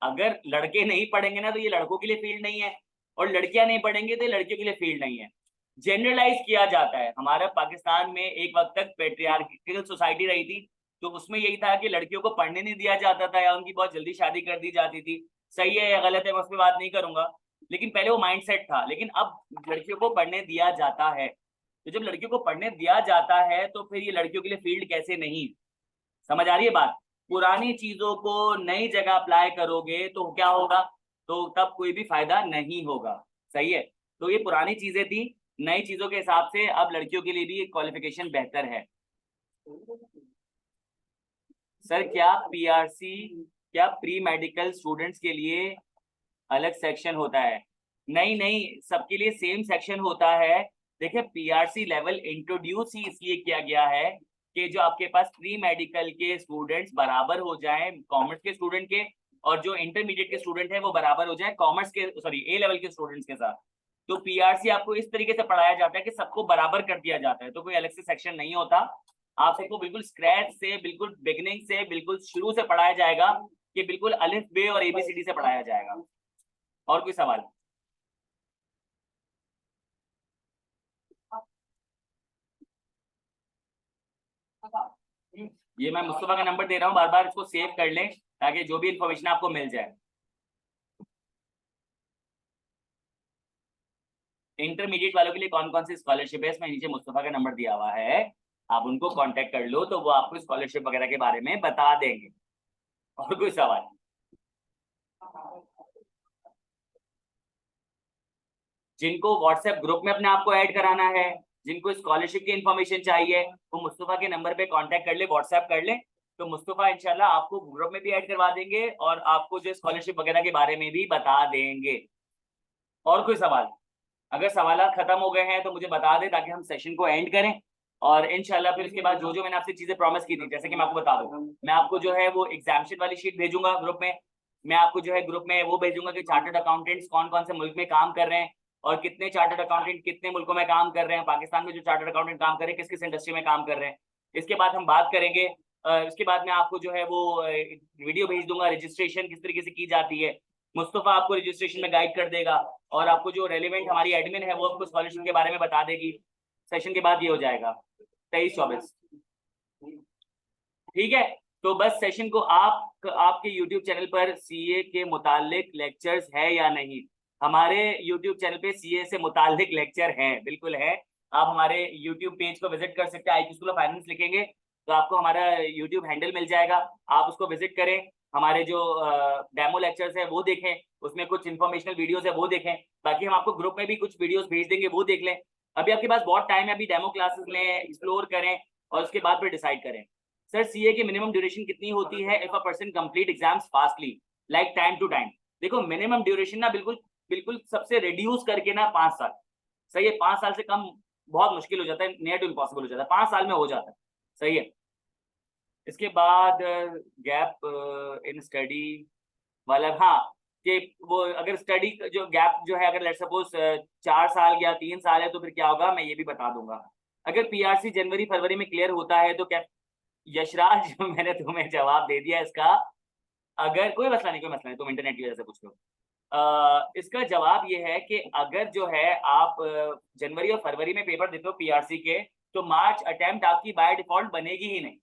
अगर लड़के नहीं पढ़ेंगे ना तो ये लड़कों के लिए फील्ड नहीं है, और लड़कियां नहीं पढ़ेंगे तो लड़कियों के लिए फील्ड नहीं है। जनरलाइज किया जाता है। हमारा पाकिस्तान में एक वक्त तक पेट्रियार्किकल सोसाइटी रही थी, तो उसमें यही था कि लड़कियों को पढ़ने नहीं दिया जाता था या उनकी बहुत जल्दी शादी कर दी जाती थी। सही है या गलत है मैं उस पर बात नहीं करूंगा, लेकिन पहले वो माइंडसेट था। लेकिन अब लड़कियों को पढ़ने दिया जाता है, तो जब लड़कियों को पढ़ने दिया जाता है तो फिर ये लड़कियों के लिए फील्ड कैसे नहीं? समझ आ रही है बात? पुरानी चीजों को नई जगह अप्लाई करोगे तो क्या होगा? तो तब कोई भी फायदा नहीं होगा। सही है, तो ये पुरानी चीजें थी, नई चीजों के हिसाब से अब लड़कियों के लिए भी क्वालिफिकेशन बेहतर है। सर क्या पीआरसी, क्या प्री मेडिकल स्टूडेंट्स के लिए अलग सेक्शन होता है? नहीं नहीं, सबके लिए सेम सेक्शन होता है। देखिए, पीआरसी लेवल इंट्रोड्यूस ही इसलिए किया गया है कि जो आपके पास प्री मेडिकल के स्टूडेंट्स बराबर हो जाएं कॉमर्स के स्टूडेंट के, और जो इंटरमीडिएट के स्टूडेंट है वो बराबर हो जाए कॉमर्स के, सॉरी ए लेवल के स्टूडेंट्स के साथ। तो पीआरसी आपको इस तरीके से पढ़ाया जाता है कि सबको बराबर कर दिया जाता है, तो कोई अलग से सेक्शन नहीं होता। आप सबको बिल्कुल स्क्रैच से, बिल्कुल बिगिनिंग से, बिल्कुल शुरू से पढ़ाया जाएगा, कि बिल्कुल अलिफ बे और एबीसीडी से पढ़ाया जाएगा। और कोई सवाल? ये मैं मुस्तफा का नंबर दे रहा हूँ, बार बार इसको सेव कर लें ताकि जो भी इंफॉर्मेशन आपको मिल जाए। इंटरमीडिएट वालों के लिए कौन कौन सी स्कॉलरशिप है, इसमें नीचे मुस्तफा का नंबर दिया हुआ है, आप उनको कांटेक्ट कर लो तो वो आपको स्कॉलरशिप वगैरह के बारे में बता देंगे। और कोई सवाल? जिनको व्हाट्सएप ग्रुप में अपने आप को ऐड कराना है, जिनको स्कॉलरशिप की इंफॉर्मेशन चाहिए, वो मुस्तफा के नंबर पे कांटेक्ट कर ले, व्हाट्सएप कर ले, तो मुस्तफा इंशाल्लाह आपको ग्रुप में भी ऐड करवा देंगे और आपको जो स्कॉलरशिप वगैरह के बारे में भी बता देंगे। और कोई सवाल? अगर सवाल खत्म हो गए हैं तो मुझे बता दें ताकि हम सेशन को एंड करें, और इंशाल्लाह फिर इसके बाद जो जो मैंने आपसे चीजें प्रॉमिस की थी, जैसे कि मैं आपको बता दूं, मैं आपको जो है वो एग्जामिनेशन वाली शीट भेजूंगा ग्रुप में। मैं आपको जो है ग्रुप में वो भेजूंगा कि चार्टर्ड अकाउंटेंट्स कौन कौन से मुल्क में काम कर रहे हैं, और कितने चार्टर्ड अकाउंटेंट कितने मुल्कों में काम कर रहे हैं, पाकिस्तान में जो चार्टर्ड अकाउंटेंट काम कर रहे हैं किस किस इंडस्ट्री में काम कर रहे हैं। इसके बाद हम बात करेंगे, इसके बाद मैं आपको जो है वो वीडियो भेज दूंगा रजिस्ट्रेशन किस तरीके से की जाती है। मुस्तफा आपको रजिस्ट्रेशन में गाइड कर देगा, और आपको जो रेलिवेंट हमारी एडमिन है वो आपको स्कॉलरशिप के बारे में बता देगी। सेशन के बाद ये हो जाएगा 23-24। ठीक है, तो बस सेशन को आपके YouTube चैनल पर सीए के मुतालिक लेक्चर्स है या नहीं, हमारे यूट्यूब चैनल पे सीए से मुताल्लिक लेक्चर हैं, बिल्कुल है। आप हमारे यूट्यूब पेज को विजिट कर सकते हैं, IQ स्कूल ऑफ फाइनेंस लिखेंगे तो आपको हमारा यूट्यूब हैंडल मिल जाएगा, आप उसको विजिट करें, हमारे जो डेमो लेक्चर्स है वो देखें, उसमें कुछ इन्फॉर्मेशनल वीडियोस है वो देखें, बाकी हम आपको ग्रुप में भी कुछ वीडियोस भेज देंगे, वो देख लें। अभी आपके पास बहुत टाइम है, अभी डेमो क्लासेस में एक्सप्लोर करें और उसके बाद फिर डिसाइड करें। सर सीए की मिनिमम ड्यूरेशन कितनी होती है if a person complete exams fastly like time to time? देखो मिनिमम ड्यूरेशन ना बिल्कुल सबसे रिड्यूस करके ना 5 साल, सही है। 5 साल से कम बहुत मुश्किल हो जाता है, नियर टू इम्पॉसिबल हो जाता है, 5 साल में हो जाता है, सही है। इसके बाद गैप इन स्टडी वाला, हाँ, कि वो अगर स्टडी जो गैप जो है, अगर लेट्स सपोज 4 साल या 3 साल है तो फिर क्या होगा, मैं ये भी बता दूंगा। अगर पीआरसी जनवरी फरवरी में क्लियर होता है तो क्या, यशराज मैंने तुम्हें जवाब दे दिया इसका। अगर कोई मसला नहीं, कोई मसला नहीं, तुम इंटरनेट की वजह से पूछ लो। इसका जवाब ये है कि अगर जो है आप जनवरी और फरवरी में पेपर देते हो पीआरसी के, तो मार्च अटेम्प्ट आपकी बाय डिफॉल्ट बनेगी ही नहीं,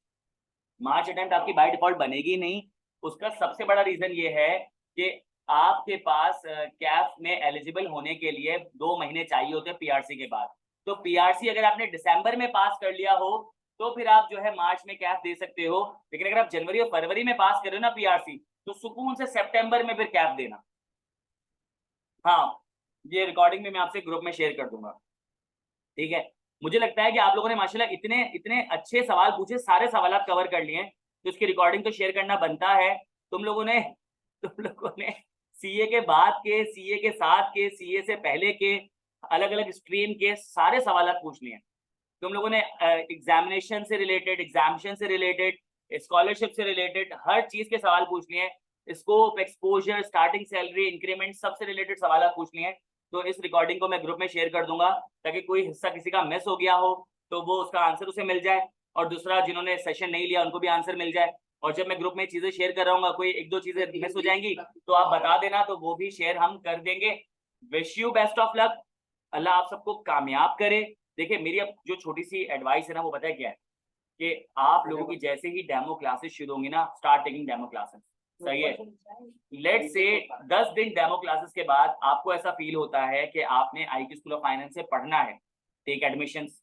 मार्च अटेम्प्ट आपकी बाय डिफॉल्ट बनेगी नहीं। उसका सबसे बड़ा रीजन ये है कि आपके पास कैफ में एलिजिबल होने के लिए 2 महीने चाहिए होते हैं पीआरसी के बाद। तो पीआरसी अगर आपने दिसंबर में पास कर लिया हो तो फिर आप जो है मार्च में कैफ दे सकते हो, लेकिन अगर आप जनवरी और फरवरी में पास कर रहे हो ना पीआरसी, तो सुकून से सितंबर में फिर कैफ देना। हाँ, ये रिकॉर्डिंग में मैं आपसे ग्रुप में शेयर कर दूंगा, ठीक है। मुझे लगता है कि आप लोगों ने माशाल्लाह इतने इतने अच्छे सवाल पूछे, सारे सवाल कवर कर लिए हैं, तो इसकी रिकॉर्डिंग तो शेयर करना बनता है। तुम लोगों ने सीए के बाद के, सीए के साथ के, सीए से पहले के, अलग अलग स्ट्रीम के सारे सवाल पूछ लिए हैं। तुम लोगों ने एग्जामिनेशन से रिलेटेड, एग्जामिनेशन से रिलेटेड, स्कॉलरशिप से रिलेटेड हर चीज के सवाल पूछ लिए हैं। Scope, exposure, starting salary, increment, सबसे रिलेटेड सवाल पूछ लिए हैं। तो इस रिकॉर्डिंग को मैं ग्रुप में शेयर कर दूंगा ताकि कोई हिस्सा किसी का मिस हो गया हो तो वो उसका आंसर उसे मिल जाए, और दूसरा जिन्होंने सेशन नहीं लिया उनको भी आंसर मिल जाए। और जब मैं ग्रुप में चीजें शेयर कर रहा हूँ, कोई 1-2 चीजें मिस हो जाएंगी तो आप बता देना, तो वो भी शेयर हम कर देंगे। Wish you best of luck, अल्लाह आप सबको कामयाब करे। देखिए मेरी अब जो छोटी सी एडवाइस है ना, वो पता है क्या है, कि आप लोगों की जैसे ही डेमो क्लासेस शुरू होंगी ना, स्टार्ट टेकिंग डेमो क्लासेस, सही है। लेट्स से 10 दिन डेमो क्लासेस के बाद आपको ऐसा फील होता है कि आपने IQ स्कूल ऑफ फाइनेंस से पढ़ना है, टेक एडमिशंस,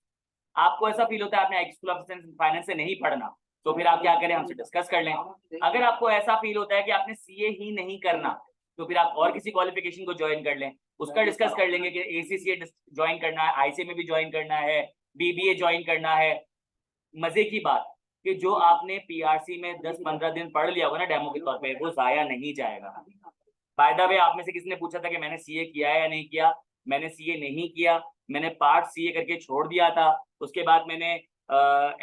आपको ऐसा फील होता है आपने IQ स्कूल ऑफ फाइनेंस से नहीं पढ़ना, तो फिर आप क्या करें, हमसे डिस्कस कर लें। अगर आपको ऐसा फील होता है कि आपने सीए ही नहीं करना, तो फिर आप और किसी क्वालिफिकेशन को ज्वाइन कर लें, उसका डिस्कस कर लेंगे कि ACCA ज्वाइन करना है, ICA में भी ज्वाइन करना है, BBA ज्वाइन करना है। मजे की बात कि जो आपने पीआरसी में 10-15 दिन पढ़ लिया होगा ना डेमो के तौर पे, वो जाया नहीं जाएगा। बाय द वे, आप में से किसी ने पूछा था कि मैंने सीए किया है या नहीं किया, मैंने सीए नहीं किया, मैंने पार्ट सीए करके छोड़ दिया था, उसके बाद मैंने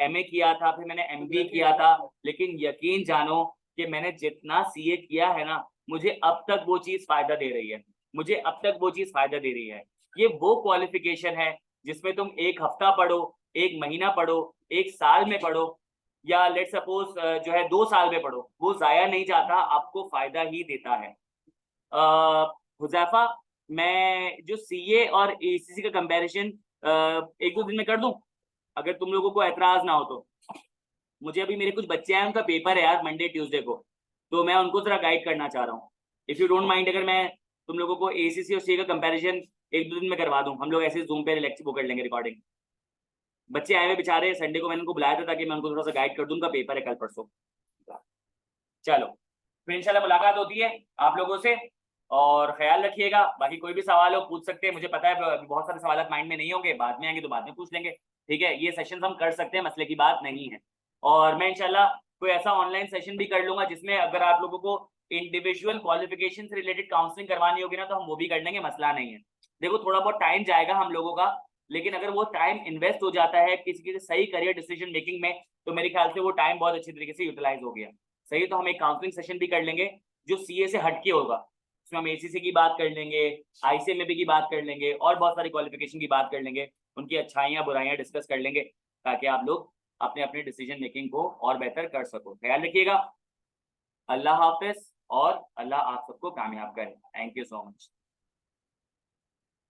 MA किया था, फिर मैंने MBA किया था। लेकिन यकीन जानो कि मैंने जितना सीए किया है ना, मुझे अब तक वो चीज फायदा दे रही है, मुझे अब तक वो चीज फायदा दे रही है। ये वो क्वालिफिकेशन है जिसमें तुम 1 हफ्ता पढ़ो, 1 महीना पढ़ो, 1 साल में पढ़ो, या लेट सपोज जो है 2 साल में पढ़ो, वो जाया नहीं जाता, आपको फायदा ही देता है। हुजैफा, मैं जो सीए और एसीसी का कंपैरिजन 1-2 दिन में कर दूं, अगर तुम लोगों को एतराज ना हो तो। मुझे अभी मेरे कुछ बच्चे हैं, उनका पेपर है यार मंडे ट्यूसडे को, तो मैं उनको जरा गाइड करना चाह रहा हूँ। इफ यू डोंट माइंड, अगर मैं तुम लोगों को एसीसी और सीए का कंपैरिजन 1-2 दिन में करवा दूं, हम लोग ऐसे जूम पे लेक्चर वो कर लेंगे रिकॉर्डिंग। बच्चे आए हुए बेचारे, संडे को मैंने उनको बुलाया था ताकि मैं उनको थोड़ा सा गाइड कर दूं, उनका पेपर है कल परसों। चलो फिर इंशाल्लाह मुलाकात होती है आप लोगों से, और ख्याल रखिएगा। बाकी कोई भी सवाल हो पूछ सकते हैं, मुझे पता है बहुत सारे सवाल माइंड में नहीं होंगे, बाद में आएंगे तो बाद में पूछ लेंगे, ठीक है। ये सेशन हम कर सकते हैं, मसले की बात नहीं है। और मैं इंशाल्लाह कोई ऐसा ऑनलाइन सेशन भी कर लूंगा जिसमें अगर आप लोगों को इंडिविजुअल क्वालिफिकेशन से रिलेटेड काउंसलिंग करवानी होगी ना, तो हम वो भी कर लेंगे, मसला नहीं है। देखो थोड़ा बहुत टाइम जाएगा हम लोगों का, लेकिन अगर वो टाइम इन्वेस्ट हो जाता है किसी के सही करियर डिसीजन मेकिंग में, तो मेरे ख्याल से वो टाइम बहुत अच्छी तरीके से यूटिलाइज हो गया, सही है। तो हम एक काउंसलिंग सेशन भी कर लेंगे जो सीए से हटके होगा, उसमें हम एसीसी की बात कर लेंगे, ICMA की बात कर लेंगे, और बहुत सारी क्वालिफिकेशन की बात कर लेंगे, उनकी अच्छाइयाँ बुराइयाँ डिस्कस कर लेंगे, ताकि आप लोग अपने अपने डिसीजन मेकिंग को और बेहतर कर सको। ख्याल रखिएगा, अल्लाह हाफिज, और अल्लाह आप सबको कामयाब करे। Thank you so much.